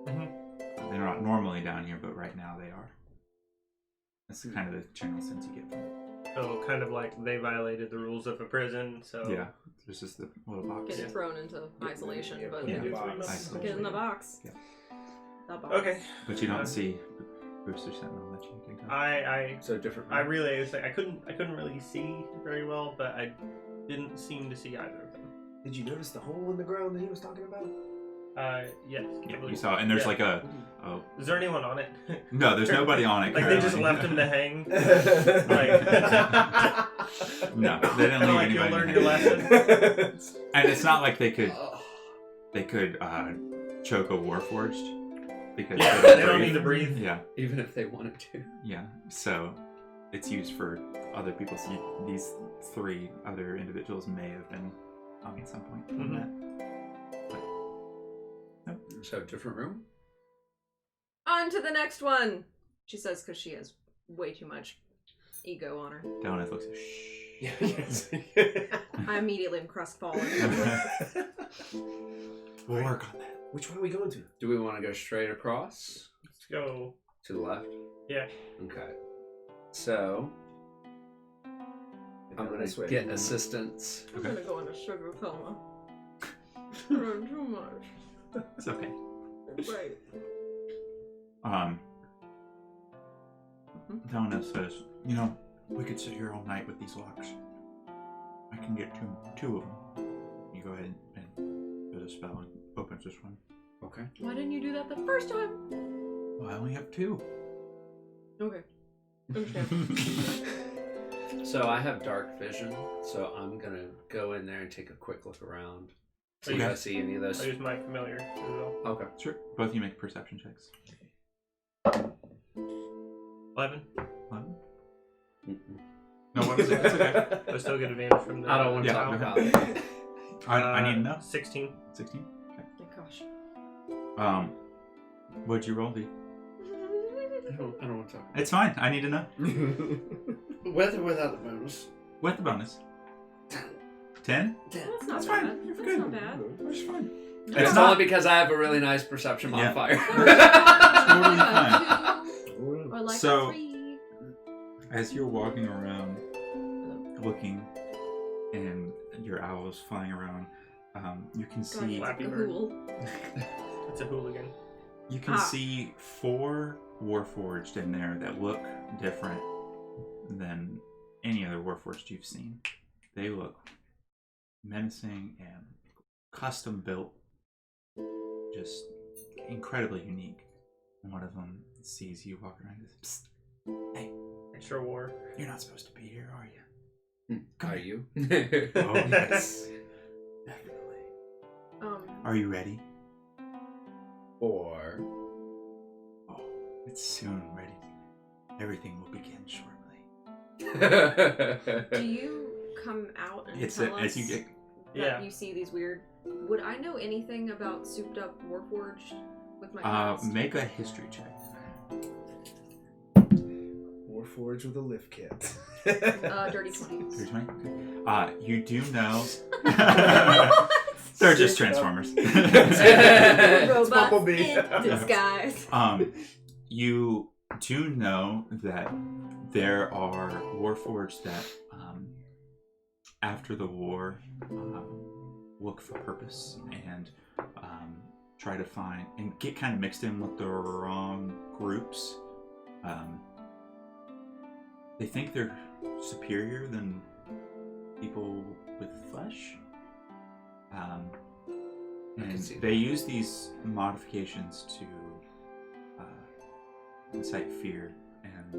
They're not normally down here, but right now they are. That's kind of the general sense you get from it. So kind of like they violated the rules of a prison. So Yeah, there's just the little box. Getting thrown into isolation, Yeah, but put in Yeah. the box. Isolation. get in the box. Yeah. The box. Okay. But you don't see Booster Sentinel that you can tell. I So different. I really was like I couldn't really see very well, but I didn't seem to see either of them. Did you notice the hole in the ground that he was talking about? Yes. Yeah, you saw it, and there's Yeah. like a. Oh Is there anyone on it? no, there's nobody on it. Like they just currently. left him to hang. No, they didn't leave Like you'll anybody. learn to your hang. lesson. And it's not like they could Oh. choke a Warforged because Yeah, they they don't need to breathe. Yeah, Even if they wanted to. yeah. So it's used for other people. So these three other individuals may have been hung at some point from Mhm. that. So different room? On to the next one, she says, because she has way too much ego on her. Donut looks. Shh. Yeah, yes. I immediately am crestfallen. We'll work on that. Which one are we going to? Do we want to go straight across? Let's go. To the left? Yeah. Okay. So, I'm going This to way. get assistance. I'm Okay. gonna go into sugar coma. Too much. It's okay. Right. Donut says, you know, we could sit here all night with these locks. I can get two of them. You go ahead and do the spell and opens this one. Okay. Why didn't you do that the first time? Well, I only have two. Okay. Understand. So I have dark vision, so I'm going to go in there and take a quick look around. See if Okay. I see any of I those. use my familiar as well. Okay. Sure. Both of you make perception checks. 11. 11? Mm-mm. No, what is it? It's okay. I still get advantage from the. I don't want to Yeah, talk okay. about it. I need to know. 16. 16? Okay. Oh gosh. What'd you roll, D? I don't want to talk It's fine. I need to know. With or without the bonus? With the bonus. 10? That's not That's bad. fine. You're That's good. not bad. It's fine. It's It's only not- because I have a really nice perception Yeah. modifier. Totally fine. Or like So- a 3. As you're walking around, looking, and your owl is flying around, you can see Flappy a Bird. hool. It's a hooligan. you can see 4 Warforged in there that look different than any other Warforged you've seen. They look menacing and custom built, just incredibly unique. And one of them sees you walk around and goes, "Psst, hey, Extra war. you're not supposed to be here, are you?" Are you? Oh, yes. Definitely. Are you ready? Or Oh, it's soon ready. Everything will begin shortly. Do you come out and It's tell us as you get. that Yeah. you see these weird... Would I know anything about souped up Warforged with my past? Make a history check. Warforged with a lift kit. Dirty 20. Here's mine. You do know. They're just Transformers. Robots Bumblebee. in disguise. You do know that there are Warforged that, after the war, look for purpose and try to find and get kind of mixed in with the wrong groups. They think they're superior than people with flesh. And they use these modifications to incite fear and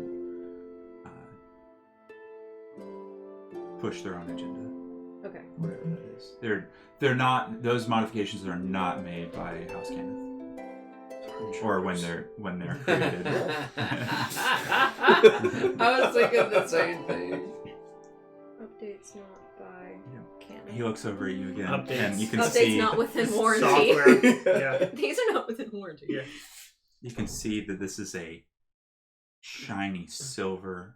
push their own agenda. Okay. Whatever that is. They're not, those modifications are not made by House Kenneth. Or when they're created. I was thinking the same thing. Updates not by Canon. He looks over at you again, Updates. and you can Updates see not within warranty. Software. Yeah. These are not within warranty. Yeah. you can see that this is a shiny silver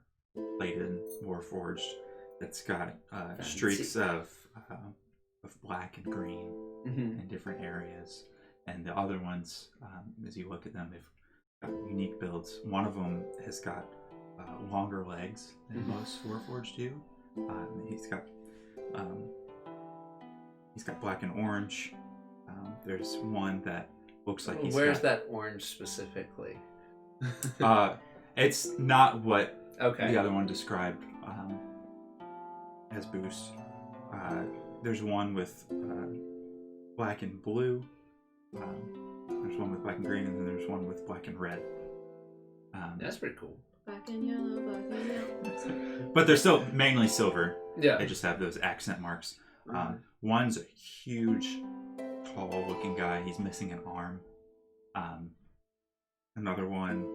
plated Warforged that's got streaks of black and green in different areas. And the other ones, as you look at them, they've got unique builds. One of them has got longer legs than most Warforged do. He's got black and orange. There's one that looks like Where's that orange specifically? It's not what Okay. the other one described as boost. There's one with black and blue. There's one with black and green, and then there's one with black and red. That's pretty cool. Black and yellow, black and yellow. But they're still mainly silver. Yeah. They just have those accent marks. One's a huge, tall-looking guy. He's missing an arm. Another one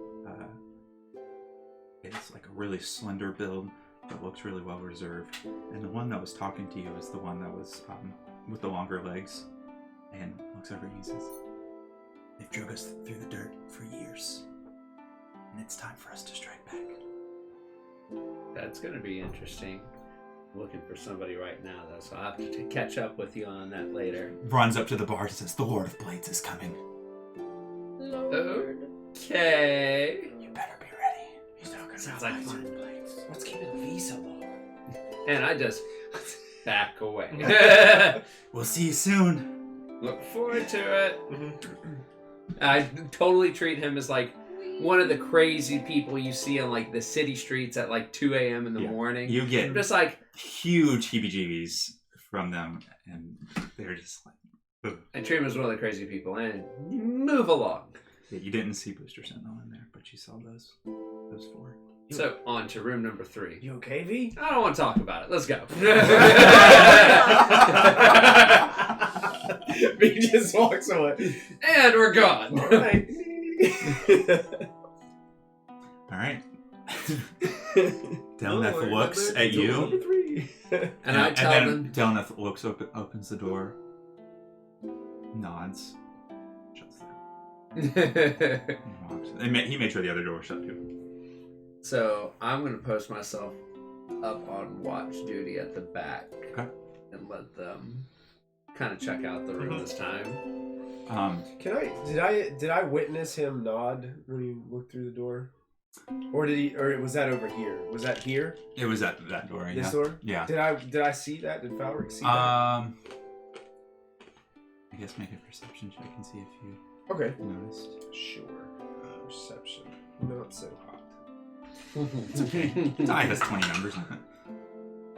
is like a really slender build that looks really well reserved. And the one that was talking to you is the one that was with the longer legs. And looks over and he says, "They've drug us through the dirt for years, and it's time for us to strike back." That's going to be interesting. I'm looking for somebody right now, though, so I'll have to catch up with you on that later. Runs up to the bar and says, "The Lord of Blades is coming. Lord. Okay. You better be ready. He's not gonna Sounds have like Blades fun. and Blades." What's keeping V so long? And I just back away. We'll see you soon. Look forward to it. I totally treat him as like one of the crazy people you see on like the city streets at like 2 a.m. in the morning. You get I'm just like huge heebie-jeebies from them, and they're just like, ugh. I treat him as one of the crazy people and move along. Yeah, you didn't see Booster Sentinel in there, but you saw those four. So on to room number 3. You okay, V? I don't want to talk about it. Let's go. V just walks away. And we're gone. All right. All right. Delneth looks at you. And I tell them, Delneth opens the door, nods, shuts the door, and walks. He made sure the other door was shut too. So I'm going to post myself up on watch duty at the back Okay. and let them kind of check out the room this time. Did I witness him nod when he looked through the door? Or was that over here? Was that here? It was at that door. This Yeah. door? Yeah. Did I see that? Did Falric see that? I guess make a perception check and see if you Okay. noticed. Sure. Perception. Not so hot. It's okay. The eye has 20 numbers on it.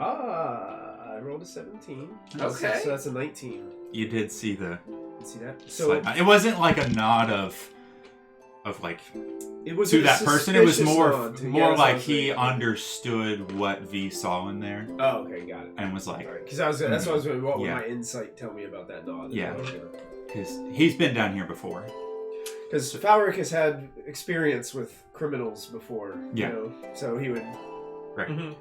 I rolled a 17. Okay. So that's a 19. You did see the. See that? So it wasn't like a nod of like it was to a that person. It was suspicious more nod to- more that's like what I he was understood what V saw in there Oh, okay, got it. and was like, Because that's what I was going. What would Yeah. my insight tell me about that nod? Yeah. because he's been down here before. Because Falric has had experience with criminals before. Yeah. You know, so he would. Right. Mhm.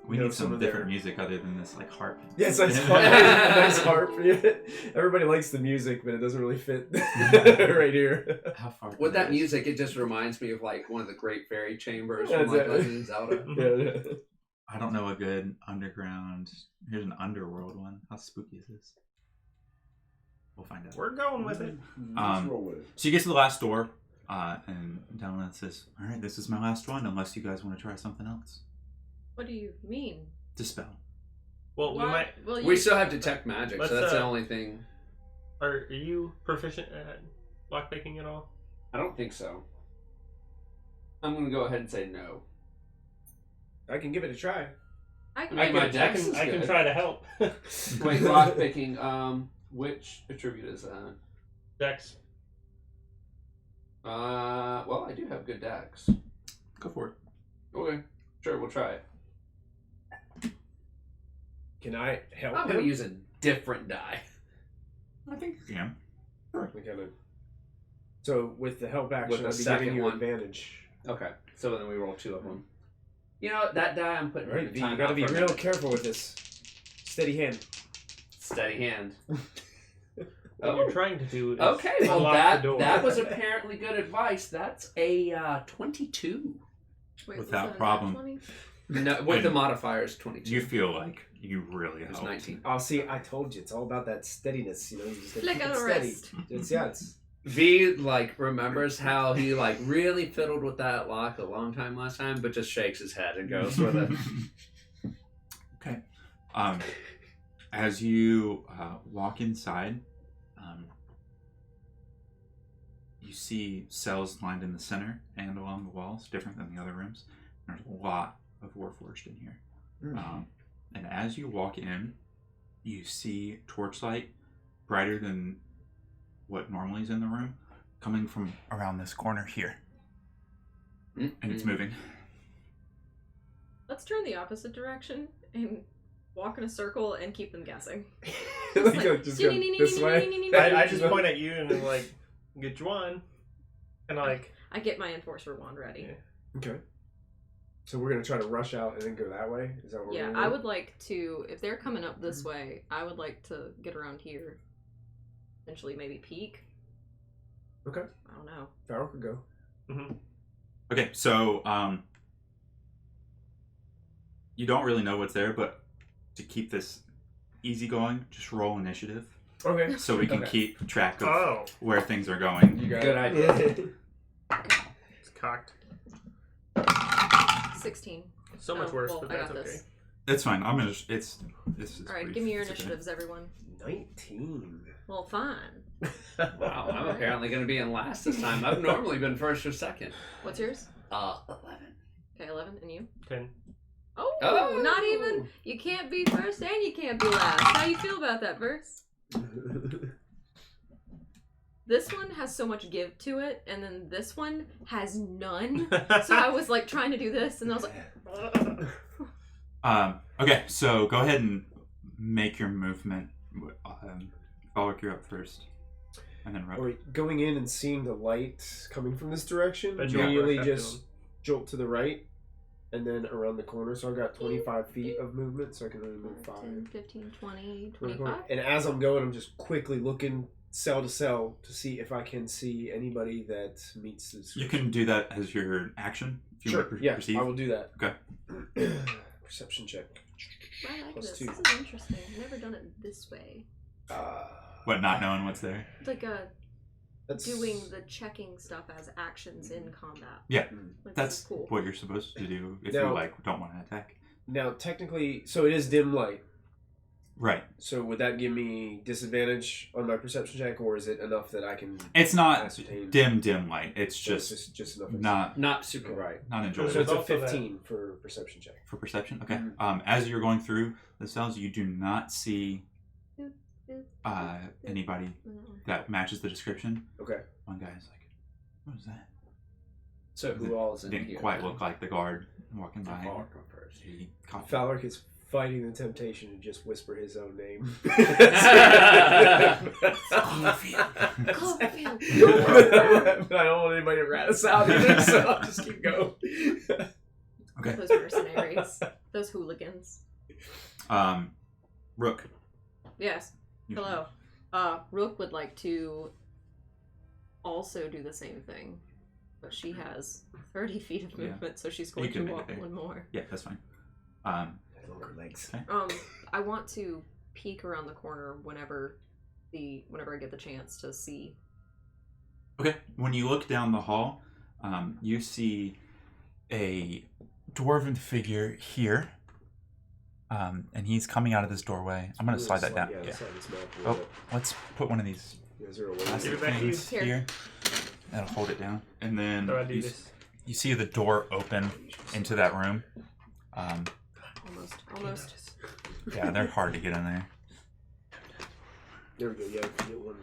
We You know, need some some of different their- music other than this like harp. Yeah, it's nice harp. Nice harp. Everybody likes the music, but it doesn't really fit right here. How far? With that is? music, it just reminds me of like one of the Great Fairy Chambers Yeah, from like exactly. Legend of Zelda. Yeah. I don't know a good underground. Here's an underworld one. How spooky is this? We'll find out. We're going with it. So you get to the last door. And Delna says, "All right, this is my last one, unless you guys want to try something else." What do you mean? Dispel. Well, we What? might. Well, We still have detect magic, Let's, so that's the only thing. Are you proficient at lockpicking at all? I don't think so. I'm gonna go ahead and say no. I can give it a try. I can. I make my it. dex is I can good. try to help. Wait, lock picking. Which attribute is that? Dex. Well, I do have good dex. Go for it. Okay, sure, we'll try it. Can I help I'm gonna him? use a different die. I think you can. We kinda... So with the help action, With the I'll be second giving you one. advantage. Okay, so then we roll 2 of them. You know what, that die I'm putting All right, in V, the you time gotta out be for a real minute. careful with this. Steady hand. Steady hand. What you're trying to do is Okay, well unlock the door. that was apparently good advice. That's a 22. Wait, was Without that a problem. nat 20? No, with the And modifiers 22. You feel like you really It was helped. 19. Oh, see, I told you, it's all about that steadiness. You know, you just gotta Flick keep on it the steady. wrist. It's V remembers how he really fiddled with that lock a long time last time, but just shakes his head and goes with it. Okay. As you walk inside, you see cells lined in the center and along the walls, different than the other rooms. There's a lot of Warforged in here. And as you walk in, you see torchlight brighter than what normally is in the room, coming from around this corner here. And it's moving. Let's turn the opposite direction and walk in a circle and keep them guessing. Just like, go this way. I just point at you and then like, get you one. And like, I get my enforcer wand ready. Yeah. Okay. So we're gonna try to rush out and then go that way? Is that what we're Yeah, gonna I do? would like to, if they're coming up this way, I would like to get around here. Potentially maybe peek. Okay. I don't know. Farrell could go. Okay, so you don't really know what's there, but to keep this easy going, just roll initiative Okay. so we can Okay. keep track of oh, where things are going. You got Good it. idea. it's cocked. 16. So much Oh, worse, well, but I that's got okay. this. It's fine. I'm gonna. This is. Alright, brief. give me your It's okay. initiatives, everyone. 19. Well, fine. Wow, I'm apparently going to be in last this time. I've normally been first or second. What's yours? 11. Okay, 11. And you? 10. Oh, Oh! not even. You can't be first and you can't be last. How you feel about that verse? This one has so much give to it, and then this one has none. So I was like trying to do this, and I was like, Okay, so go ahead and make your movement. Falric, you're up first, and then Are Rook. we going in and seeing the light coming from this direction? But you Immediately won't rush just up to jolt to the right and then around the corner. So I've got 25 feet of movement, so I can only move 5. 10, 15, 20, 25. 25. And as I'm going, I'm just quickly looking cell to cell to see if I can see anybody that meets the You description. can do that as your action if you Sure, want to yeah, perceive. I will do that. Okay. Perception check. I like Plus this. 2. This is interesting. I've never done it this way. What? Not knowing what's there. It's like That's doing the checking stuff as actions in combat. Yeah, Like, this that's is cool. what you're supposed to do if Now- you don't want to attack. Now, technically, so it is dim light. Right. So would that give me disadvantage on my perception check, or is it enough that I can? It's not Ascertain. dim light. It's so just enough. not super bright. enjoyable. So it's a Also that- 15 for perception check. For perception, okay. Mhm. As you're going through the cells, you do not see anybody that matches the description. Okay. One guy's like, "What was that?" So who all is in Didn't here? quite look like the guard walking by. Falric first. He caught Falric is fighting the temptation to just whisper his own name. Cloverfield. But I don't want anybody to rat us out either, so I'll just keep going. Okay. Those mercenaries. Those hooligans. Rook. Yes. you- Hello. Rook would like to also do the same thing. But she has 30 feet of Yeah. movement, so she's going You can to make it walk there. one more. Yeah, that's fine. Longer legs. I want to peek around the corner whenever I get the chance to see. Okay. When you look down the hall, you see a dwarven figure here. And he's coming out of this doorway. I'm going to slide that down. Yeah, slide this map a Oh, little bit. let's put one of these Yeah, is there a way? plastic Give it back to you. things Here. here. That'll hold it down. And then How do I do this? you see the door open into that room. Almost. Yeah, they're hard to get in there. There we go. Yeah, you can get one.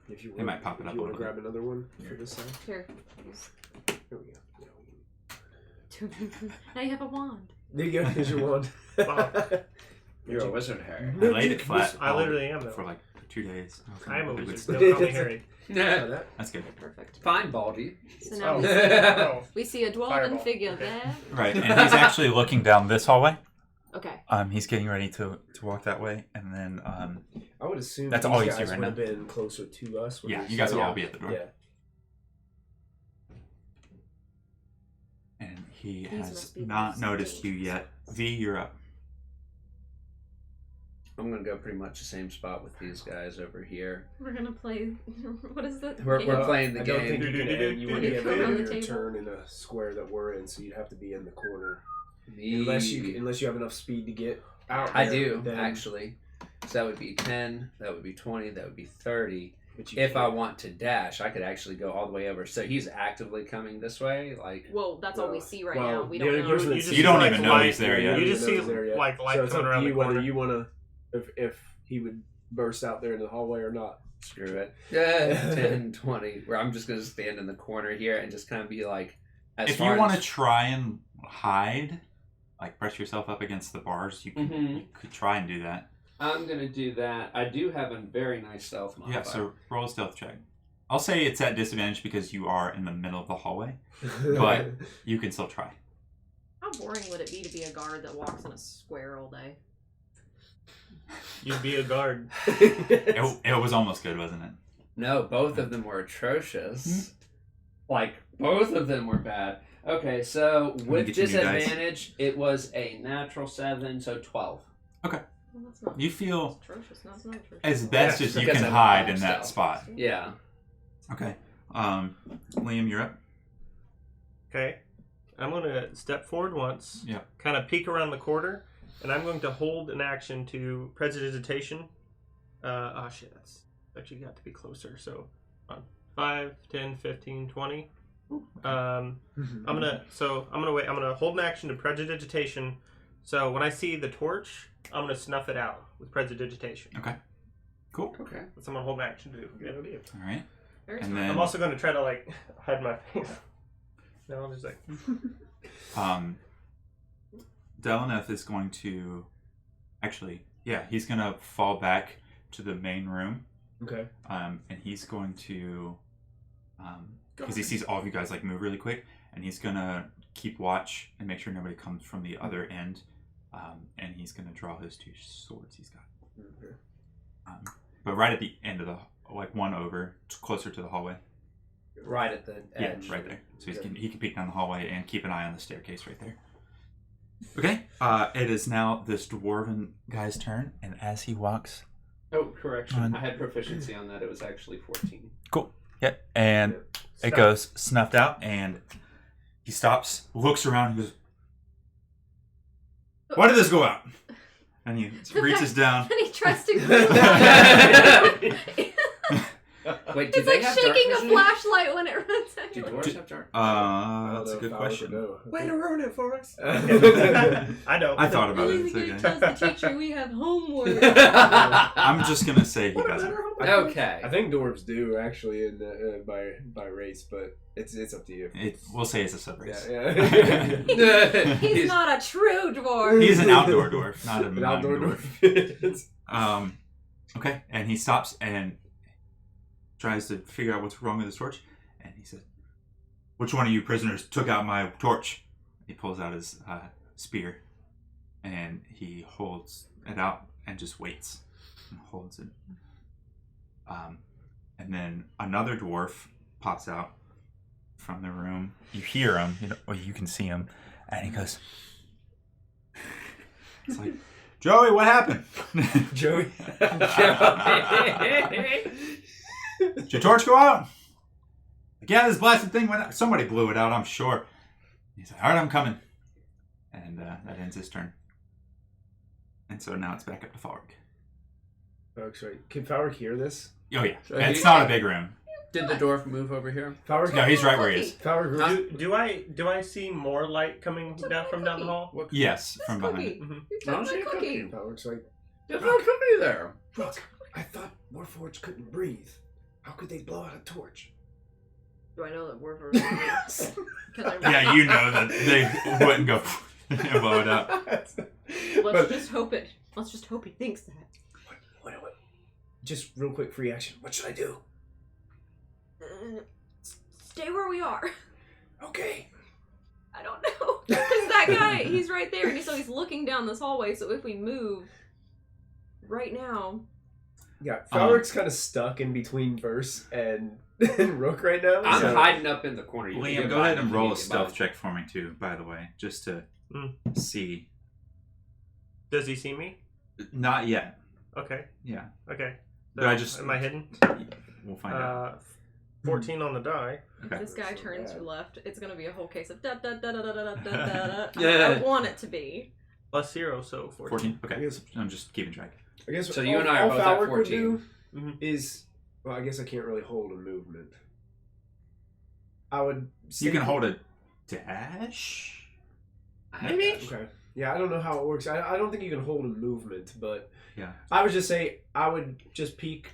If you It might pop it up you a want to little grab another one for this side? Here. There we go. Now you have a wand. There you go. Here's your wand. You're a wizard, Harry. I laid it flat. I literally am, though. For like 2 days. I am a Good wizard. stuff. Don't call me Harry. Yeah. That's good. Perfect. Fine, Baldy. So now Oh. we, Oh. we see a dwarven Fireball. figure there. Right, and he's actually looking down this hallway. Okay. He's getting ready to walk that way, and then I would assume That's these all you guys see right would have now. been closer to us. when yeah, we you guys will started. all be at the door. Yeah. And he These has must be not those noticed you dangerous. yet. V, you're up. I'm gonna go pretty much the same spot with these guys over here. We're gonna play. What is that? We're game? playing the I don't game. think you can end. You wouldn't be able to Around end the your table. turn in a square that we're in, so you'd have to be in the corner. Me- Unless you have enough speed to get out. I there, do then- actually. So that would be 10. That would be 20. That would be 30. but you If I can't. want to dash, I could actually go all the way over. So he's actively coming this way, like. Well, that's all we see right well, now. We the don't only know. person that You just You don't see, even like, know light- he's there yet. You don't just know see he's there yet. like light so it's coming up to around you the whether corner. you want to, if he would burst out there in the hallway or not. Screw it. Yeah, 10, 20. Where I'm just going to stand in the corner here and just kind of be like. As If far you want to as- try and hide, like press yourself up against the bars, you can. Mhm. You could try and do that. I'm going to do that. I do have a very nice stealth modifier. Yeah. So roll a stealth check. I'll say it's at disadvantage because you are in the middle of the hallway, but you can still try. How boring would it be to be a guard that walks in a square all day? You'd be a guard. It was almost good, wasn't it? No, both of them were atrocious. Hmm? Like, both of them were bad. Okay, so with get you new dice. disadvantage, it was a natural 7, so 12. Well, that's not. You feel It's atrocious. No, it's not atrocious. as best Yeah, as you because can I'm hide not in that stealth. spot. Yeah. Okay. Liam, you're up. Okay. I'm going to step forward once. Yeah. Kind of peek around the corner, and I'm going to hold an action to prestidigitation. Shit, that's actually got to be closer. So, 5, 10, 15, 20. I'm gonna wait. I'm gonna hold an action to prestidigitation. So when I see the torch, I'm gonna snuff it out with prestidigitation. Okay. Cool. Okay. That's what I'm gonna hold an action to do. Yeah. All right. Very And smart. then I'm also gonna try to like hide my face. No, I'm just like. Delaneth is going to actually, yeah, he's gonna fall back to the main room. Okay. And he's going to because he sees all of you guys like move really quick, and he's gonna keep watch and make sure nobody comes from the other end. And he's gonna draw his 2 swords he's got. Okay. But right at the end of the one over, closer to the hallway. Right at the edge. Yeah, right there. So Okay. he can peek down the hallway and keep an eye on the staircase right there. Okay. It is now this dwarven guy's turn, and as he walks, Oh, correction. On. I had proficiency on that. It was actually 14. yeah, and it Stop. goes snuffed out, and he stops, looks around, and goes, "Why did this go out?" And he reaches down. And he tries to glue it. Wait, do It's they like have shaking a dark vision? flashlight when it runs out. Do dwarves have dark That's a good question. Way to ruin it for us. I I know. I thought about Billy it. It's the Kid okay. tells the teacher we have homework. I'm just gonna say he doesn't. Okay. I think dwarves do actually in the, by race, but it's up to you. We'll say it's a sub race. Yeah. He's not a true dwarf. He's an outdoor dwarf, not a An mind outdoor dwarf. dwarf. Okay, and he stops and tries to figure out what's wrong with his torch, and he says, "Which one of you prisoners took out my torch?" He pulls out his spear, and he holds it out and just waits and holds it. And then another dwarf pops out from the room. You hear him, you can see him, and he goes, "It's like, Joey, what happened?" Joey. Did your torch go out? Yeah, this blasted thing went out. Somebody blew it out, I'm sure. He's like, all right, I'm coming. And that ends his turn. And so now it's back up to Falric. Oh, sorry. Can Falric hear this? Oh, yeah. So It's not a big room. Did the dwarf move over here? Falric, No, he's right where he is. Falric, Do I see more light coming down from down the hall? What? Yes, This from behind. cookie. Mhm. You I don't took see my a cookie. cookie. Falric's like, There's no cookie there. look, I thought Warforged couldn't breathe. How could they blow out a torch? Do I know that we're for? Yeah, you know that they wouldn't go blow it up. Let's But- just hope it. Let's just hope he thinks that. What? Just real quick free action. What should I do? Stay where we are. Okay. I don't know. Because that guy, he's right there, and he's looking down this hallway, so if we move right now... Yeah, Falric's kind of stuck in between Verse and Rook right now. I'm so- hiding up in the corner. You can Liam, get go by ahead me and if roll you a get stealth by. check for me, too, by the way. Just to see. Does he see me? Not yet. Okay. Yeah. Okay. But I just... Am I hidden? We'll find out. 14 on the die. If Okay. this guy turns left, it's going to be a whole case of da da da da da da da da. Yeah. I want it to be. Plus 0, so 14. 14? Okay. I guess, I'm just keeping track. So you and I are both at Falric would 14. do Mhm. is, well, I guess I can't really hold a movement. I would say... You can hold a dash? Maybe? Okay. Yeah, I don't know how it works. I don't think you can hold a movement, but Yeah. I would just say I would just peek,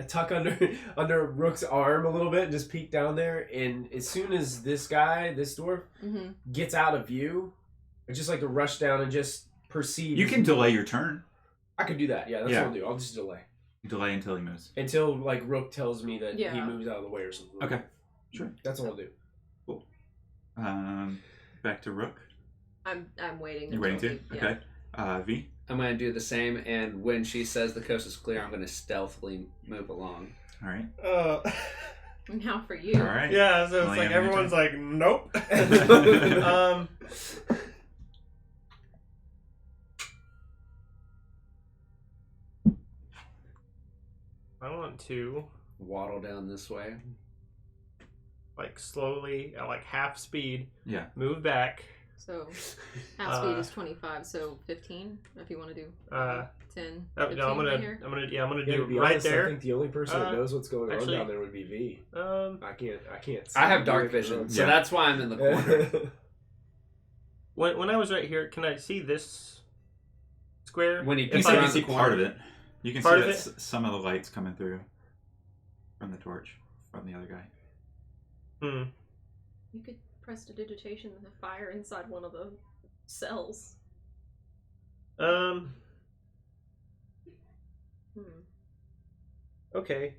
tuck under Rook's arm a little bit, and just peek down there. And as soon as this dwarf, Mm-hmm. gets out of view, I just like to rush down and just perceive. You can delay your turn. I could do that. Yeah, that's Yeah. what I'll do. I'll just delay Delay until he moves. until like Rook tells me that he Yeah. moves out of the way or something. Okay. Sure. That's all I'll do. Back to Rook. I'm waiting. You're waiting until too? he- yeah. Okay. V. I'm going to do the same, and when she says the coast is clear, I'm going to stealthily move along. All right. Now for you. All right. Yeah, so it's Liam, like your everyone's turn. like, nope. I want to Waddle down this way. like slowly at like half speed Yeah. move back. So half speed is 25, so 15 if you want to do 10. No, 15 I'm right here. gonna Yeah, do to be right honest, I there. think the only person that knows what's going actually- on down there would be V. I can't. See I have him dark doing it. vision, so Yeah. that's why I'm in the corner. When I was right here, can I see this square? When he If You peeks I can around see the part of corner. it. You can Part see of that some of the lights coming through from the torch from the other guy. You could prestidigitation the fire inside one of the cells. Okay.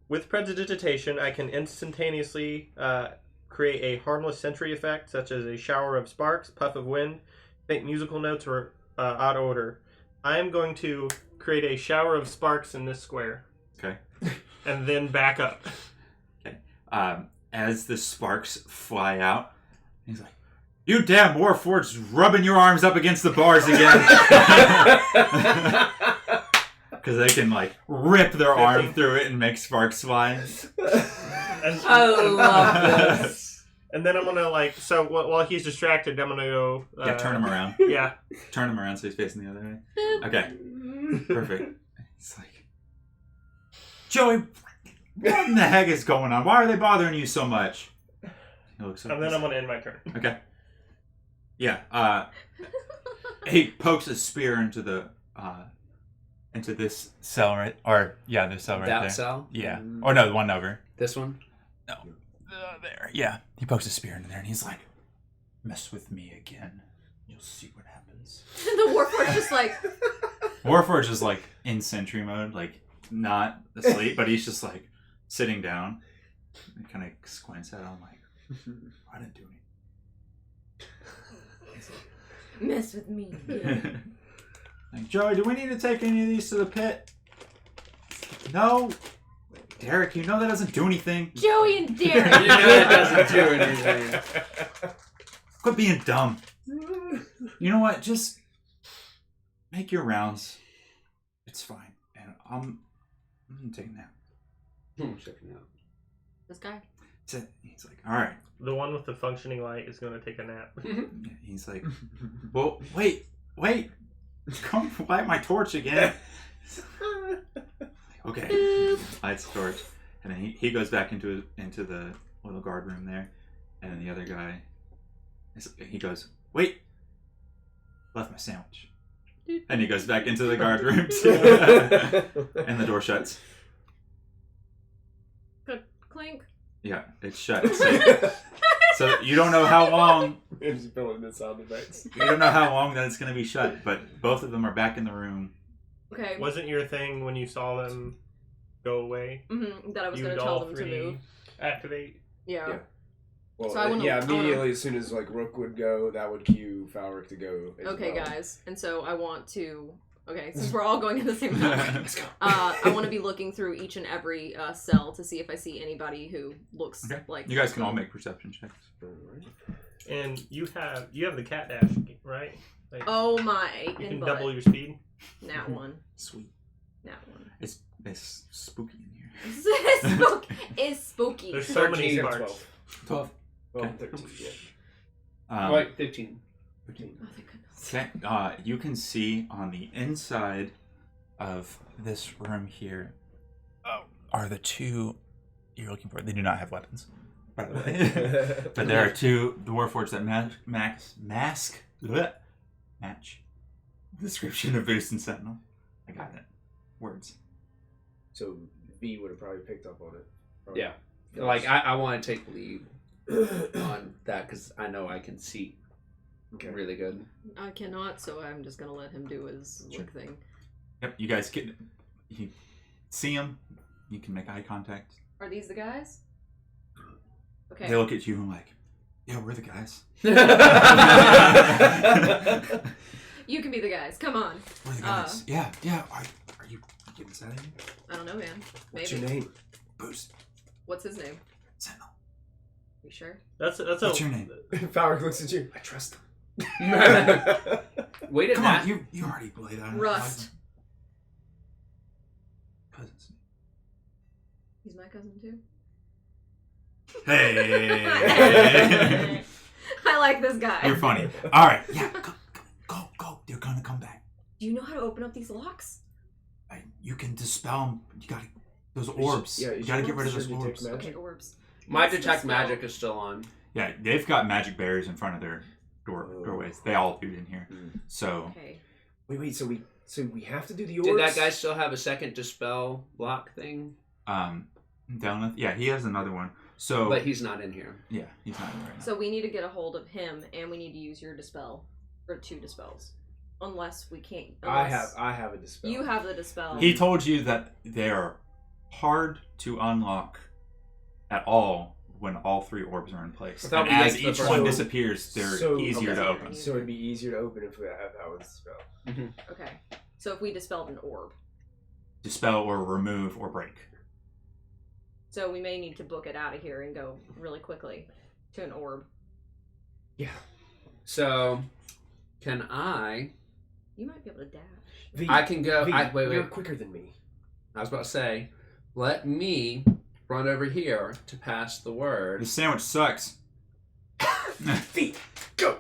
With prestidigitation, I can instantaneously create a harmless sentry effect, such as a shower of sparks, puff of wind, faint musical notes, or odd odor. I am going to create a shower of sparks in this square. Okay. And then back up. Okay. As the sparks fly out, he's like, "You damn Warforged rubbing your arms up against the bars again." Because they can, like, rip their arm through it and make sparks fly. And, I love this. and then I'm going to, like, so while he's distracted, I'm going to go... Yeah, turn him around. Yeah. Turn him around so he's facing the other way. Okay. Perfect. It's like, Joey, what in the heck is going on? Why are they bothering you so much? He looks up. And then I'm going to end my turn. Okay. Yeah. He pokes a spear into this cell right, or yeah, this cell right That there. cell? Yeah. Or no, the one over. This one? No. There. Yeah. He pokes a spear into there, and he's like, "Mess with me again, you'll see what happens." The Warforged just like, Warforged is like in sentry mode, like not asleep, but he's just like sitting down. He kind of squints at him like, "I didn't do anything." mess with me. Yeah. Like, Joey, do we need to take any of these to the pit? No. Derek, you know that doesn't do anything. Joey and You Derek. know it doesn't do anything. Quit being dumb. You know what? Just make your rounds. It's fine. And I'm taking a nap. Checking out. This guy. He's like, all right. The one with the functioning light is going to take a nap. He's like, well, wait. Come light my torch again. Okay. Lights the torch. And then he goes back into the little guard room there. And then the other guy, he goes, wait. Left my sandwich. And he goes back into the guard room too. And the door shuts. Clink. Yeah, it's shut. So you don't know how long. I'm just filling in sound effects. You don't know how long that it's going to be shut, but both of them are back in the room. Okay. Wasn't your thing when you saw them go away? Mm-hmm. That I was You going to tell them to move. Activate. Yeah. Well, So I wanna- immediately as soon as like Rook would go, that would cue Falric to go. As Okay, well. guys. And so I want to. Okay, since we're all going at the same time, Let's go. I want to be looking through each and every cell to see if I see anybody who looks Okay. like. You guys can all make perception checks. And you have the cat dash, right? Like, Oh my! you can butt. double your speed. Nat one. Sweet. Nat one. It's spooky in here. It's spooky. There's so many 13 or parts. 12. Well, Okay. 13, yeah. Wait, 15. 13. Oh, thank goodness. Okay. You can see on the inside of this room here are the two you're looking for. They do not have weapons, by the way. But there are two Warforged that match the description of Boost and Sentinel. I got it. Words. So V would have probably picked up on it. Probably. Yeah. Like, I want to take lead on that because I know I can see really good. I cannot, so I'm just gonna let him do his lick thing. Yep. You guys you see him. You can make eye contact. Are these the guys? Okay. They look at you and like, yeah, we're the guys. You can be the guys. Come on. We're the guys. Yeah. Are you getting us out of here? I don't know, man. Maybe. What's your name? Boost. What's his name? Sentinel. You sure? What's What's your name? Falric looks at you. I trust him. Wait a Come minute. on, you already played on it. Rust. Cousins. He's my cousin too. Hey. I like this guy. You're funny. All right. Yeah. Go. They're gonna come back. Do you know how to open up these locks? You can dispel them. You gotta those orbs. Yeah, you gotta get rid of those should detect orbs. magic. Okay, orbs. My What's the detect spell? magic is still on. Yeah, they've got magic barriers in front of their doorways. They all do in here. So Okay. Wait. So we have to do the orbs. Did that guy still have a second dispel block thing? Down. Yeah, he has another one. So But he's not in here. yeah, he's not in right now. So we need to get a hold of him, and we need to use your dispel, or 2 dispels, unless we can't. I unless have a dispel. You have the dispel. He told you that they are hard to unlock at all when all 3 orbs are in place. Without And we as get to the each first one one. disappears, they're So- easier to Okay. open. So it'd be easier to open if we have that with dispel. Okay. So if we dispelled an orb, Dispel or remove or break. so we may need to book it out of here and go really quickly to an orb. Yeah. So, can I? You might be able to dash. V, I can go. V, Wait. You're quicker than me. I was about to say, let me run over here to pass the word. The sandwich sucks. V, go.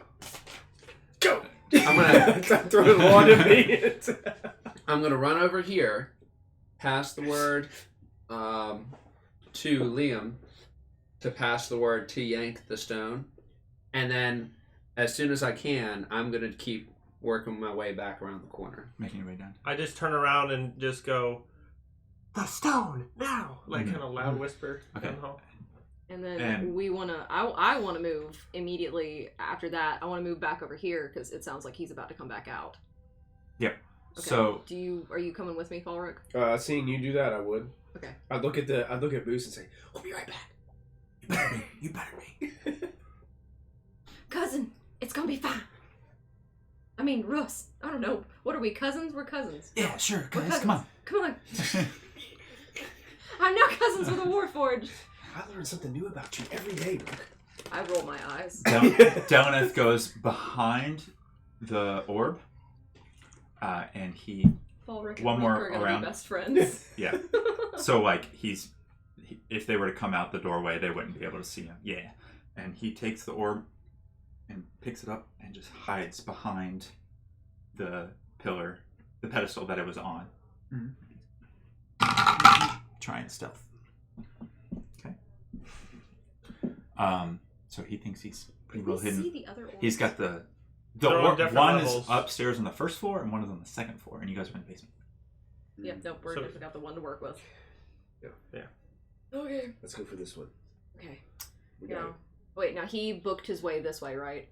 I'm gonna throw the wand at me. I'm gonna run over here, pass the word to Liam to pass the word to yank the stone, and then as soon as I can, I'm gonna keep working my way back around the corner. Making your way down. I just turn around and just go, the stone now, like kind of loud whisper Okay. down the hall. And then And- we want to. I want to move immediately after that. I want to move back over here because it sounds like he's about to come back out. Yep. Okay. So Are you coming with me, Falric? Seeing you do that, I would. Okay. I'd look at Boost and say, "I'll be right back." you better be. Cousin, it's gonna be fine. I mean, Russ. I don't know. What are we, cousins? We're cousins. Yeah, sure, We're guys. Come on. Come on. I'm not cousins with a Warforged. I learn something new about you every day, Rook. I roll my eyes. Delneth goes behind the orb, and he Falric and one more Rook are gonna around. be best friends. Yeah. So like if they were to come out the doorway, they wouldn't be able to see him. Yeah. And he takes the orb and picks it up and just hides behind the pillar, the pedestal that it was on. Trying stealth. Okay. So he thinks he's pretty well hidden. See the other orbs? He's got the They're on orb, different one levels. is upstairs on the first floor and one is on the second floor, and you guys are in the basement. Yep, nope, we're So- just got the one to work with. Yeah. Okay. Let's go for this one. Okay. We got Now, wait, now he booked his way this way, right?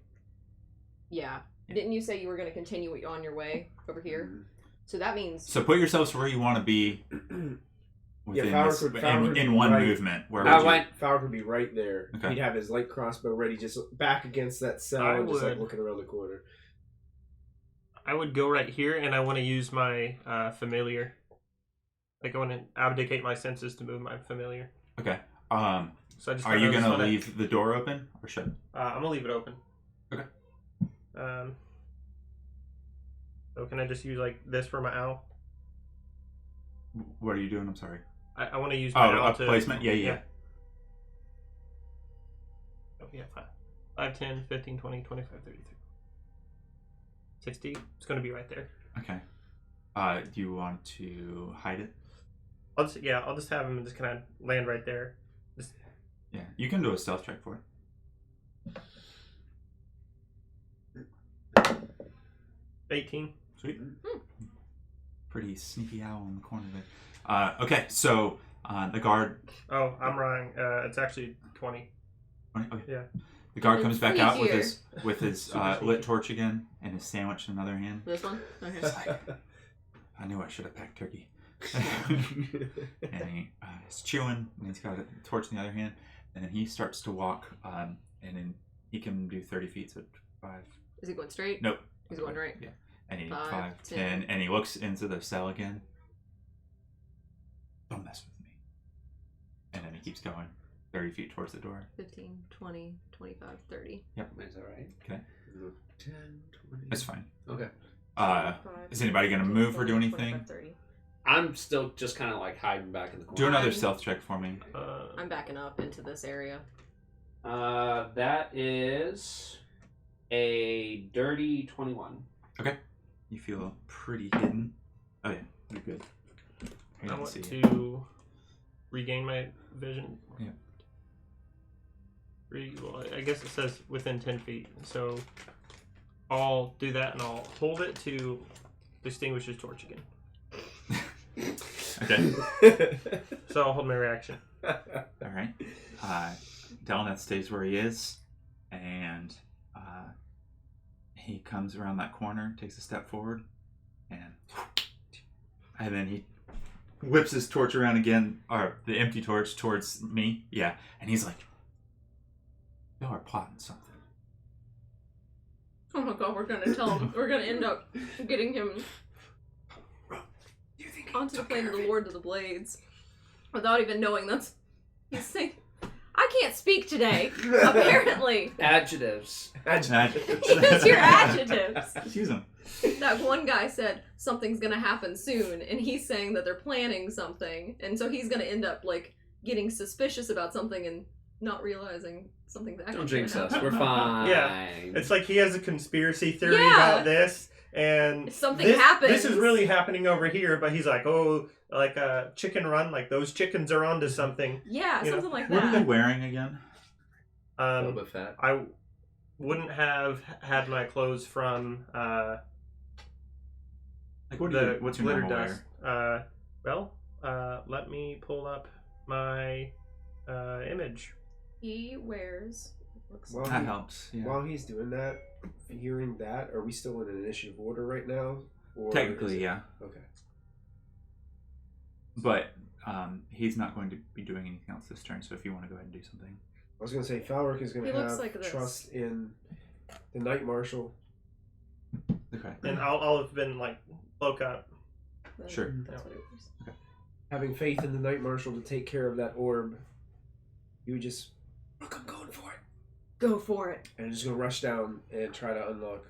Yeah. Yeah. Didn't you say you were going to continue on your way over here? So that means... So put yourselves where you want to be within Fowler would in be one right. movement. Where I would you? went. Falric would be right there. Okay. He'd have his light crossbow ready, just back against that cell, I and just like would- looking around the corner. I would go right here, and I want to use my familiar. Like I want to abdicate my senses to move my familiar. Okay. So I just Are you kinda gonna wanna- leave the door open or shut? I'm gonna leave it open. Okay. So can I just use like this for my owl? What are you doing? I'm sorry. I want to use my owl up to placement. Yeah. Oh, yeah, 5, 10, 15, 20, 25, 30, 60. It's going to be right there. Okay. Do you want to hide it? I'll just have him just kind of land right there. Yeah. You can do a stealth check for it. 18. Sweet. Pretty sneaky owl in the corner there. Okay. So the guard. Oh, I'm wrong. It's actually 20. Okay. Yeah. The guard It's comes back out with easier. his lit torch again and his sandwich in another hand. This one? Okay. It's like, I knew I should have packed turkey. And he's chewing, and he's got a torch in the other hand, and then he starts to walk, and then he can do 30 feet, so 5. Is he going straight? Nope. He's going right? Yeah. And he 5, 5, 10, 10. and he looks into the cell again. Don't mess with me. And then he keeps going 30 feet towards the door. 15, 20, 25, 30. Is that right? Okay. 10, 20. That's fine. Okay. Is anybody gonna move or do anything? 30. I'm still just kind of like hiding back in the corner. Do another stealth check for me. I'm backing up into this area. That is a dirty 21. You feel pretty hidden. Oh yeah, you're good. I I don't want see you. to regain my vision. Yeah. Well, I guess it says within 10 feet. So I'll do that, and I'll hold it to distinguish his torch again. Okay. So I'll hold my reaction. All right. Delneth stays where he is, and he comes around that corner, takes a step forward, and then he whips his torch around again, or the empty torch towards me. Yeah, and he's like, "Y'all are plotting something." Oh my god, we're gonna tell him. We're gonna end up getting him You think onto the plane of the Lord of the Blades without even knowing that's. He's saying, I can't speak today, apparently. Adjectives. Use your adjectives. Just use them. That one guy said something's gonna happen soon, and he's saying that they're planning something, and so he's gonna end up like getting suspicious about something and not realizing something's actually Don't jinx gonna us. happen. We're fine. Yeah. It's like he has a conspiracy theory Yeah. about this, and If something this happens. is really happening over here. But he's like, oh, like a chicken run, like those chickens are onto something. Yeah, You know, something like What are they that. wearing again? Boba Fett. I wouldn't have had my clothes from Like, what the what's your normal Glitterdust. wear? Let me pull up my image. He wears. Looks Well, like, That helps. Yeah. While he's doing that, hearing that, are we still in an initiative order right now? Or is Technically, it- yeah. Okay. But he's not going to be doing anything else this turn, so if you want to go ahead and do something. I was going to say, Falric is going He to looks have like this. trust in the Knight Marshal. Okay. And I'll have been like woke up. Sure. That's what it was. Having faith in the Knight Marshal to take care of that orb, you would just, look, I'm going for it. Go for it. And just going to rush down and try to unlock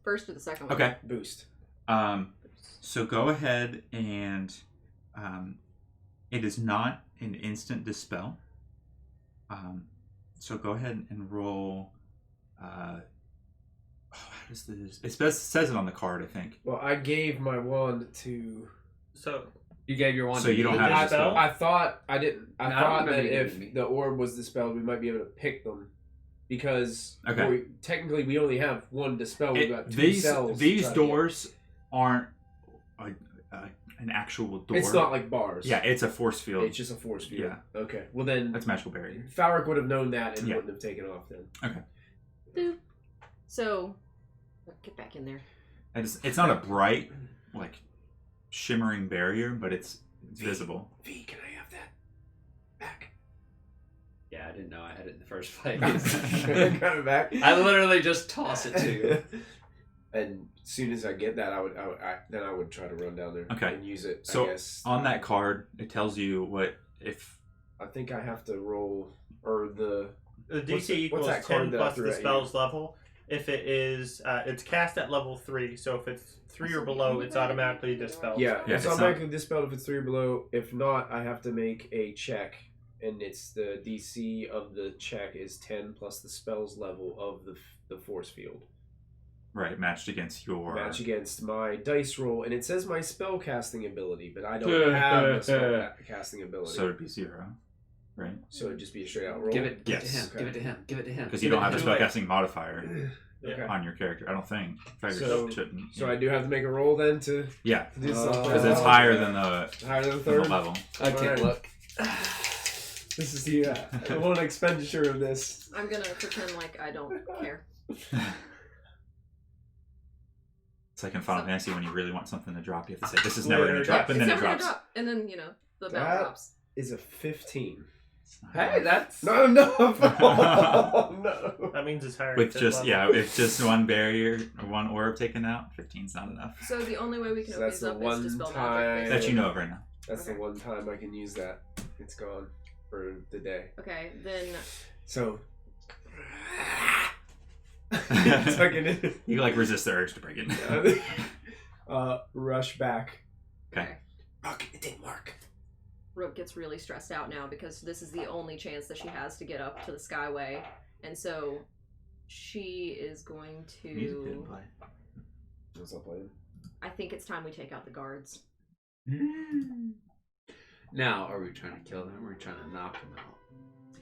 First or the second one? Okay. boost. So go ahead and it is not an instant dispel. So go ahead and roll. How does this? It says it on the card, I think. Well, I gave my wand to. So You gave your one. So you don't have I, a spell? I thought I didn't. I No, I thought remember that you if giving me. the orb was dispelled, we might be able to pick them, because Okay. technically we only have one dispel. We've got two cells. to These try to get. doors aren't an actual door. It's not like bars. Yeah, it's a force field. It's just a force field. Yeah. Okay. Well then, That's a magical barrier. Falric would have known that and Yeah. wouldn't have taken off then. Boop. So, get back in there. It's not a bright, like, shimmering barrier, but it's visible. V, can I have that back? Yeah, I didn't know I had it in the first place. Got it back. I literally just toss it to you. And as soon as I get that, I would try to run down there Okay. and use it. So I guess on that card, it tells you what if. I think I have to roll the the What's DC that equals card 10 that I plus threw the at you? spell's level. If it is, it's cast at level 3. So if it's 3 or below, it's automatically dispelled. Yeah, Yeah, it's it's automatically dispelled if it's 3 or below. If not, I have to make a check, and it's the DC of the check is 10 plus the spell's level of the force field. Right, matched against your. Match against my dice roll, and it says my spell casting ability, but I don't have a spell casting ability. So it'd be 0, right? So it'd just be a straight out roll. Give it Yes. to him. Okay. Give it to him. Give it to him. Because Give you it don't have a to him. spellcasting modifier Okay. on your character. I don't think. Fighters So- shouldn't. So I do have to make a roll then to Yeah, do something. because it's higher than the higher than the than the third. level. I can't Alright. look. This is the one expenditure of this. I'm gonna pretend like I don't care. It's like in Final So- Fantasy when you really want something to drop, you have to say, "This is Well, never going to it's drop," and it's then it never gonna drops. drop, and then the bell That- drops. Is a 15. It's not Hey, enough. that's Not enough. Oh, no. That means it's higher. With than just level. if just one barrier or one orb taken out, 15's not enough. So the only way we can So open that's these the up one is dispel time- magic. That you know of right now. That's Okay. the one time I can use that. It's gone for the day. Okay, then So. Tuck it in. You like resist the urge to break it. Rush back. Okay. Rook, it didn't work. Rook gets really stressed out now because this is the only chance that she has to get up to the Skyway, and so she is going Music didn't to. play. What's up, playing? I think it's time we take out the guards. Now, are we trying to kill them or are we trying to knock them out?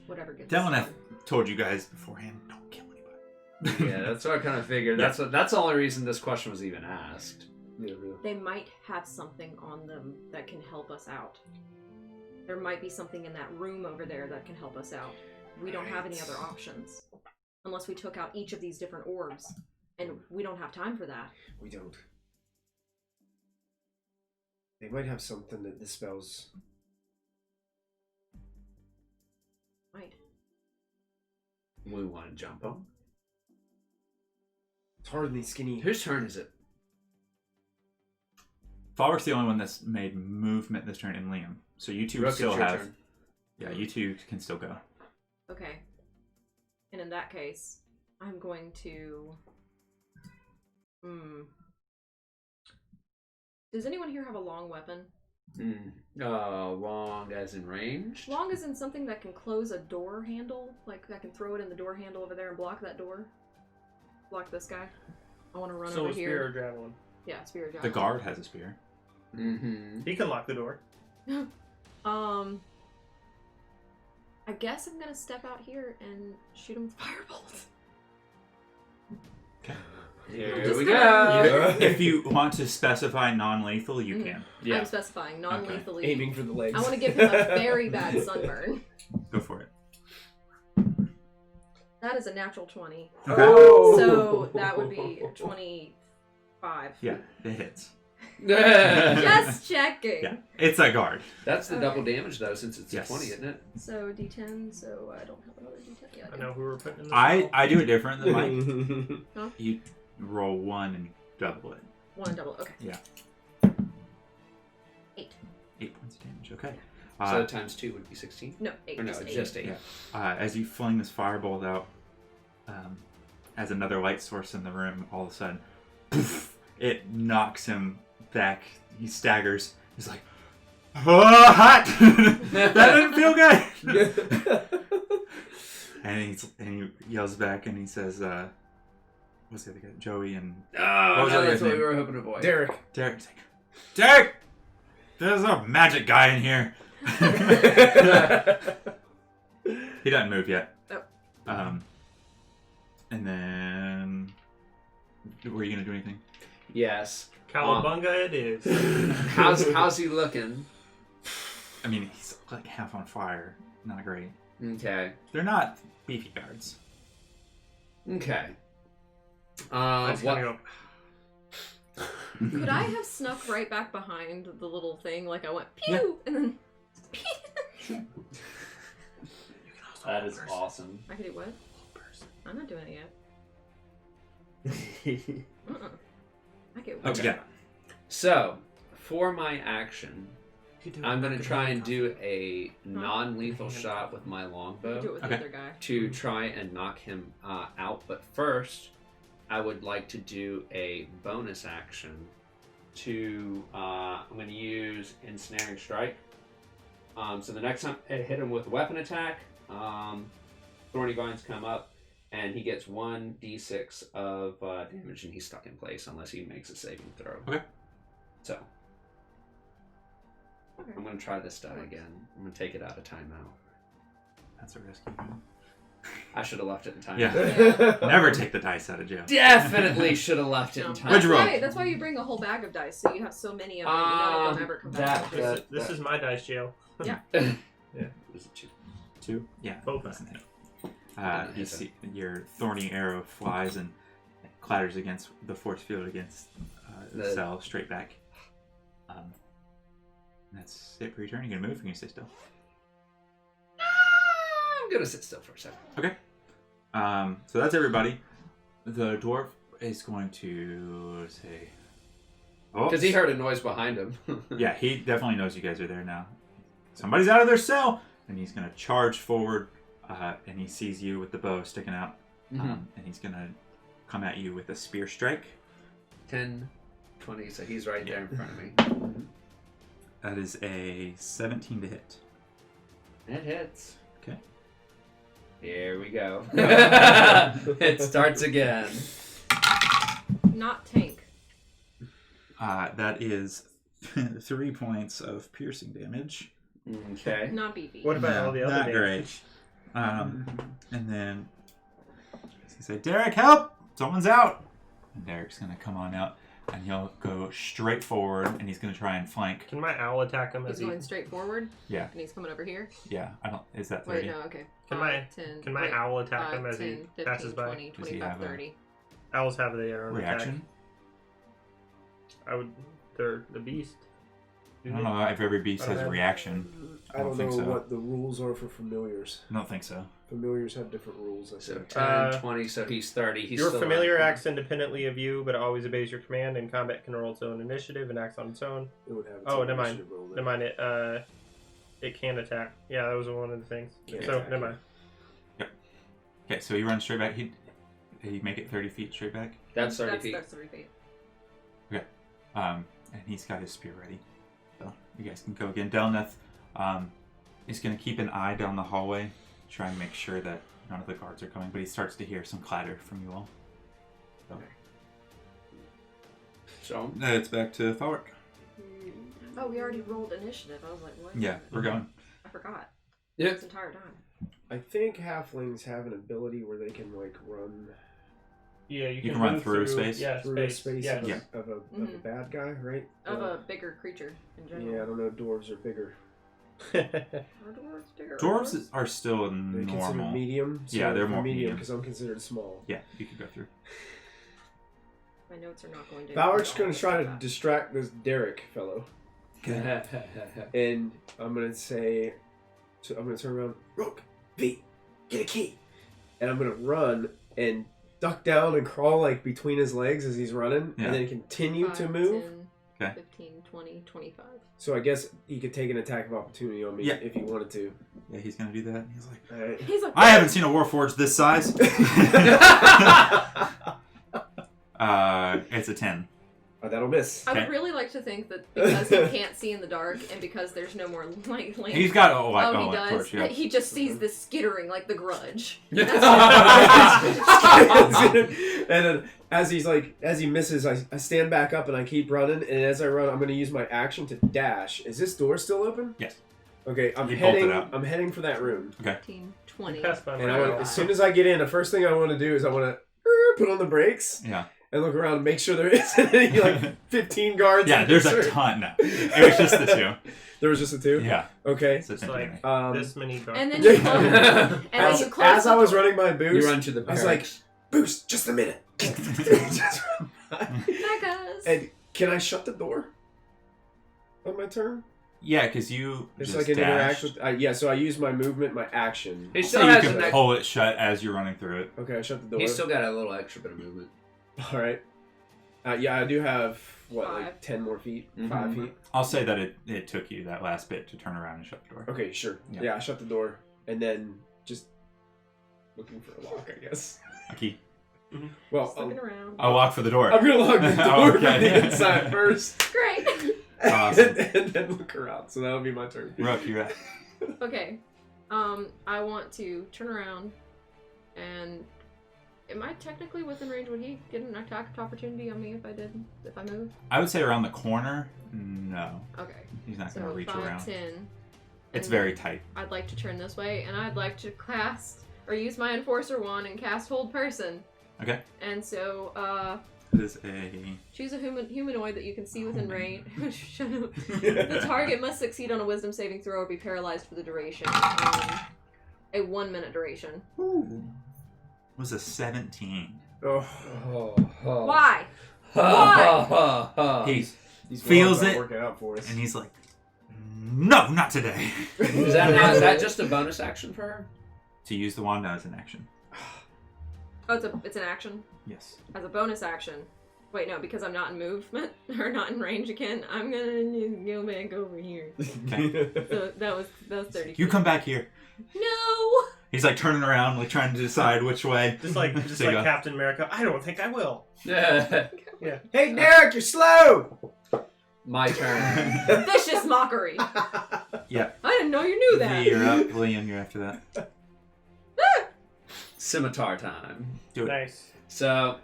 Whatever gets. That one I done. told you guys beforehand. Don't kill anybody. Yeah, that's what I kind of figured. Yeah. That's the only reason this question was even asked. Yeah, really. They might have something on them that can help us out. There might be something in that room over there that can help us out. We don't have any other options. Unless we took out each of these different orbs. And we don't have time for that. We don't. They might have something that dispels. Right. We want to jump them. It's hard in these skinny. Whose turn is it? Falrick's the only one that's made movement this turn, and Liam. So you two Rook, it's still your have. turn. Yeah, you two can still go. Okay. And in that case, I'm going to... Does anyone here have a long weapon? Long as in range? Long as in something that can close a door handle? Like, I can throw it in the door handle over there and block that door? Block this guy? I want to run So over a spear here. or javelin. Yeah, spear The javelin. guard has a spear. Mm-hmm. He can lock the door. I guess I'm gonna step out here and shoot him with firebolts. Here Just we gonna- go. If you want to specify non-lethal, you Mhm. can. Yeah. I'm specifying non-lethally. Aiming for the legs. I want to give him a very bad sunburn. Go for it. That is a natural 20. Oh! So that would be 25. Yeah, it hits. Just checking. Yeah, it's a guard. That's the Okay. double damage though, since it's Yes. a 20, isn't it? So D10, so I don't have another D10. Yeah, I know who we're putting in the I do it different than Mike. Huh? You roll 1 and double it. One and double. Okay. Yeah. 8. 8 points of damage. Okay. So times 2 would be 16? No, 8. Or no, just it's 8. just 8. Yeah. As you fling this firebolt out, as another light source in the room, all of a sudden, poof, It knocks him back. He staggers. He's like, "Oh, hot! That didn't feel good." and he yells back and he says, "What's the other guy? Joey and Oh, was no, the that's other what we name? were hoping to avoid. Derek. Derek." He's like, "Derek, there's a magic guy in here." He doesn't move yet. Oh. And then, were you gonna do anything? Yes. Cowabunga it is. How's he looking? I mean, he's like half on fire. Not great. Okay. They're not beefy guards. Okay. I just What? gotta go, Could I have snuck right back behind the little thing? Like I went pew, Yeah. and then pew. That is awesome. I could do what? I'm not doing it yet. I get What you got? So, for my action, You do it I'm like going to a try hand and do a non-lethal Hand shot with my I could do longbow it with Okay. the other guy. to try and knock him out. But first, I would like to do a bonus action to, I'm going to use Ensnaring Strike. So the next time I hit him with weapon attack, Thorny Vines come up, and he gets 1d6 of damage, and he's stuck in place unless he makes a saving throw. Okay. So, Okay. I'm going to try this die again. I'm going to take it out of timeout. That's a risky. I should have left it in timeout. Yeah. Never take the dice out of jail. Definitely should have left it in No. timeout. What'd you roll? That's why you bring a whole bag of dice, so you have so many of them. You know they don't ever come back. This is my dice jail. Yeah. Was it 2? 2? Yeah. Both. Less than 10. You see your thorny arrow flies and clatters against the force field against the cell straight back. That's it for your turn. You gonna move? Or you gonna stay still? I'm going to sit still for a second. Okay. So that's everybody. The dwarf is going to say, "Oh," Because he heard a noise behind him. Yeah, he definitely knows you guys are there now. Somebody's out of their cell, and he's gonna charge forward. And he sees you with the bow sticking out, and he's gonna come at you with a spear strike. 10, 20, so he's right there in front of me. That is a 17 to hit. It hits. Okay. Here we go. It starts again. Not tank. That is 3 points of piercing damage. Okay. Not BB. What about all the other Not damage? great. And then he said, "Derek, help! Someone's out!" And Derek's gonna come on out, and he'll go straight forward, and he's gonna try and flank. Can my owl attack him He's as he... going straight forward. Yeah. And he's coming over here. Yeah, I don't. Is that 30? Wait, no, okay. Can 10, my owl attack him as 10, he 15, passes by? 20, Does he 25, have a- 30. Owls have their own Reaction? attack. I would... They're the beast. I don't know if every beast has a reaction. I don't think know so. what the rules are for familiars. I don't think so. Familiars have different rules, I So think. 10, 20, so he's 30. He's Your still familiar on. acts independently of you, but always obeys your command. In combat, can roll its own initiative and acts on its own. It would have its Oh, own never mind. initiative roll then. Never mind. It can attack. Yeah, that was one of the things. Can't So attack. never mind. Okay, so he runs straight back. He make it 30 feet straight back. That's 30 feet. That's 30 feet. And he's got his spear ready. So you guys can go again. Delneth is going to keep an eye down the hallway, try and make sure that none of the guards are coming, but he starts to hear some clatter from you all. So So, it's back to Thork. Oh, we already rolled initiative. I was like, what? Yeah, we're going. I forgot. yeah. This entire time. I think halflings have an ability where they can like run Yeah, You can run move through space? Yeah, through space. a space Yes. of, Yeah. of a Mhm. bad guy, right? Of a bigger creature in general. Yeah, I don't know. Dwarves are bigger. Are dwarves bigger? Dwarves are still They're considered normal. medium. So Yeah, they're for more medium medium. because I'm considered small. Yeah, you can go through. My notes are not going to. Valor's going to try to distract this Derek fellow, Okay. and I'm going to say, so I'm going to turn around, Rook, V, get a key, and I'm going to run and duck down and crawl like between his legs as he's running, Yeah. and then continue 5, to move. 10, Okay. 15, 20, 25. So I guess he could take an attack of opportunity on me Yeah. if he wanted to. Yeah, he's gonna do that. He's like, All right. He's like, I haven't seen a Warforged this size. It's a 10. That'll miss. I would Okay. really like to think that because he can't see in the dark and because there's no more light, He's got a light, he light does. torch, yeah. That he just sees this skittering like the Grudge. And then as he misses, I stand back up and I keep running. And as I run, I'm going to use my action to dash. Is this door still open? Yes. Okay, I'm You bolted heading. out. I'm heading for that room. 15, 20. Pass by my And room. as soon as I get in, the first thing I want to do is I want to put on the brakes Yeah. and look around and make sure there isn't any 15 guards. Yeah, in there's a concern. ton now. It was just the two. There was just the two. Yeah. Okay. It's It's like Um, this many guards. And then you close. And then as, you close. as the I was door. running my boost, You run to the I was barracks. like, boost, just a minute. Just run by. Megas. And can I shut the door on my turn? Yeah, because you It's just like an interact dashed. with. Yeah, so I use my movement, my action. He So still you has can an ex- pull it shut as you're running through it. Okay, I shut the door. He's still got a little extra bit of movement. All right. Yeah, I do have what, 5. like 10 more feet, Mhm. 5 feet. I'll say that it took you that last bit to turn around and shut the door. Okay, sure. Yeah. Yeah, I shut the door and then just looking for a lock, I guess. A key. Well, Just looking around. I'll walk for the door. I'm gonna lock the door Okay. from the inside first, Great. Awesome. and then look around. So that'll be my turn. Rook, you're up. Okay. I want to turn around and am I technically within range? Would he get an attack opportunity on me if I move? I would say around the corner. No, Okay. he's not going So to reach 5, around. 10. It's and very then tight. I'd like to turn this way and I'd like to cast or use my enforcer wand and cast hold person. Okay. And so It is a. choose a humanoid that you can see within range. Shut up. The target must succeed on a wisdom saving throw or be paralyzed for the duration. A 1 minute duration. Was a 17. Oh, Why? He these feels wands aren't it, working out for us. and he's like, "No, not today." Is that just a bonus action for her? To use the wand now as an action. Oh, it's an action. Yes. As a bonus action. Wait, no, because I'm not in movement or not in range again. I'm gonna go back over here. So that was 30. You come back here. No. He's like turning around, like trying to decide which way. Just like So you go, Captain America. I don't think I will. Yeah. Yeah. Hey, Derek, you're slow. My turn. Vicious mockery. Yeah. I didn't know you knew that. V, you're up. Liam, you're after that. Scimitar time. Do it. Nice. So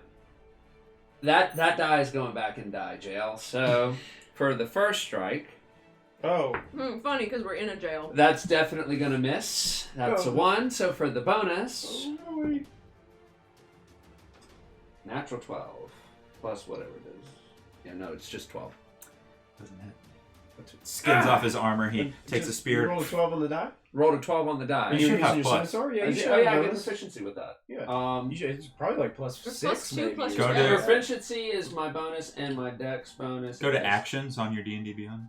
that die is going back in die jail. So for the first strike, Oh. Funny, because we're in a jail. that's definitely gonna miss. That's a 1. So for the bonus, natural 12 plus whatever it is. Yeah, no, it's just 12. Doesn't hit. Skins off his armor. He takes a You spear. roll a 12 on the die. Rolled a 12 on the die. You You're should have using your plus. scimitar? Yeah, you should Oh have yeah, I get bonus. proficiency with that. Yeah. You should, it's probably like plus It's 6, plus 2, maybe. plus Go your to- spell. Proficiency is my bonus and my dex bonus. Go to is- actions on your D&D Beyond.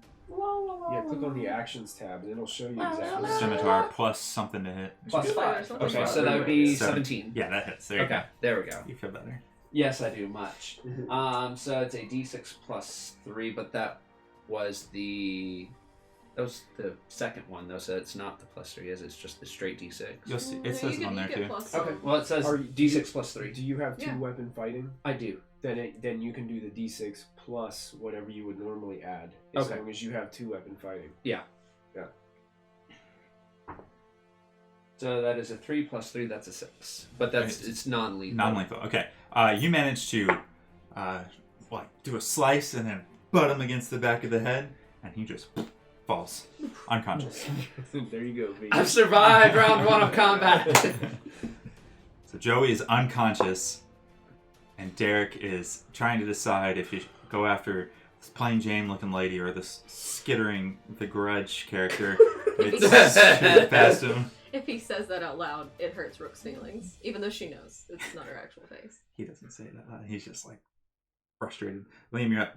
Yeah, click on the actions tab and it'll show you exactly. Scimitar plus something to hit. Plus Plus 5. five. Okay, Plus so that would be 17. Yeah, that hits. There you Okay, there we go. go. You feel better. Yes, I do much. Mhm. So it's a d6 plus 3, but that was the second one though, so it's not the plus 3, is it? It's just the straight d6. You'll see. No, It says you it on get- there you get too. plus Okay, some. well it says Are you- d6 plus 3. Do you have 2 Yeah. weapon fighting? I do. Then you can do the d6 plus whatever you would normally add, as Okay. long as you have 2 weapon fighting. So that is a 3 plus 3, that's a 6. But it's non-lethal. Non-lethal. Okay. You manage to do a slice and then butt him against the back of the head, and he just falls unconscious. There you go, V. I've survived round 1 of combat. So Joey is unconscious, and Derek is trying to decide if he should go after this plain Jane looking lady or this skittering the Grudge character. It's past him. If he says that out loud, it hurts Rook's feelings, even though she knows it's not her actual face. He doesn't say that loud. He's just like frustrated. Liam, you're up.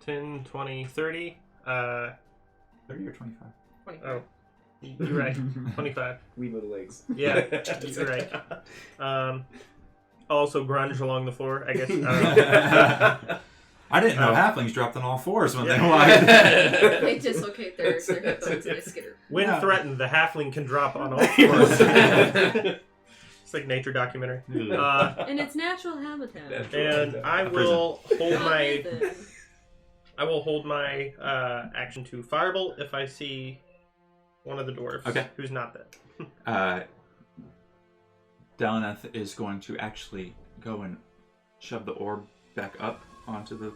10, 20, 30. 30 or 25? 25. Oh, you're right. 25. We little legs. Yeah, you're right. Also grunge along the floor, I guess. I don't know. I didn't know halflings dropped on all fours when they Yeah. lied. They dislocate their hip bones and they skitter. When Yeah. threatened, the halfling can drop on all fours. like nature documentary. In its natural habitat. And I will hold Not my Nathan. action to firebolt if I see one of the dwarves. Okay. Who's not dead. Dalineth is going to actually go and shove the orb back up onto the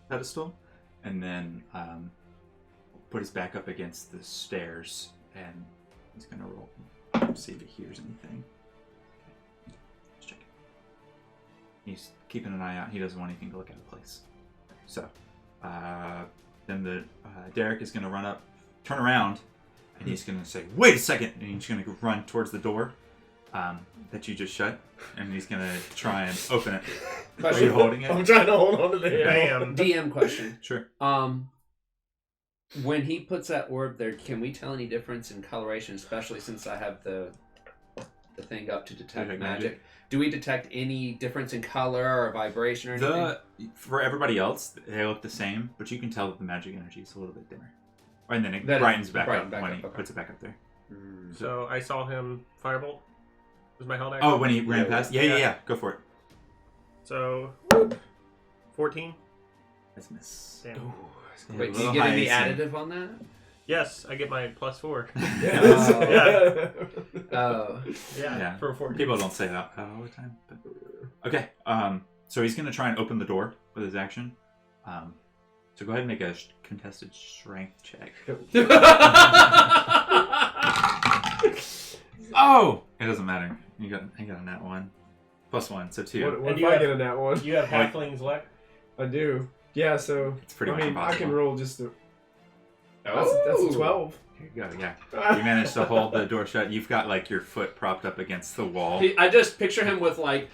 pedestal, and then put his back up against the stairs, and he's going to roll, see if he hears anything. Okay. Let's check it. He's keeping an eye out. He doesn't want anything to look out of place. So, then the Derek is going to run up, turn around, and he's going to say, "Wait a second!" And he's going to run towards the door that you just shut, and he's going to try and open it. Are you holding it? I'm trying to hold on to the Bam. DM question. Sure. When he puts that orb there, can we tell any difference in coloration, especially since I have the thing up to detect magic? Do we detect any difference in color or vibration or anything? For everybody else, they look the same, but you can tell that the magic energy is a little bit dimmer. And then it That brightens back up back when up, he okay. puts it back up there. So I saw him firebolt. Was my held action? Oh, when he ran past? Yeah. Go for it. So 14. That's a miss. Damn. Ooh, Yeah, Wait, a do you little get high any AC. additive on that? Yes, I get my +4. yeah. Oh. Yeah, for 14. People don't say that all the time. But... Okay. So he's going to try and open the door with his action. So go ahead and make a contested strength check. Oh! It doesn't matter. I got a nat 1. +1, so 2. What And if you I have- get a nat one? You have halflings left? I do. Yeah, so It's pretty much I impossible. can roll just a. That's a 12. Here you go, yeah. You managed to hold the door shut. You've got like your foot propped up against the wall. I just picture him with like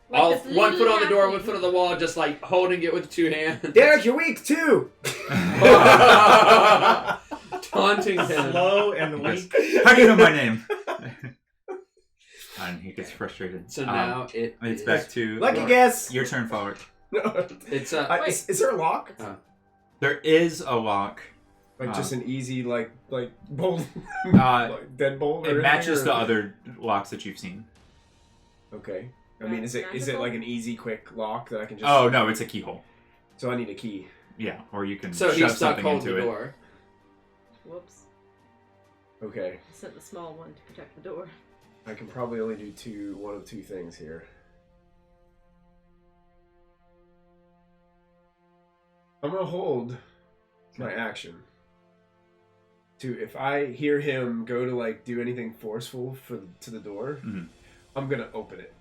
Like this one foot on the door, little one foot on the wall, just like holding it with 2 hands. Derek, you're weak too. Taunting him. Slow and weak. How do you know my name? And he gets frustrated. So now it's is- back to Lucky guess. your turn forward. It's Is there a lock? There is a lock. Like just an easy like bolt, Uh, like deadbolt. It matches the other locks that you've seen. Okay. I mean, is it Magical? like an easy, quick lock that I can just? Oh no, it's a keyhole. So I need a key. Yeah, or you can so shove he's stuck something holding into the it. door. Whoops. Okay. I sent the small one to protect the door. I can probably only do one of 2 things here. I'm gonna hold my action. If I hear him go to like do anything forceful to the door, Mhm. I'm gonna open it.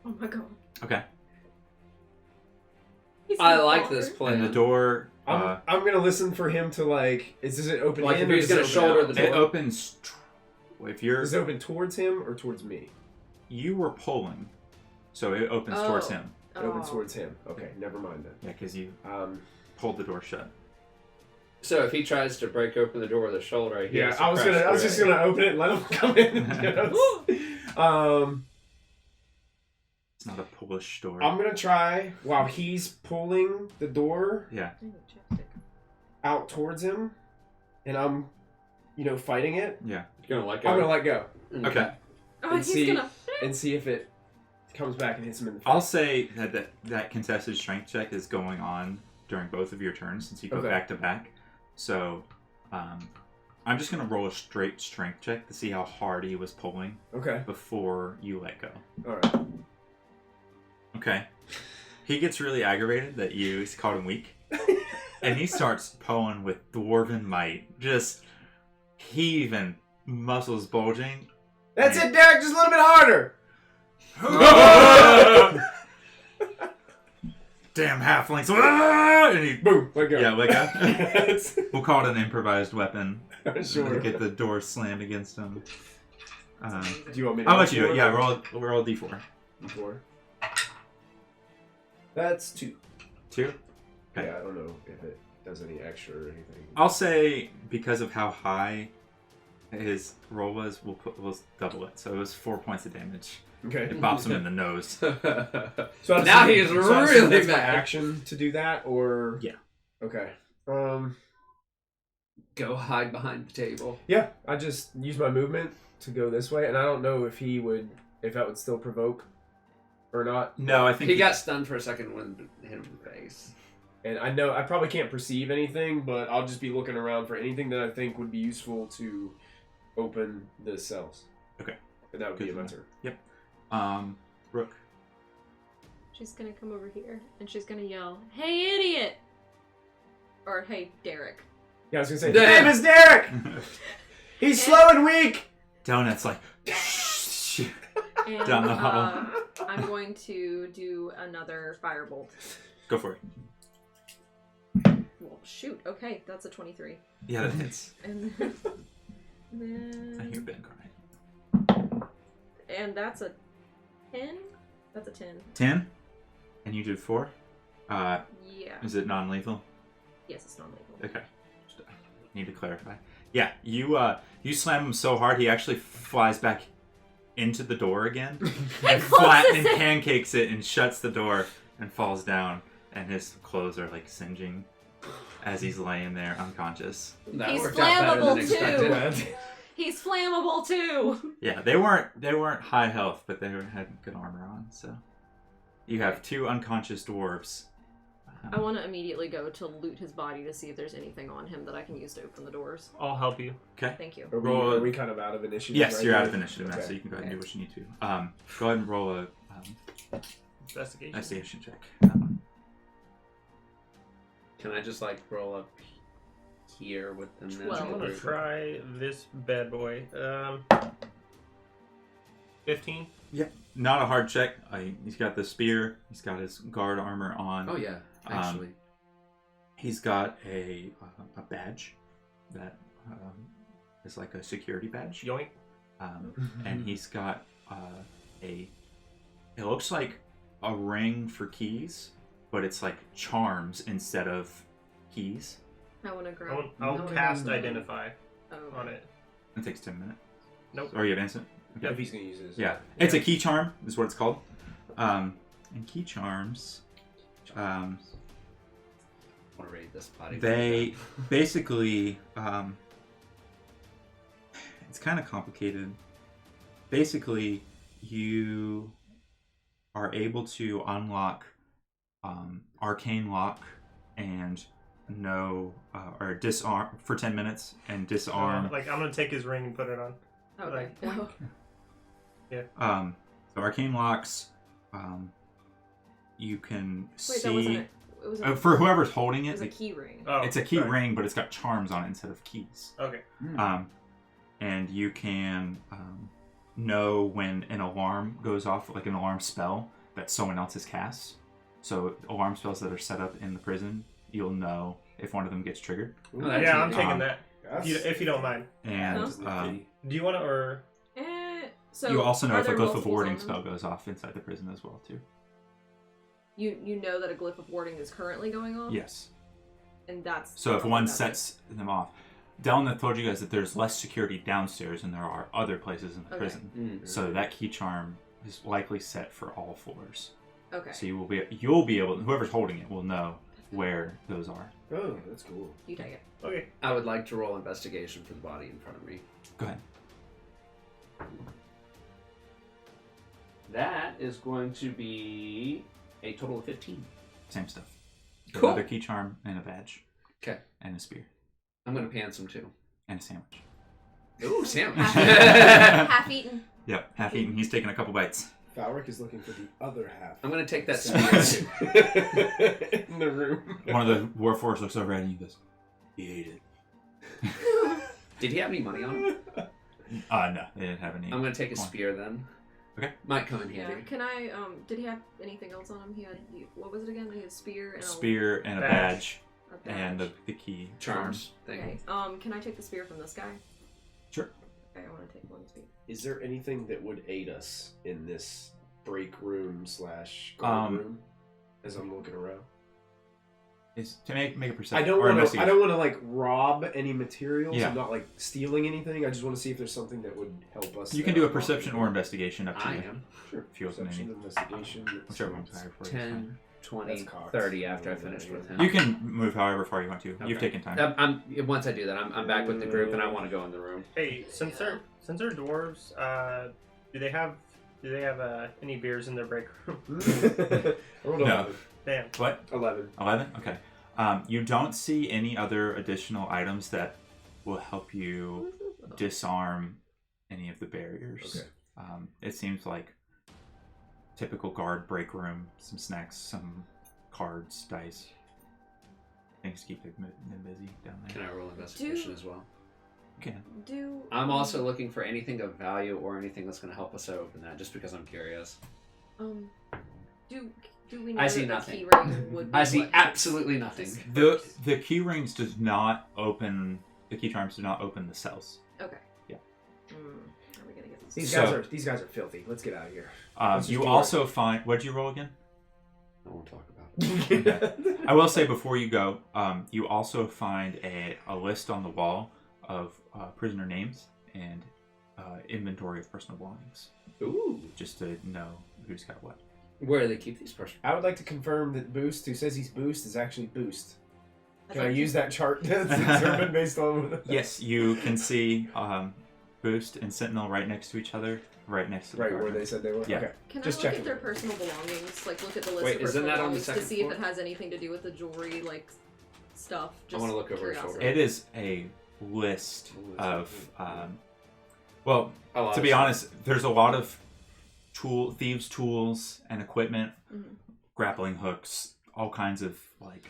Oh my god. Okay. He's I so like awkward. this plan. And the door. I'm gonna listen for him to like. Does it open Like in if or he's does gonna it open shoulder out? the It door. opens. If you're, Does it open towards him or towards me? you were pulling, so it opens towards him. It opens towards him. Okay, never mind then. Yeah, because you Um, pulled the door shut. So if he tries to break open the door with a shoulder, he has to I was press just through it. gonna open it and let him come in. It's not a Polish door. I'm gonna try while he's pulling the door Yeah. Ooh, chapstick. out towards him, and I'm, fighting it. Yeah. You're gonna let go. I'm gonna let go Okay. Oh, And he's see- gonna. and see if it comes back and hits him in the face. I'll say that contested strength check is going on during both of your turns since you go Okay. back to back. So, I'm just gonna roll a straight strength check to see how hard he was pulling Okay. before you let go. All right. Okay. He gets really aggravated that you called him weak, and he starts pulling with dwarven might, just heaving, muscles bulging. That's it, Derek. Just a little bit harder. Damn halflings! And he, Boom. Let go. yeah, like Yes. we'll call it an improvised weapon. Sure. To get the door slammed against him. Do you want me to? I'll let you do it. Yeah, roll a d4. D4. That's 2. 2? Okay. Yeah, I don't know if it does any extra or anything. I'll say because of how high his roll was, we'll double it. So it was 4 points of damage. Okay. It bops him in the nose. So Now he is really that's my mad. action to do that, or Yeah. Okay. Go hide behind the table. Yeah, I just use my movement to go this way, and I don't know if he would if that would still provoke or not. No, I think He got stunned for a second when it hit him in the face. And I know I probably can't perceive anything, but I'll just be looking around for anything that I think would be useful to open the cells. Okay. And that would be Good my to turn. Brooke. She's gonna come over here and she's gonna yell, "Hey, idiot!" Or "Hey, Derek." Yeah, I was gonna say, Damn. damn, it's Derek! He's slow and weak! Donut's like And down the hall. I'm going to do another firebolt. Go for it. Well, shoot. Okay, that's a 23. Yeah, that hits. And then I hear Ben crying. and that's a 10. That's a 10. 10, and you did 4. Yeah. Is it non-lethal? Yes, it's non-lethal. Okay. Just, need to clarify. Yeah, you slam him so hard he actually flies back into the door again and and pancakes it and shuts the door and falls down, and his clothes are like singeing as he's laying there unconscious. That He's worked out better than flammable, expected. He's flammable too. Yeah, they weren't high health, but had good armor on. So you have 2 unconscious dwarves. I want to immediately go to loot his body to see if there's anything on him that I can use to open the doors. I'll help you. Okay. Thank you. Roll Are a- we kind of out of initiative? Yes, right you're now? out of initiative now, Okay. so you can go ahead and do Okay. what you need to. Go ahead and roll a Investigation. investigation check. Can I just like roll up here with them? then? 12. I'm gonna try this bad boy. 15. Not a hard check. He's got the spear. He's got his guard armor on. Oh yeah, actually. He's got a badge that is like a security badge. Yoink. And he's got it looks like a ring for keys, but it's like charms instead of keys. I want to grab. I'll No, cast no, no. Identify Oh, on it. It takes 10 minutes. Nope. Or you have instant? Okay. If he's going to use his. Yeah. It's a key charm, is what it's called. And key charms, I want to raid this body. they basically, it's kind of complicated. Basically, you are able to unlock arcane lock and or disarm for 10 minutes and disarm. Like, I'm gonna take his ring and put it on. okay. Like, So arcane locks, you can Wait, see that wasn't it. It was a, for whoever's holding it was it. a key ring. Oh, It's a key sorry. ring, but it's got charms on it instead of keys. Okay. And you can know when an alarm goes off, like an alarm spell that someone else has cast. So alarm spells that are set up in the prison, you'll know if one of them gets triggered. Oh, that's Yeah, I'm neat. taking that. That's- If you don't mind. And Do you want to, or So you also know are if a there glyph of multiples warding on them? spell goes off inside the prison as well, too. You know that a glyph of warding is currently going off. Yes. And that's So if one that sets them off, Delna told you guys that there's less security downstairs than there are other places in the Okay. prison. Mm. So that key charm is likely set for all floors. Okay. So you'll be able, whoever's holding it will know where those are. Oh, that's cool. You take it. okay? I would like to roll investigation for the body in front of me. Go ahead. That is going to be a total of 15. Same stuff. Cool. Another key charm and a badge. Okay. And a spear. I'm going to pan some too. And a sandwich. Ooh, sandwich. Half eaten. Yep, half eaten. He's taking a couple bites. Falric is looking for the other half. I'm going to take that spear too. In the room. One of the Warforged looks over at you and goes, he ate it. Did he have any money on him? No, they didn't have any. I'm going to take a coin. spear then. Okay. Might come in Yeah. handy. Can I? Did he have anything else on him? He had. What was it again? He had a spear and Spear and a Badge. badge. And the key Charms thing. Okay. Can I take the spear from this guy? Sure. Okay, I want to take one spear. Is there anything that would aid us in this break room / guard room? As I'm looking around, Is to make a perception. I don't or want to. I investigation. don't want to like rob any materials. Yeah. I'm not like stealing anything. I just want to see if there's something that would help us. You can do a perception or investigation up to I you. am. Sure. If you open Perception, any. investigation. Whichever one's higher for you. 10, 20, That's cocked. 30 after I finished with him. You can move however far you want to. You've Okay. taken time. Once I do that, I'm back with the group and I want to go in the room. Hey, since they're dwarves, do they have Do they have any beers in their break room? I rolled No. 11. Damn. What? 11. 11? Okay. You don't see any other additional items that will help you disarm any of the barriers. Okay. It seems like typical guard break room, some snacks, some cards, dice. Things to keep them busy down there. Can I roll investigation as well? You can. I'm also looking for anything of value or anything that's going to help us open that, just because I'm curious. Do we know I see that nothing. the key ring would be I see what absolutely nothing. The key rings does not open. The key charms do not open the cells. Okay. Yeah. Are we gonna get this? These guys are filthy. Let's get out of here. You also find. What did you roll again? I won't talk about it. I will say before you go, you also find a list on the wall of prisoner names and inventory of personal belongings, Ooh. just to know who's got what. Where do they keep these personal? I would like to confirm that Boost, who says he's Boost, is actually Boost. I Can I thought use that chart to determine based on... Yes, you can see Boost and Sentinel right next to each other, right next to the Right, guard where room. they said they were? Yeah. Okay. Can Just I look checking. at their personal belongings? Like, look at the list Wait, of isn't personal that on the belongings to second see if floor? it has anything to do with the jewelry, like, stuff. I wanna look over her shoulder. curiosity. It is a list of, A lot to of be stuff. honest, there's a lot of thieves' tools and equipment, Mhm. grappling hooks, all kinds of like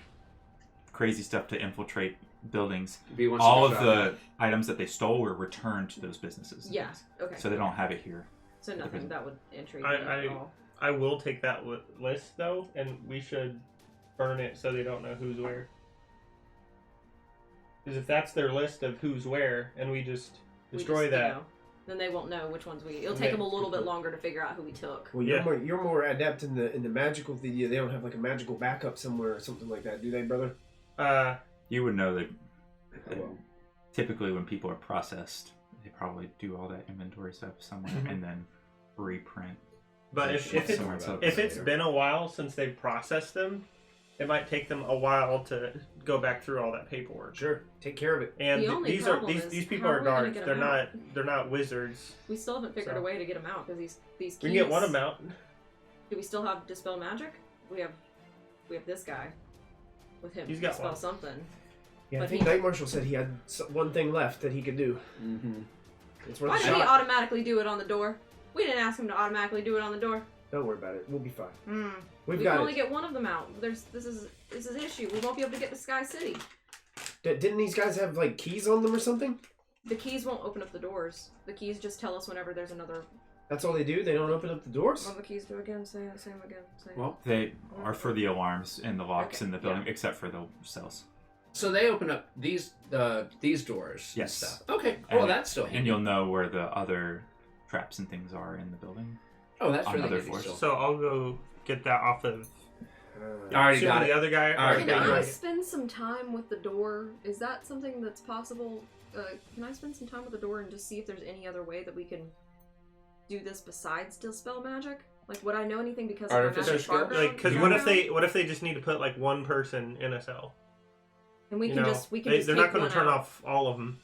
crazy stuff to infiltrate buildings. B wants All to of go the shopping. items that they stole were returned to those businesses. and Yeah, things. okay. So they don't have it here. So nothing that would intrigue me I- at all. I will take that list though, and we should burn it so they don't know who's where. Because if that's their list of who's where, and we just destroy that, You know, then they won't know which ones we. It'll take Okay. them a little bit longer to figure out who we took. Well, Yeah. you're more adept in the magical thing. They don't have like a magical backup somewhere or something like that, do they, brother? You would know that Oh, well. typically when people are processed, they probably do all that inventory stuff somewhere and then reprint. but their if shit it's somewhere else. if it's been a while since they've processed them, it might take them a while to go back through all that paperwork. Sure, take care of it. And The only these are problem these is, these people how are are we gonna guards. get They're 'em not out? they're not wizards. We still haven't figured So- a way to get them out because these keys. We can get one of them out. Do we still have dispel magic? We have this guy. With him, He's got dispel one. something. Yeah, I But think he- Night Marshal said he had one thing left that he could do. Mm-hmm. It's worth Why a did he shot. automatically do it on the door? We didn't ask him to automatically do it on the door. Don't worry about it. We'll be fine. We We've can got only it. get one of them out. This is an issue. We won't be able to get to Sky City. Didn't these guys have like keys on them or something? The keys won't open up the doors. The keys just tell us whenever there's another. That's all they do? They don't open up the doors? What do the keys do again? Say them again. Say it. Well, They are for the alarms and the locks Okay, in the building, except for the cells. so they open up these doors. Yes. And stuff. Okay. Well, And- that's still And handy. you'll know where the other traps and things are in the building. Oh, that's on really other handy floors. still. So I'll go get that off of. I already Assuming got the it. other guy. I already Can got I it. spend some time with the door? Is that something that's possible? Can I spend some time with the door and just see if there's any other way that we can do this besides dispel magic? Like, would I know anything because of my Artificer magic skills? background? Like, because Yeah. what if they just need to put like one person in a cell? And we You can know, just they're take not going one to turn out. off all of them.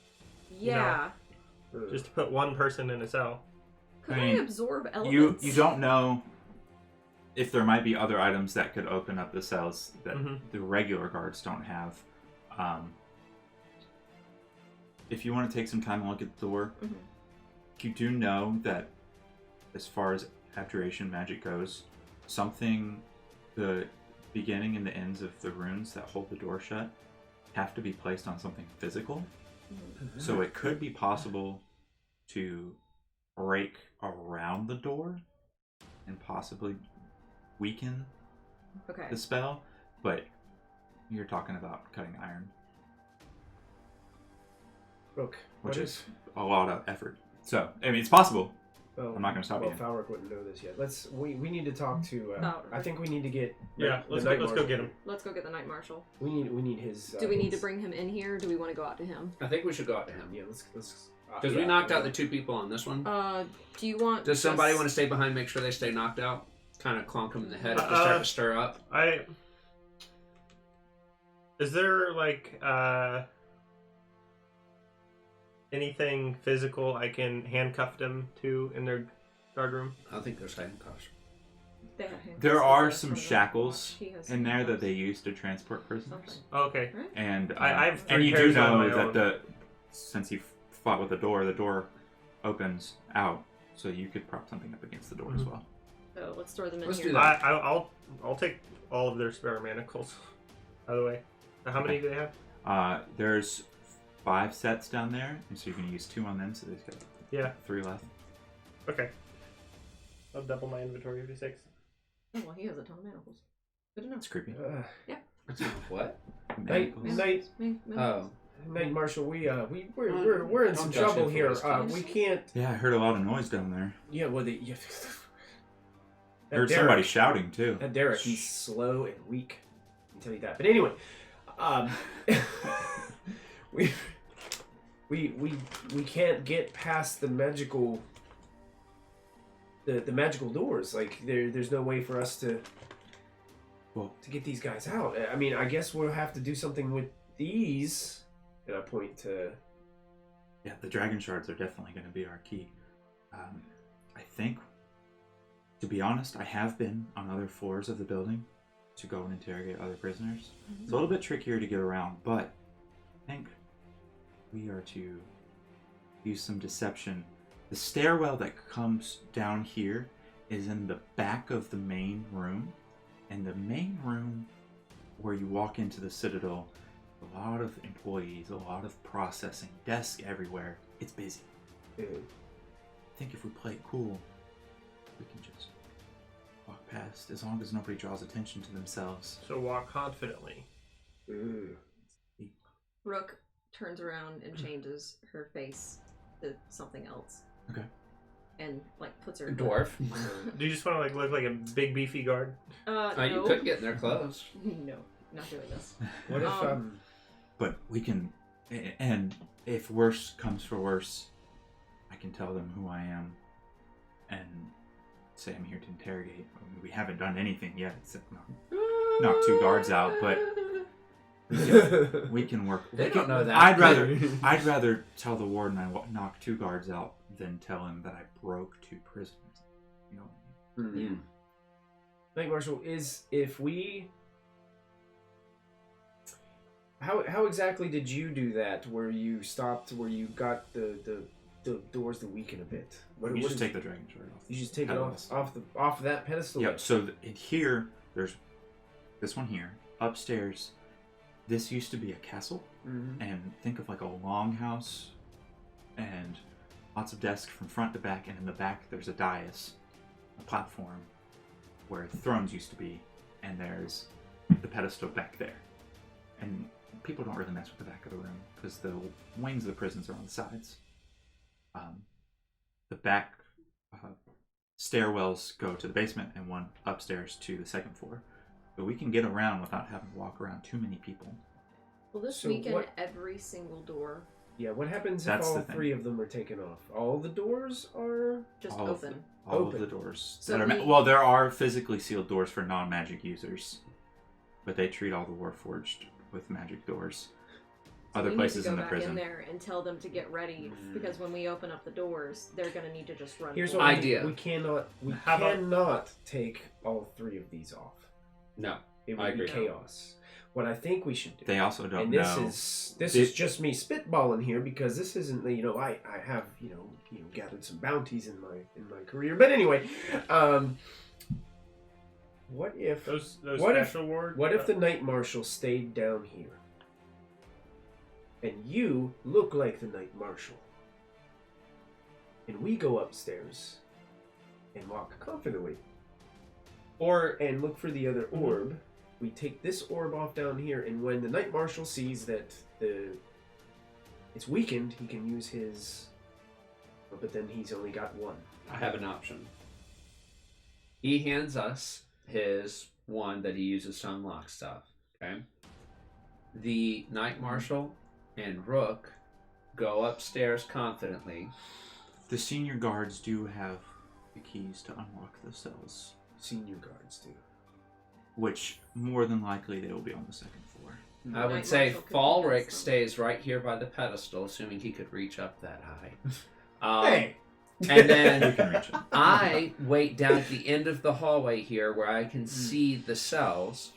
Yeah. Just to put one person in a cell. Could I I, mean, absorb You elements? don't know if there might be other items that could open up the cells that Mhm. the regular guards don't have. If you want to take some time and look at the door, Mhm. you do know that as far as abjuration magic goes, the beginning and the ends of the runes that hold the door shut have to be placed on something physical. Mhm. So it could be possible to break around the door and possibly weaken Okay. the spell, but you're talking about cutting iron, Look, which what is a lot of effort. So, I mean, it's possible. Well, I'm not gonna stop you. Falric wouldn't know this yet. We need to talk to. Falric. I think we need to get. Yeah, the let's Night go Marshal. get him. Let's go get the Night Marshal. We need his. Do we need to his- bring him in here, or do we want to go out to him? I think we should go out to him. Yeah, let's. Because we knocked out the two people on this one. Do you want? Does somebody us- want to stay behind, make sure they stay knocked out? Kind of clonk them in the head if they start to stir up. Is there like anything physical I can handcuff them to in their guard room? I don't think there's handcuffs. They have handcuffs. There are That's some one of the shackles watch. He has in there that handcuffs. they use to transport prisoners. Something. Oh, okay. Right? And I've and you do pairs on know my that own. since you fought with the door opens out, so you could prop something up against the door as well. So let's throw them in Let's here. do that. I'll take all of their spare manacles. By the way, now, how many do they have? There's 5 sets down there, and so you can use 2 on them, so they've got Yeah. 3 left. Okay. I'll double my inventory of 6. Oh, well, he has a ton of manacles. Good enough. It's creepy. What? Manacles. Night Oh. Night Marshal, we're in Don't some judge trouble him for here. his clothes. We can't. Yeah, I heard a lot of noise down there. Yeah, well, I heard somebody shouting too. That Derek, he's slow and weak. I can tell you that. But anyway, we can't get past the magical. The magical doors. Like there's no way for us to get these guys out. I mean, I guess we'll have to do something with these. And I point to. Yeah, the dragon shards are definitely going to be our key. I think, to be honest, I have been on other floors of the building to go and interrogate other prisoners. It's a little bit trickier to get around, but I think we are to use some deception. The stairwell that comes down here is in the back of the main room, and the main room where you walk into the Citadel, a lot of employees, a lot of processing, desks everywhere. It's busy. I think if we play it cool, we can just walk past as long as nobody draws attention to themselves. So walk confidently. Rook turns around and changes her face to something else. Okay. And puts her Dwarf. Do you just want to look like a big beefy guard? No. You could get in their clothes. No, not doing this. What if But we can, and if worse comes for worse, I can tell them who I am and say I'm here to interrogate. I mean, we haven't done anything yet except knock 2 guards out, but we can work. They don't know that. I'd rather tell the warden I knocked 2 guards out than tell him that I broke 2 prisoners. You know what I mean? Mm-hmm. Night Marshal, if we. How exactly did you do that? Where you stopped? Where you got the doors to weaken a bit? You just take the dragon shard off. You just take it pedestals. off of that pedestal. Yep. So in here, there's this one here. Upstairs, this used to be a castle, and think of like a longhouse, and lots of desks from front to back, and in the back there's a dais, a platform, where the thrones used to be, and there's the pedestal back there, and people don't really mess with the back of the room because the wings of the prisons are on the sides. The back stairwells go to the basement and one upstairs to the 2nd floor. But we can get around without having to walk around too many people. Will this So weaken what- every single door? Yeah. What happens That's if the all thing. 3 of them are taken off? All the doors are. Just All of open. All Open. of the doors. So that are we- well, there are physically sealed doors for non-magic users. But they treat all the Warforged with magic doors. Other We places need to in go the back prison. in there and tell them to get ready because when we open up the doors, they're gonna need to just run. Here's forward. what Idea. we cannot. We How about- cannot take all 3 of these off. No. It I would be agree. chaos. What I think we should do. They also don't and know. this is just me spitballing here because this isn't I have gathered some bounties in my career, but anyway, what if Those What if- special ward? what if the Night Marshal stayed down here and you look like the Night Marshal and we go upstairs and walk confidently and look for the other orb. We take this orb off down here, and when the Night Marshal sees that it's weakened, he can use his. But then he's only got 1. I have an option. He hands us his one that he uses to unlock stuff. Okay. The Night Marshal and Rook go upstairs confidently. The senior guards do have the keys to unlock the cells, Senior guards do. which more than likely they will be on the 2nd floor. I would Night say Marshal could Falric convince them. stays right here by the pedestal, assuming he could reach up that high. Hey, And You then can reach it. I wait down at the end of the hallway here where I can see the cells.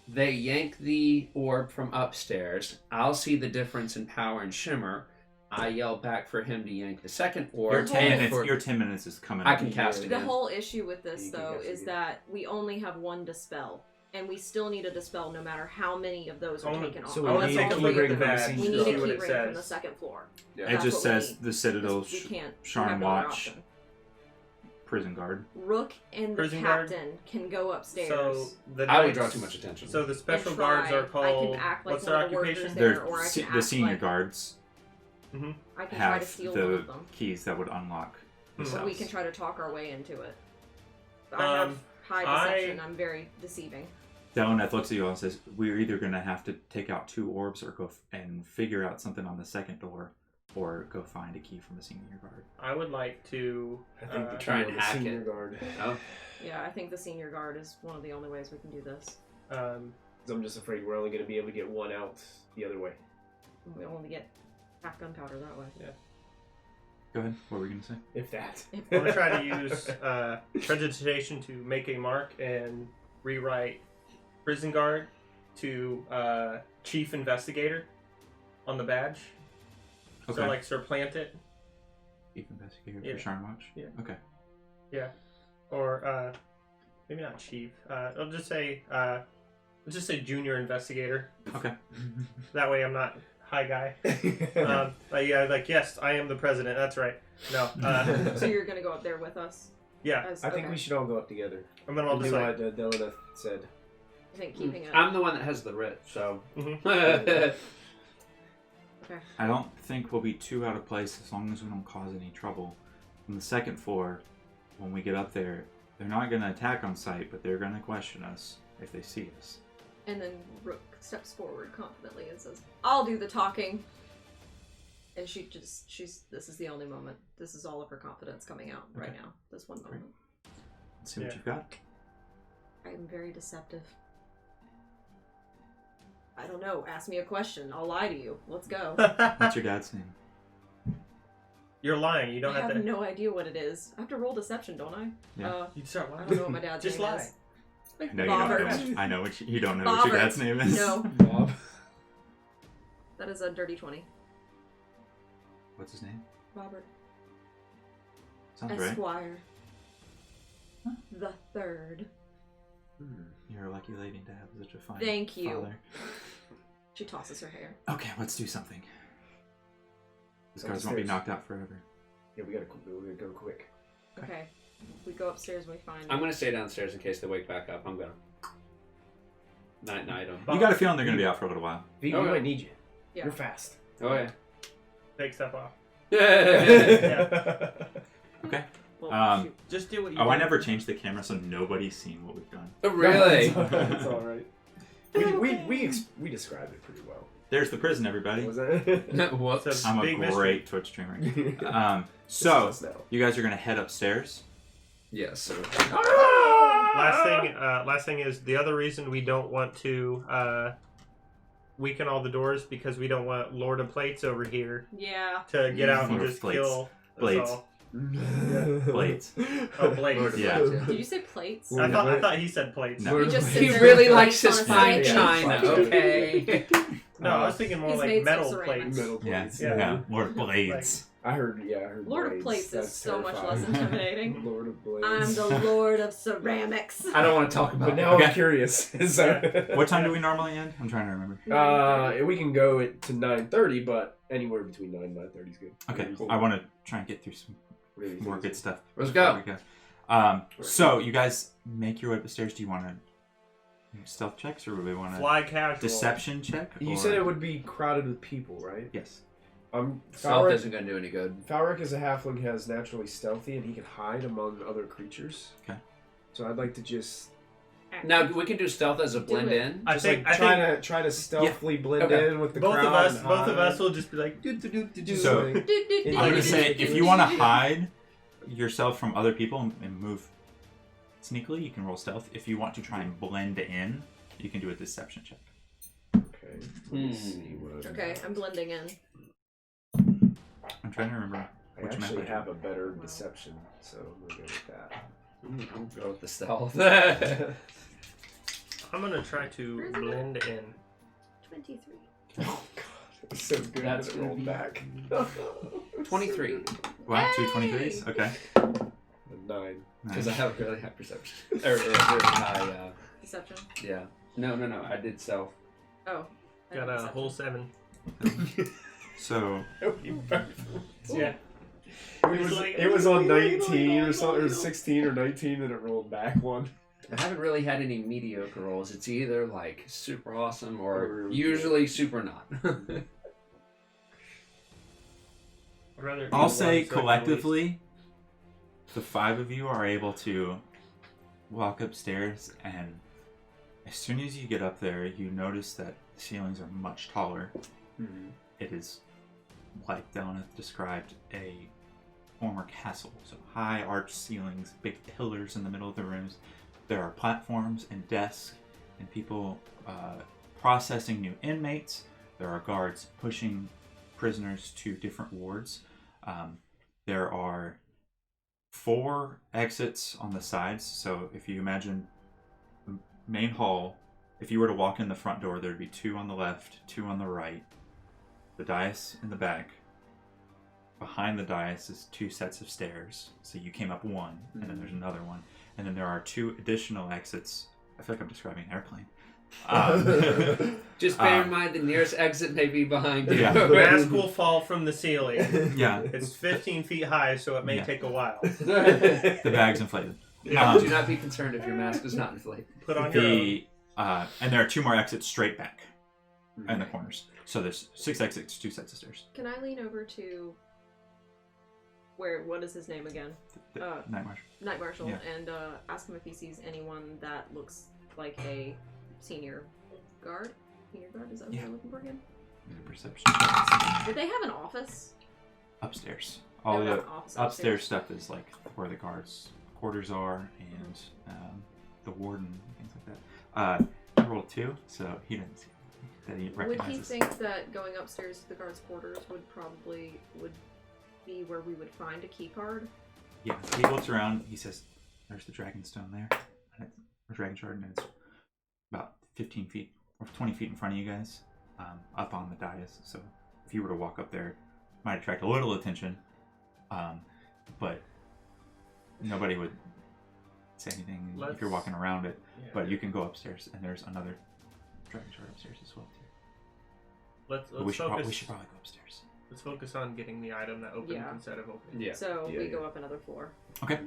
They yank the orb from upstairs. I'll see the difference in power and shimmer. I yell back for him to yank the second orb. Your 10 minutes is coming I up. can cast it The in. whole issue with this, You can though, cast it is in. that we only have one dispel. And we still need a dispel no matter how many of those are Only- taken off. So I want to need take a to look bring at the from the badge. scene. We need see a what key it ring from the says. second floor. Yeah. It That's just what we says need. the Citadel, We can't. we Sharn have no other Watch, option. Prison Guard. Rook and the Prison guard? captain can go upstairs. So the I would knights- draw too much attention. So the and special try. guards are I called. can act like What's one their of the workers occupation? there. They're or I can the act senior like- guards I can try to have steal one the of them. keys that would unlock the Hmm. But we cells. can try to talk our way into it. But I have high deception. I'm very deceiving. Deloneth looks at you all and says, "We're either going to have to take out 2 orbs or go and figure out something on the second door, or go find a key from the senior guard." I would like to. I think the try and the hack senior it. guard. Oh. Yeah, I think the senior guard is one of the only ways we can do this. 'Cause I'm just afraid we're only going to be able to get one out the other way. We only get half gunpowder that way. Go ahead. What were we going to say? If that. I'm gonna try to use prestidigitation to make a mark and rewrite prison guard to chief investigator on the badge. Okay. So like supplant it, Chief Investigator Yeah. for Sharn Watch? Yeah. Okay. or maybe not chief. I'll just say junior investigator. Okay. That way I'm not high guy. But yeah, like yes, I am the president. That's right. No. So you're gonna go up there with us? Yeah, I think we should all go up together. I'm gonna all Do decide. what Delana said. I think keeping it. I'm the one that has the writ, so. Mhm. I don't think we'll be too out of place as long as we don't cause any trouble. On the second floor, when we get up there, they're not going to attack on sight, but they're going to question us if they see us. And then Rook steps forward confidently and says, "I'll do the talking." And she's. This is the only moment. This is all of her confidence coming out right now. This one moment. Let's see what Yeah. you've got. I am very deceptive. I don't know. Ask me a question. I'll lie to you. Let's go. What's your dad's name? You're lying. You don't I have have to. no idea what it is. I have to roll deception, don't I? Yeah. You start I lying. don't know what my dad's Just name lie. is. No, you Bobbert. don't know. I know what you don't know what your Bobbert. dad's name is. No, Bob. that is a dirty 20. What's his name? Robert. Sounds right. Esquire. The third. You're a lucky lady to have such a fine Thank you. father. She tosses her hair. Okay, let's do something. These guards won't be Upstairs. knocked out forever. Yeah, we're gonna go quick. Okay. We go upstairs and we find. I'm gonna stay downstairs in case they wake back up. I'm gonna. Night them. You got a feeling they're going to be out for a little while. V, Okay. we might need you. Yeah. You're fast. Oh yeah. Take stuff off. Yeah. Okay. Well, shoot. Just do what you. Oh, I want. never changed the camera, so nobody's seen what we've done. Really? It's all right. We described it pretty well. There's the prison, everybody. Was that? Whoops. I'm a Big great mystery. Twitch streamer. This So, is us now. you guys are going to head upstairs. Yes. Sir. Last thing is the other reason we don't want to weaken all the doors because we don't want Lord of Plates over here Yeah. to get out and Lord of just Plates. kill us Blades. all. Blades. Oh, Blades. Lord of Yeah. Plates, Did you say plates? Lord I thought he said plates. No. He just He sits there really with likes his plates on fine his china. plate. Okay. No, I was thinking more He's like made metal some ceramics. plates. Metal Yeah, plates. yeah. Lord Blades. I heard Lord of blades. Plates is That's so much less terrifying. intimidating. Lord of Blades. I'm the Lord of Ceramics. I don't want to talk about But it. now Okay. I'm curious. So, What time do we normally end? I'm trying to remember. we can go to 9:30, but anywhere between 9 and 9:30 is good. Okay, Really- I want to try and get through some really more things. good stuff. Let's before go. we go. So, you guys make your way upstairs. Do you want to stealth checks or do we want to Fly casual. deception check? You or- said it would be crowded with people, right? Yes. Stealth Falric, isn't gonna do any good. Falric as a halfling has naturally stealthy, and he can hide among other creatures. Okay. So I'd like to just Now we can do stealth as a blend it. in. I just think try to stealthily blend Okay. in with the both crowd. of us and both of hide. us will just be like do do do do do. So- Like, I'm going to say if you want to hide yourself from other people and move sneakily, you can roll stealth. If you want to try and blend in, you can do a deception check. okay. Let me see what I Okay, I'm blending in. I'm trying to remember I Which actually method? have a better deception, so I'm gonna go with that. I'm gonna go with the stealth. I'm gonna try to blend in. 23. Oh god, it was so good That's that it rolled back. 23. Wow, two Yay! 23s? Okay. A 9. Because Nice. I have really high perception. or really high, Deception. yeah. No, I did stealth. Oh. I Got have a deception. whole 7. So, Yeah. It was on 19 or something, or 16 or 19, and it rolled back one. I haven't really had any mediocre rolls. It's either like super awesome or Or- usually super not. I'd rather do I'll one say so I can at least- collectively, the 5 of you are able to walk upstairs, and as soon as you get up there, you notice that the ceilings are much taller. Mhm. It is, like Delanath described, a former castle. So high arched ceilings, big pillars in the middle of the rooms. There are platforms and desks and people processing new inmates. There are guards pushing prisoners to different wards. There are 4 exits on the sides. So if you imagine the main hall, if you were to walk in the front door, there'd be 2 on the left, 2 on the right, the dais in the back. Behind the dais is 2 sets of stairs. So you came up one, and then there's another one. And then there are 2 additional exits. I feel like I'm describing an airplane. Just bear in mind the nearest exit may be behind you. Yeah. Mask will fall from the ceiling. Yeah, It's 15 feet high, so it may Yeah. take a while. the bag's inflated. Yeah. Um, Do not be concerned if your mask is not inflated. Put on your own. And there are 2 more exits straight back in the corners. So there's 6 exits, 2 sets of stairs. Can I lean over to what is his name again? Night March. Night Marshal, Yeah. and ask him if he sees anyone that looks like a senior guard. Senior guard, is that what Yeah. you're looking for again? Perception. Did they have an office? Upstairs. They All would have the an office upstairs stuff is like where the guards' quarters are and the warden and things like that. I rolled 2, so he didn't see that he Would recognizes. he think that going upstairs to the guards' quarters would be where we would find a key card? Yeah, he looks around. He says, "There's the dragonstone there, or dragon shard, and it's about 15 feet or 20 feet in front of you guys, up on the dais. So if you were to walk up there, it might attract a little attention, but nobody would say anything if you're walking around it. Yeah. But you can go upstairs, and there's another dragon shard upstairs as well too. Let's But we should focus. probably go upstairs. Let's focus on getting the item that opens Yeah. instead of opening. Yeah. So Yeah, we yeah. go up another floor. Okay.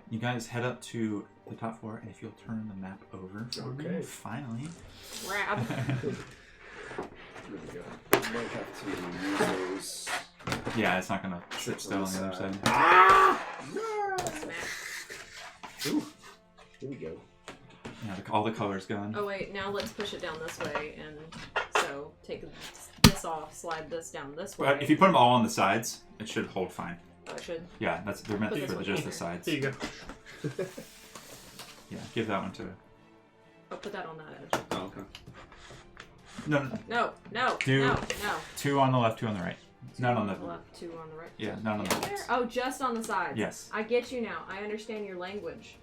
You guys head up to the top floor, and if you'll turn the map over for me, Okay. finally. Grab. Here we go. Might have to use those. Yeah, it's not gonna sit still on the other side. Smash. Ooh. Here we go. Yeah, all the colors gone. Oh wait, now let's push it down this way, and so take this off, slide this down this way. But if you put them all on the sides, it should hold fine. Oh, I should. Yeah, they're meant Put this for one just here. the sides. Here you go. Yeah, give that one to. I'll put that on that edge. Oh, okay. No, No. Do- 2 on the left, 2 on the right. None on the. left, 2 on the right. Yeah, none on the There? right. Oh, just on the sides. Yes. I get you now. I understand your language.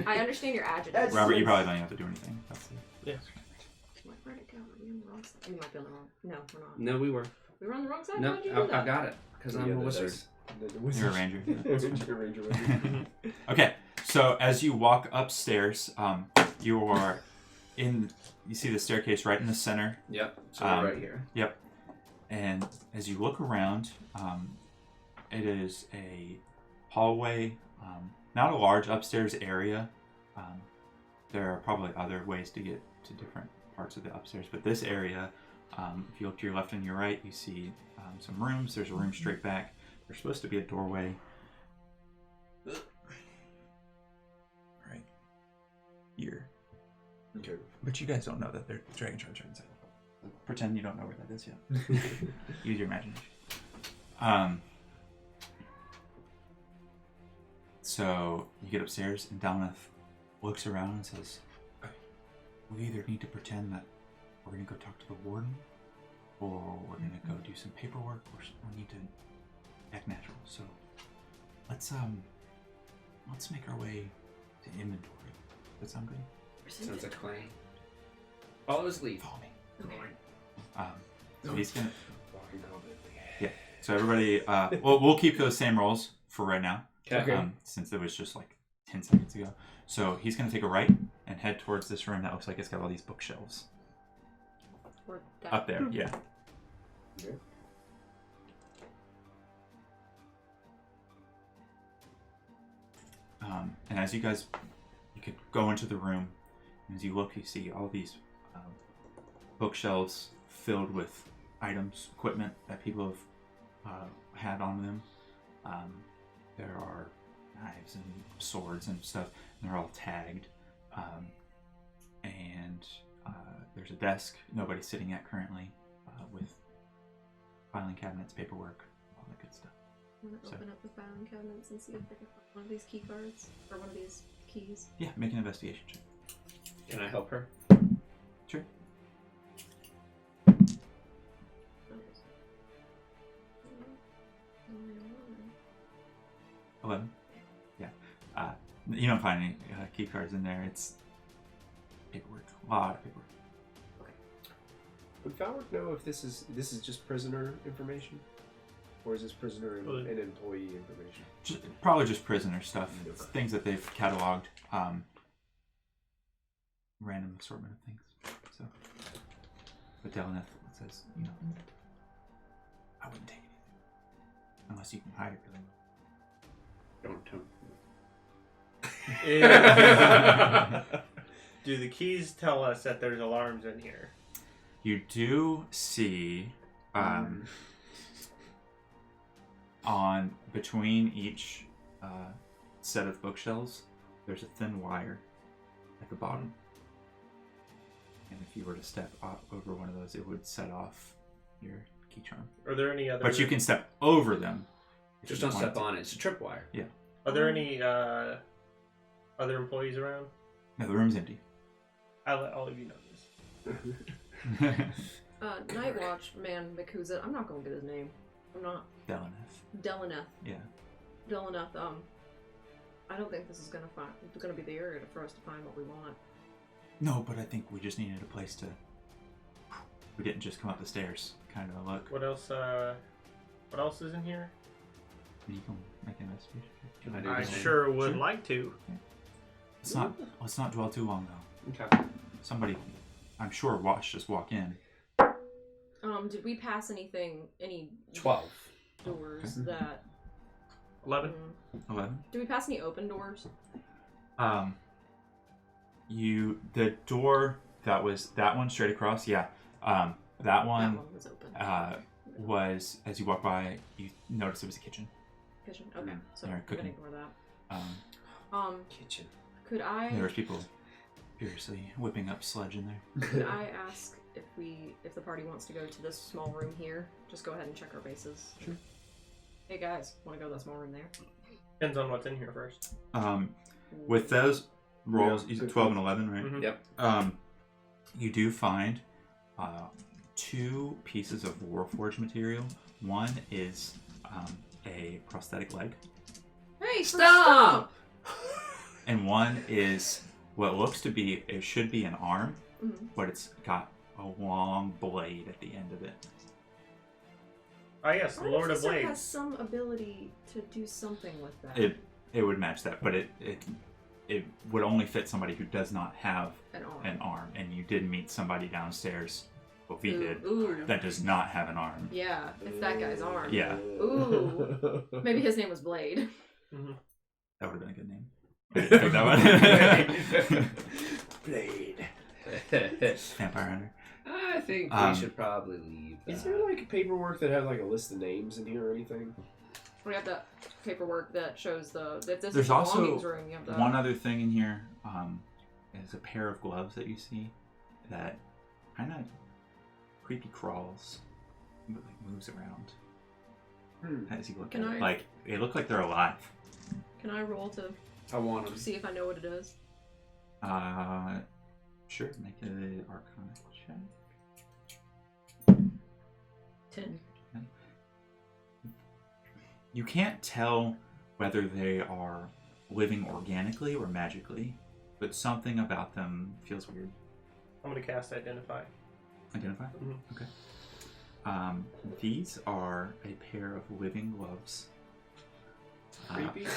I understand your adjectives. Robert, you probably don't even have to do anything. That's it. Yeah. Like, where'd it go? Are we on the wrong side? We might be on the wrong. No, we're not. No, we were. We were on the wrong side. No, How'd you do I that? got it because I'm a wizard. You're a ranger. Yeah. You're a ranger. Okay, so as you walk upstairs, you are in. You see the staircase right in the center. Yep. So we're right here. Yep. And as you look around, it is a hallway, not a large upstairs area. There are probably other ways to get to different parts of the upstairs, but this area, if you look to your left and your right, you see some rooms. There's a room straight back. There's supposed to be a doorway right here. Okay. But you guys don't know that they're dragon shards right inside. Pretend you don't know where that is yet. Use your imagination. So you get upstairs, and Dalnath looks around and says, "We either need to pretend that we're going to go talk to the warden, or we're going to go do some paperwork, or we need to act natural. So let's make our way to inventory. Does that sound good? Sounds like a plan. Follow his lead. Follow me. Okay. So he's gonna. Walking confidently. Yeah. So everybody, we'll keep those same rolls for right now. Okay. Since it was just like 10 seconds ago. So he's gonna take a right and head towards this room that looks like it's got all these bookshelves Or that. up there. Yeah. Okay. And as you could go into the room, and as you look, you see all these bookshelves filled with items, equipment that people have had on them. There are knives and swords and stuff, and they're all tagged. And there's a desk nobody's sitting at currently, with filing cabinets, paperwork, all that good stuff. I'm gonna open up the filing cabinets and see if I can find one of these key cards or one of these keys. Yeah, make an investigation check. Can I help her? Sure. 11. Yeah. You don't find any key cards in there. It's paperwork. A lot of paperwork. Would Falwork know if this is just prisoner information, or is this prisoner and employee information? Probably just prisoner stuff. It's things that they've cataloged. Random assortment of things. So, but Delineth says, I wouldn't take anything unless you can hide it really well. Don't. Do the keys tell us that there's alarms in here? You do see on between each set of bookshelves, there's a thin wire at the bottom. And if you were to step over one of those, it would set off your key charm. Are there any other? But you can step over them. if Just you don't wanted step to. on it. It's a tripwire. Yeah. Are there any other employees around? No, the room's empty. I'll let all of you know this. Night Watch man Makuza. I'm not gonna get his name. I'm not. Delineth. Yeah. Delineth. I don't think this is gonna be the area for us to find what we want. No, but I think we just needed a place to. We didn't just come up the stairs, kind of a look. What else? What else is in here? You can make an investigation. Can I do I the same? sure would Sure. like to. Let's not dwell too long though. Okay. Somebody, I'm sure, just walk in. Did we pass any 12. doors Okay. that 11. 11. Did we pass any open doors? The door that was that one straight across, yeah. That one That one was open. was, as you walk by, you notice it was a kitchen. Kitchen. Okay, so They're we're gonna cooking. ignore that. Kitchen. Could I? There was people furiously whipping up sludge in there. Could I ask if the party wants to go to this small room here? Just go ahead and check our bases. Sure. Hey guys, want to go to that small room there? Depends on what's in here first. With those rolls, Yeah, good 12 and 11, right? Mhm. Yep. You do find 2 pieces of Warforged material. One is a prosthetic leg, Hey, Stop! and one is what looks to be, it should be an arm, Mhm. but it's got a long blade at the end of it. Ah, yes, Our Lord of officer has Blades. some ability to do something with that. It would match that, but it would only fit somebody who does not have An arm. an arm, and you did meet somebody downstairs, well, we Ooh, did, Ooh. that does not have an arm. Yeah, it's that guy's arm. Yeah. Ooh. Maybe his name was Blade. That would have been a good name. I didn't pick that one. Blade. Vampire Hunter. I think we should probably leave. Is there like paperwork that has like a list of names in here or anything? We have that paperwork that shows if this There's is the also belongings room. You have that. one other thing in here. Is a pair of gloves that you see that kind of creepy crawls, but like moves around as you look Can at I- it. Like they look like they're alive. Can I roll to I want them. see if I know what it is? Sure. Make an Arcana check. 10. You can't tell whether they are living organically or magically, but something about them feels weird. I'm gonna cast Identify. Identify? Mhm. Okay. These are a pair of living gloves. Creepy.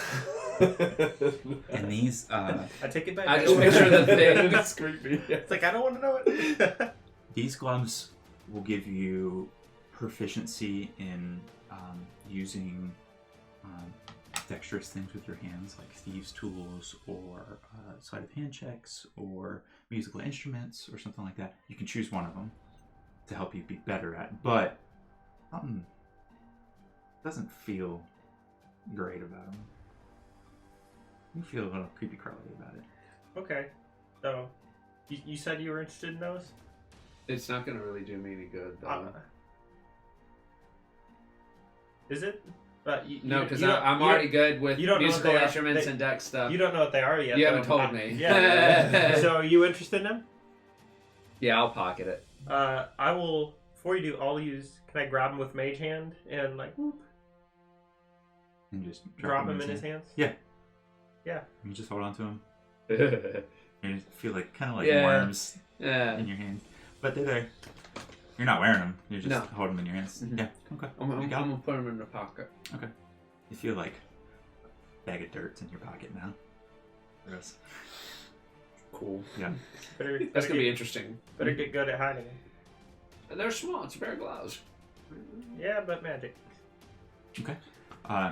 And these, I take it back. I just picture the thing. It's creepy. It's like I don't want to know it. these gloves will give you proficiency in using dexterous things with your hands, like thieves' tools or sleight of hand checks or musical instruments or something like that. You can choose one of them to help you be better at, but something doesn't feel great about them. You feel a little creepy crawly about it. Okay. So, you said you were interested in those? It's not going to really do me any good, though. Is it? No, because I'm already good with you don't know what musical they are. instruments and deck stuff. You don't know what they are yet. You haven't though. told me. Yeah. So, are you interested in them? Yeah, I'll pocket it. I will. Before you do, I'll use. Can I grab him with Mage Hand and like whoop, And just drop him in his hands? Yeah. Yeah. You just hold on to them. Yeah. You just feel like kind of like worms in your hands, but they're there. You're not wearing them. You just hold them in your hands. Mhm. Yeah. Okay. I'm gonna put them in the pocket. Okay. You feel like a bag of dirt's in your pocket now. Gross. Cool. Yeah. That's gonna be interesting. Better get good at hiding. And they're small. It's a pair of gloves. Yeah, but magic. Okay.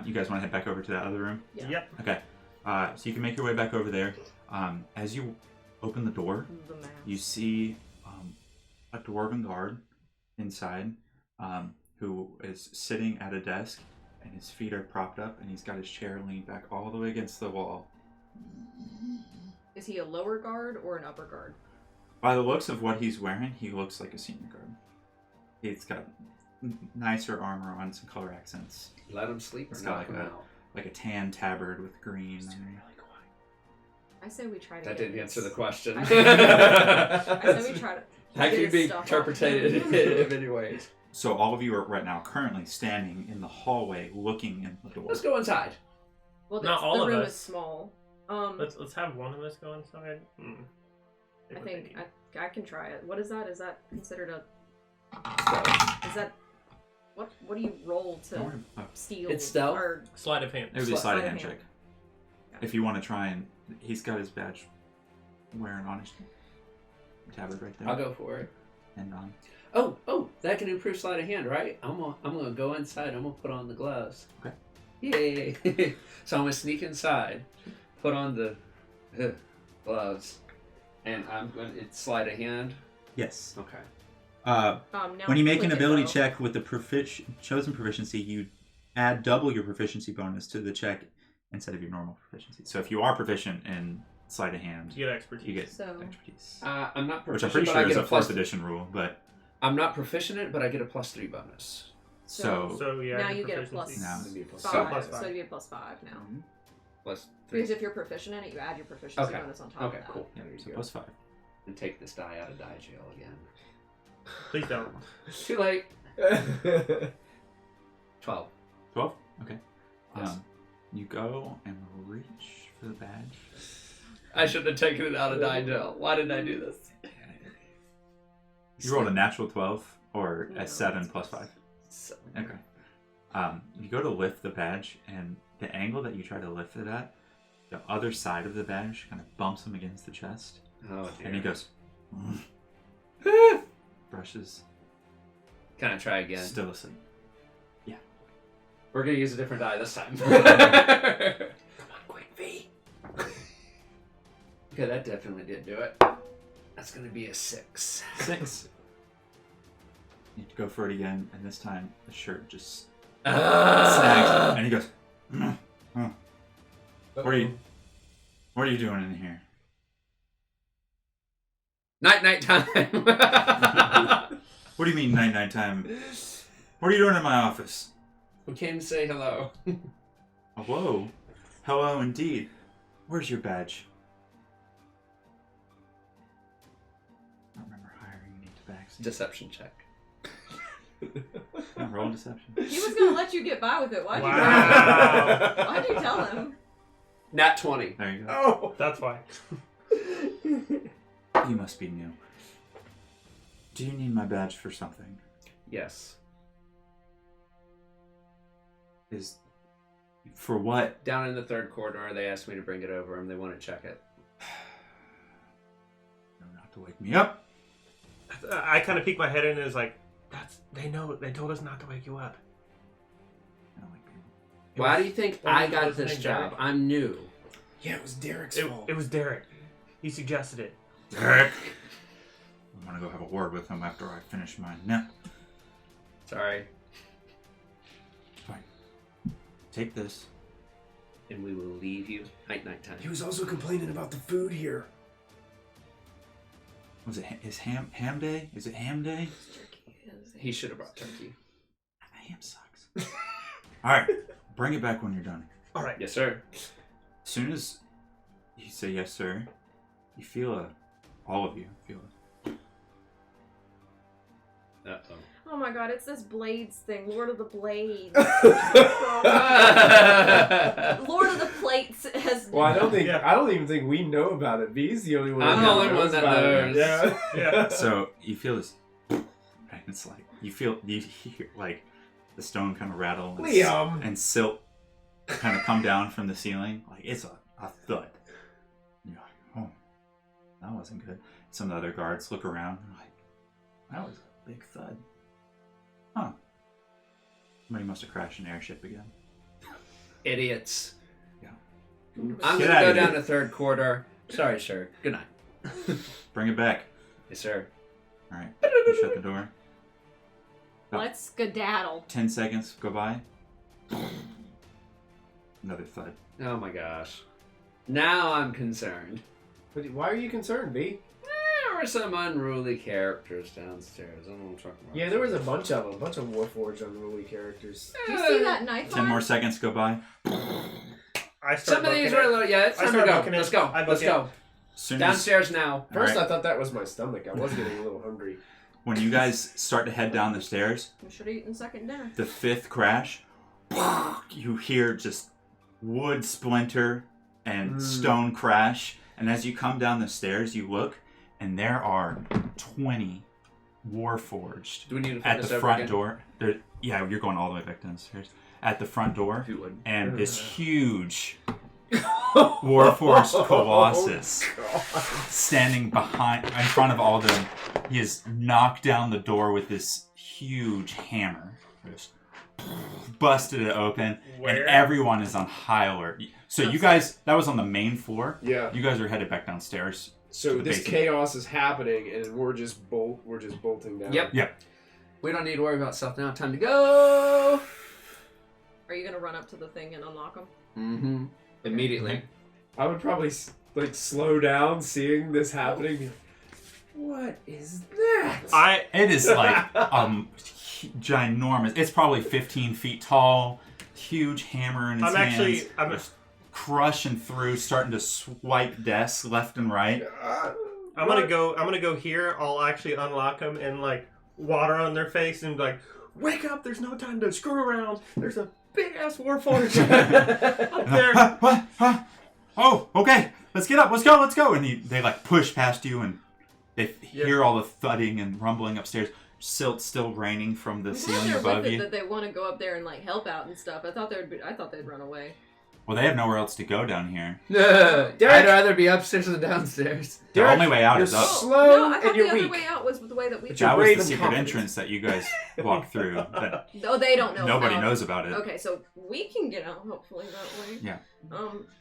You guys want to head back over to that other room? Yeah. Yep. Okay. So you can make your way back over there. As you open the door, The mask. you see a dwarven guard inside who is sitting at a desk, and his feet are propped up, and he's got his chair leaned back all the way against the wall. Is he a lower guard or an upper guard? By the looks of what he's wearing, he looks like a senior guard. He's got nicer armor on, some color accents. Let them sleep or It's got knock them like out. like a tan tabard with green. I say we try to. That get didn't answer the this- question. I say we try to. That get could his be stuff off. interpreted in many ways. So all of you are right now currently standing in the hallway looking in the door. Let's go inside. Well, Not the all of room us. is small. Let's have one of us go inside. I think I can try it. What is that? Is that considered a? Stealth. Is that what? What do you roll Don't worry. to steal? It's stealth? Or Sleight of hand. It would be a sleight of Sleight of hand hand. check. If you want to try and... He's got his badge wearing on his tabard right there. I'll go for it. And Oh, that can improve sleight of hand, right? I'm gonna go inside. I'm gonna put on the gloves. Okay. Yay! So I'm gonna sneak inside, put on the gloves, and it's sleight of hand. yes. Okay. now When you make an click it, ability though. check with the chosen proficiency, you add double your proficiency bonus to the check instead of your normal proficiency. So if you are proficient in sleight of hand, You get expertise. you get So- expertise. I'm not Which proficient, I'm pretty but sure I is get a a plus. 4th edition rule, but I'm not proficient in it, but I get a +3 bonus. so So yeah. Now your you get a proficiency. plus Now. It'd be a plus five. plus five. So you get plus 5 now. +3. Because if you're proficient in it, you add your proficiency Okay. bonus on top Okay, of that. cool. yeah, There you so go. plus 5. And take this die out of die jail again. Please don't. Too late. 12. 12? Okay. Yes. You go and reach for the badge. I should have taken it out of die jail. Why did I do this? You rolled a natural 12 or No, a 7 it's plus plus 5. So, Okay. You go to lift the badge, and the angle that you try to lift it at, the other side of the badge kind of bumps him against the chest, oh dear. and he goes, brushes, Can I try again? still asleep. We're gonna use a different die this time. Come on, quick, V. Okay, that definitely did do it. That's gonna be a 6. 6. You have to go for it again, and this time the shirt just Ah! snags, and he goes, What are you doing in here? Night time. What do you mean night time? What are you doing in my office? We came to say hello. Hello. Hello indeed. Where's your badge? I don't remember hiring you to backstage. Deception check. Roll deception. He was gonna let you get by with it. Why'd you Wow. Why'd you tell him? Nat 20. There you go. Oh! That's why. You must be new. Do you need my badge for something? Yes. For what? Down in the third corridor, they asked me to bring it over and they want to check it. No, not to wake me up. I kind of peek my head in and is like, they told us not to wake you up. I don't like people. Why do you think Well, I it got was this named job? Derek. I'm new. Yeah, it was Derek's fault. It was Derek. He suggested it. Derek! I want to go have a word with him after I finish my nap. Sorry. Fine. Take this. And we will leave you at nighttime. He was also complaining about the food here. Was it ham day? Is it ham day? He should have brought turkey. Ham sucks. Alright, bring it back when you're done. All right. Yes, sir. As soon as you say yes, sir, you feel all of you feel Uh-oh. Oh my god, it's this Blades thing. Lord of the Blades. Lord of the Plates has... Well, I don't Yeah. even think we know about it. V's the only one. I'm who the only knows one that about it. knows. Yeah. Yeah. So you feel this, and it's like you hear like the stone kind of rattle and, Liam. and silt kind of come down from the ceiling. Like it's a thud. And you're like, oh, that wasn't good. Some of the other guards look around and like, that was a big thud. Huh. Somebody must have crashed an airship again. Idiots. Yeah. I'm Get going to out go of down here. to third quarter. Sorry, sir. Good night. Bring it back. Yes, sir. All right. You shut the door. Let's skedaddle. 10 seconds go by. Another thud. Oh my gosh. Now I'm concerned. But why are you concerned, V? There were some unruly characters downstairs. I don't know what I'm talking about. Yeah, there was a bunch of them. A bunch of Warforged unruly characters. Do you see that knife 10 more seconds go by. I start Some of these booking are a it. little... Yeah, it's I time to start go. booking it. Let's go. I book Let's it. go. Soon as, Downstairs now. First, All right. I thought that was my stomach. I was getting a little hungry. when you guys start to head down the stairs, We should have eaten second dinner. the fifth crash, you hear just wood splinter and stone crash. And as you come down the stairs, you look, and there are 20 Warforged Do we need to flip at this the over front again? door. Yeah, you're going all the way back downstairs. At the front door, If you would. and this huge Warforged Colossus standing in front of all of them. He has knocked down the door with this huge hammer. Just busted it open, Where? and everyone is on high alert. So you guys, that was on the main floor. Yeah. You guys are headed back downstairs. So the this basement. chaos is happening, and we're just bolting down. Yep. Yep. We don't need to worry about stuff now. Time to go. Are you gonna run up to the thing and unlock them? Mm-hmm. Immediately. I would probably slow down seeing this happening. Be like, what is that? It is like ginormous. It's probably 15 feet tall. Huge hammer in his hands. I'm Just crushing through, starting to swipe desks left and right. gonna go here. I'll actually unlock them and like water on their face and like, wake up! There's no time to screw around. There's a big ass Warforged up there. What? Oh, okay. Let's get up. Let's go. And they like push past you, and they hear all the thudding and rumbling upstairs. Silt still raining from the I'm glad ceiling they're above with it you. that they want to go up there and like help out and stuff. I thought they'd run away. Well, they have nowhere else to go down here. I'd rather be upstairs than downstairs. The only way out You're is up. slow No, I thought and the you're other weak. way out was the way that we. That was brave the and secret confident. entrance that you guys walked through. But No, they don't know. nobody about. knows about it. Okay, so we can get out hopefully that way. Yeah.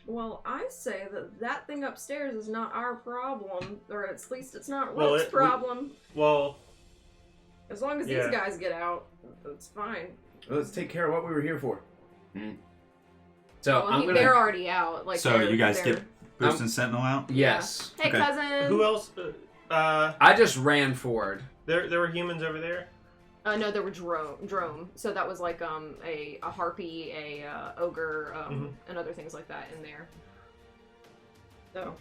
Well, I say that thing upstairs is not our problem, or at least it's not Well, Wilk's problem. Well, As long as Yeah. these guys get out, it's fine. Let's take care of what we were here for. So Well, I'm gonna. they're already out. Like So they're- you guys they're- get Boost and Sentinel out? Yes. Hey, Okay. cousin. who else? I just ran forward. There were humans over there. No, there were drone. So that was like a harpy, a ogre, and other things like that in there. So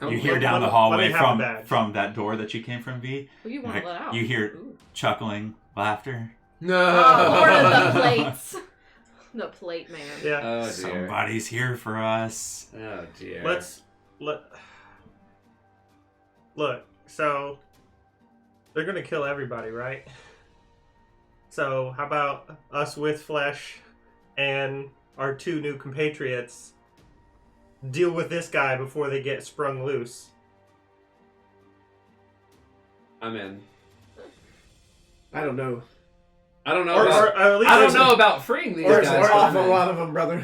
You hear down the hallway from that door that you came from, V. Who you want to let out? You hear Ooh. chuckling, laughter. No. Lord of the plates. The plate man. Yeah. Oh dear. Somebody's here for us. Oh dear. Look. So they're gonna kill everybody, right? So how about us with flesh and our 2 new compatriots deal with this guy before they get sprung loose? I'm in. I don't know. I don't know. Or at least I don't know about freeing these There's guys. an but I'm awful in. lot of them, brother.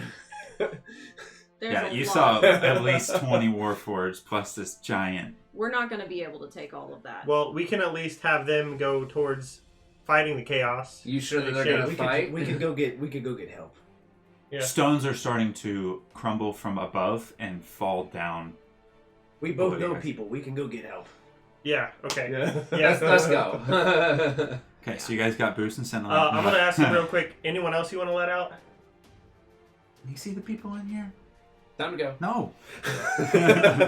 There's a You lot. saw at least 20 Warforged plus this giant. We're not going to be able to take all of that. Well, we can at least have them go towards fighting the chaos. You sure that they're Yeah, gonna fight? We could go get help. Yeah. Stones are starting to crumble from above and fall down. We both know guys. people. We can go get help. Yeah. Okay. Yeah. Yeah. Let's go. Okay, so you guys got Boost and Sentinel. I'm gonna ask you real quick. Anyone else you want to let out? You see the people in here? Time to go. No.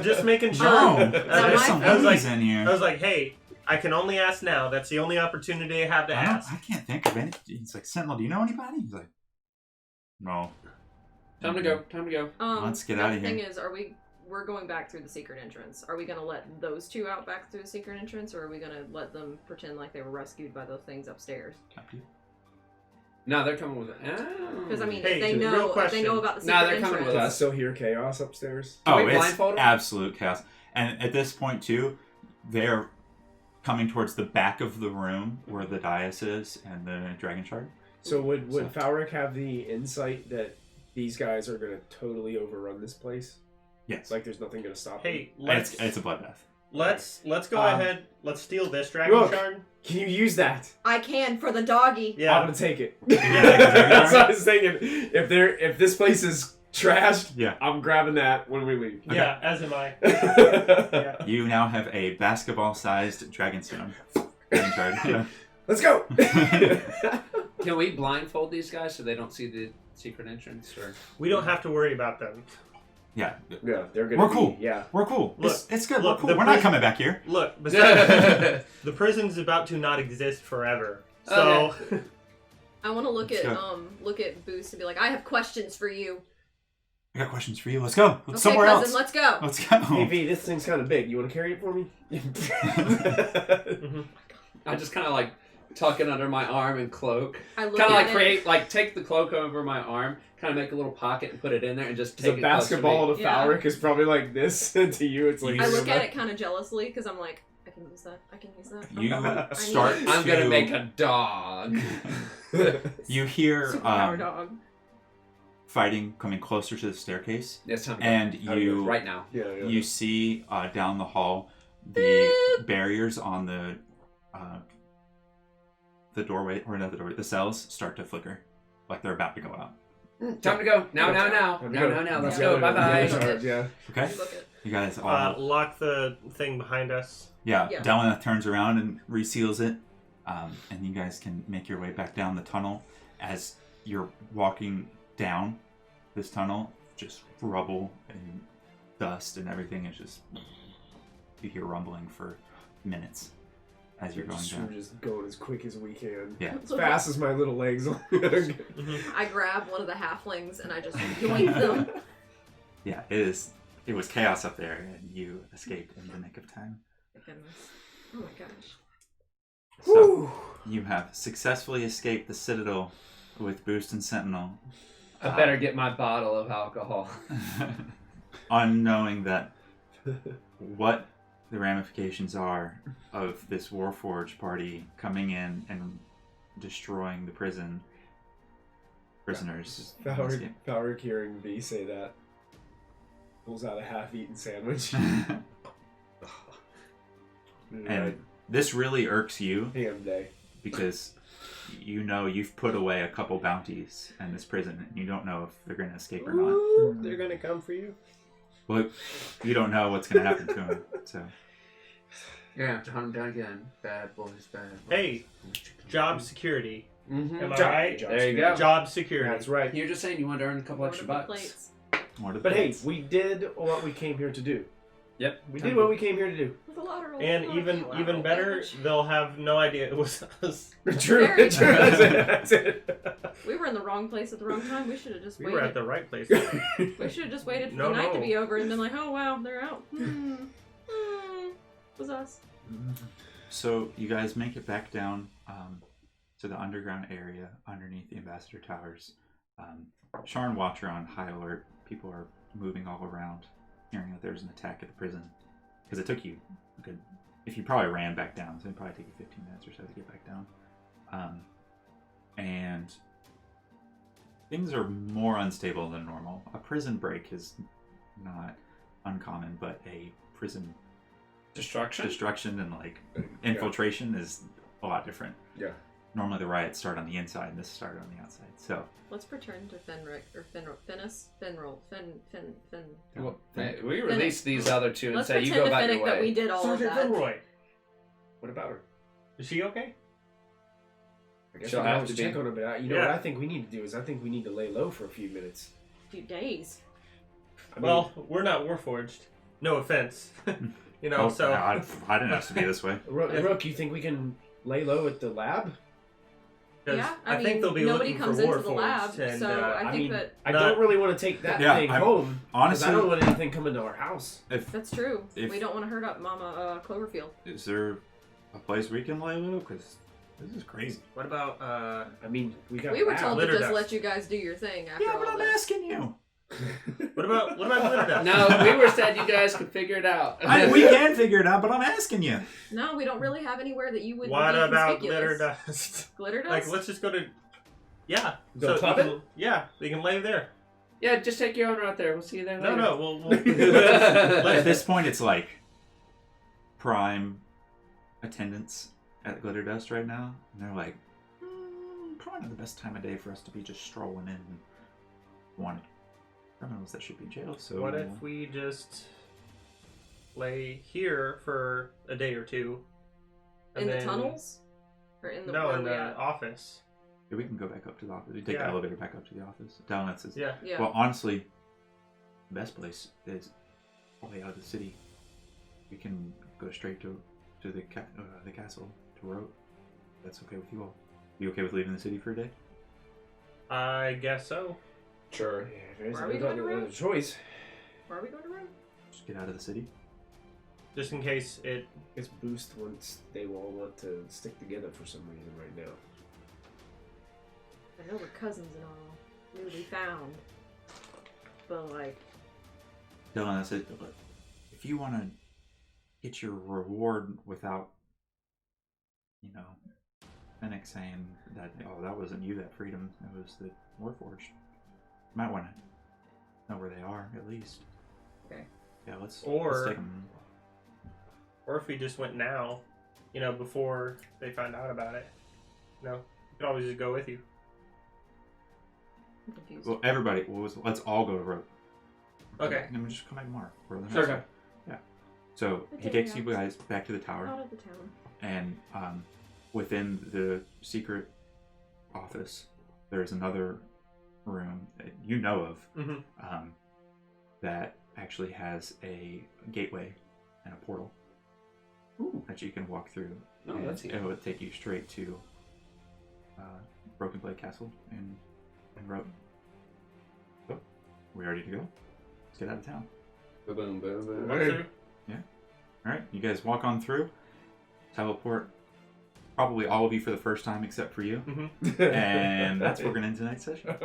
Just making sure. No. Not There's my some fault. ladies in here. I was like, hey, I can only ask now. That's the only opportunity I have to ask. I can't think of any. He's like, Sentinel, do you know anybody? He's like, no. Time to go. Time to go. Let's get the outta thing here. is, we're going back through the secret entrance. Are we going to let those 2 out back through the secret entrance, or are we going to let them pretend like they were rescued by those things upstairs? No, they're coming with it. Because I mean, Hey, if they real know question. about the Nah, secret they're coming entrance, with Can I us. still hear chaos upstairs? Oh, we it's blindfold 'em? absolute chaos. And at this point, too, they're coming towards the back of the room where the dais is and the dragon shard. So would Falric have the insight that these guys are going to totally overrun this place? Yes. It's like there's nothing going to stop Hey, them. let's It's a bloodbath. let's go ahead. Let's steal this dragon Look. shard. Can you use that? I can for the doggy. I'm Yeah. gonna take it. Yeah. That's what I was thinking. If this place is trashed, Yeah. I'm grabbing that when we leave. Yeah. As am I. Let's Yeah. You now have a basketball-sized dragon stone. Dragon shard. go. Can we blindfold these guys so they don't see the secret entrance? Or We don't have to worry about them. Yeah. Yeah, they're gonna. We're cool. Yeah. We're cool. Look, it's good. look, We're cool. the We're not prison- coming back here. Look, besides, the prison's about to not exist forever. So I want to look Let's at Boost and be like, I have questions for you. I got questions for you. Let's go. Okay, Somewhere cousin, else. let's go. Let's go. Hey V, this thing's kind of big. You want to carry it for me? Mhm. I just kind of like tuck it under my arm and cloak. I look Kind of at like it. take the cloak over my arm, kind of make a little pocket and put it in there and just The take it close to basketball me. to Yeah. Falric is probably like this. To you, it's like. I look at it kind of jealously because I'm like, I can use that. I can use that. You start. I'm gonna to- make a dog. You hear Superpower dog. fighting coming closer to the staircase, It's time to and go. Time to go you right now. Yeah, yeah. you see down the hall the barriers on the doorway, or not the doorway, the cells start to flicker, like they're about to go out. Time to go. Now. Time to go. Let's Yeah. go. Bye bye. Yeah. Yeah. Okay, You look at. you guys all. lock the thing behind us. Yeah, Yeah. Delana turns around and reseals it, and you guys can make your way back down the tunnel. As you're walking down this tunnel, just rubble and dust and everything is just, you hear rumbling for minutes as you're going We're down. just going as quick as we can. Yeah. As fast as my little legs. I grab one of the halflings and I just yoink them. Yeah, it was chaos up there, and you escaped in the nick of time. Thank goodness. Oh my gosh. So you have successfully escaped the Citadel with Boost and Sentinel. I better get my bottle of alcohol. Unknowing that what the ramifications are of this Warforged party coming in and destroying the prisoners. Falric hearing V say that pulls out a half-eaten sandwich. And this really irks you Ham day. because you know you've put away a couple bounties in this prison, and you don't know if they're going to escape or not. Ooh, they're gonna come for you. Well, you don't know what's going to happen to them. So You're gonna have to hunt them down again. Bad boys, bad boys. Hey, job security. Mm-hmm. Am I right? There you go. Job security. That's right. You're just saying you wanted to earn a couple One extra of the bucks. plates. what are the But hey, plates? we did what we came here to do. Yep. We did what we came here to do. With a lateral. And even better, they'll have no idea it was us. True. Very True. That's it. We were in the wrong place at the wrong time. We should have just We waited. were at the right place. We should have just waited for No, the night to no. be over and been like, oh wow, they're out. Was us. So you guys make it back down to the underground area underneath the Ambassador Towers. Sharn Watcher on high alert. People are moving all around, hearing that there's an attack at the prison. Because it took you a good... If you probably ran back down, so it'd probably take you 15 minutes or so to get back down. And things are more unstable than normal. A prison break is not uncommon, but a prison destruction and like infiltration is a lot different. Yeah. Normally the riots start on the inside, and this started on the outside. So Let's return to Finrick or Finroll. Well, we release these other two and Let's say you pretend go to about your Finnick that we way. did all of Sergeant that. Vilroy, What about her? is she okay? I guess She'll we have have to to be. check on her, but you know Yeah. what I think we need to do is I think we need to lay low for a few minutes. A few days. I mean, Well, we're not Warforged. No offense. You know, so I didn't have to be this way. Rook, you think we can lay low at the lab? 'cause Yeah, I I think mean, they'll be nobody looking comes for into the lab, Warforged, and so I think mean, that I Not- don't really want to take that Yeah, thing I'm- home. 'Cause Honestly, I don't want anything coming to our house. that's true. If- We don't want to hurt up Mama Cloverfield. is there a place we can lay low? Because this is crazy. what about I mean, we got. We were lab. told to just Glitterdust. let you guys do your thing after Yeah, all but I'm this. asking you. what about Glitterdust? No, we were said you guys could figure it out. We can figure it out, but I'm asking you. No, we don't really have anywhere that you would What be about conspicuous. Glitterdust? Glitter dust? Like, let's just go to. Yeah. Go you club can- it? Yeah, we can lay there. Yeah, just take your own route there. We'll see you there later. No, we'll At this point, it's like prime attendance at Glitterdust right now, and they're like, probably not the best time of day for us to be just strolling in and wanted criminals that should be jailed. So What if we just lay here for a day or two? in the then- tunnels? Or in the No, where in we the at? office. Yeah, we can go back up to the office. We take the Yeah. elevator back up to the office. Down says, Yeah. Yeah. Well, honestly, the best place is all the way out of the city. We can go straight to the castle to Rote. That's okay with you all. You okay with leaving the city for a day? I guess so. Sure. Yeah, there Where are we isn't going to another room? choice. Where are we going to room? Just get out of the city. Just in case it. It's boost once they all want to stick together for some reason right now. I know we're cousins and all. Newly found. But like, Dylan, I said, look, if you want to get your reward without, Finnick saying that, oh, that wasn't you that freed him, it was the Warforged. You might want to know where they are, at least. Okay. Yeah, let's Or- take them. Or if we just went now, before they find out about it. We could always just go with you. I'm confused. Well, everybody, let's all go to Rote. Okay. And then we just come back tomorrow. Or the Sure. next one. Yeah. So he Okay, takes you yeah. guys back to the tower, Out of the town. and within the secret office, there's another room that you know of Mm-hmm. that actually has a gateway and a portal that you can walk through. Oh, and that's it would take you straight to Broken Blade Castle in Rote. So, we ready to go? Let's get out of town. Boom, boom, boom. Walk through. All right, you guys walk on through, teleport. Probably all of you for the first time, except for you. Mm-hmm. And that's where we're gonna end tonight's session.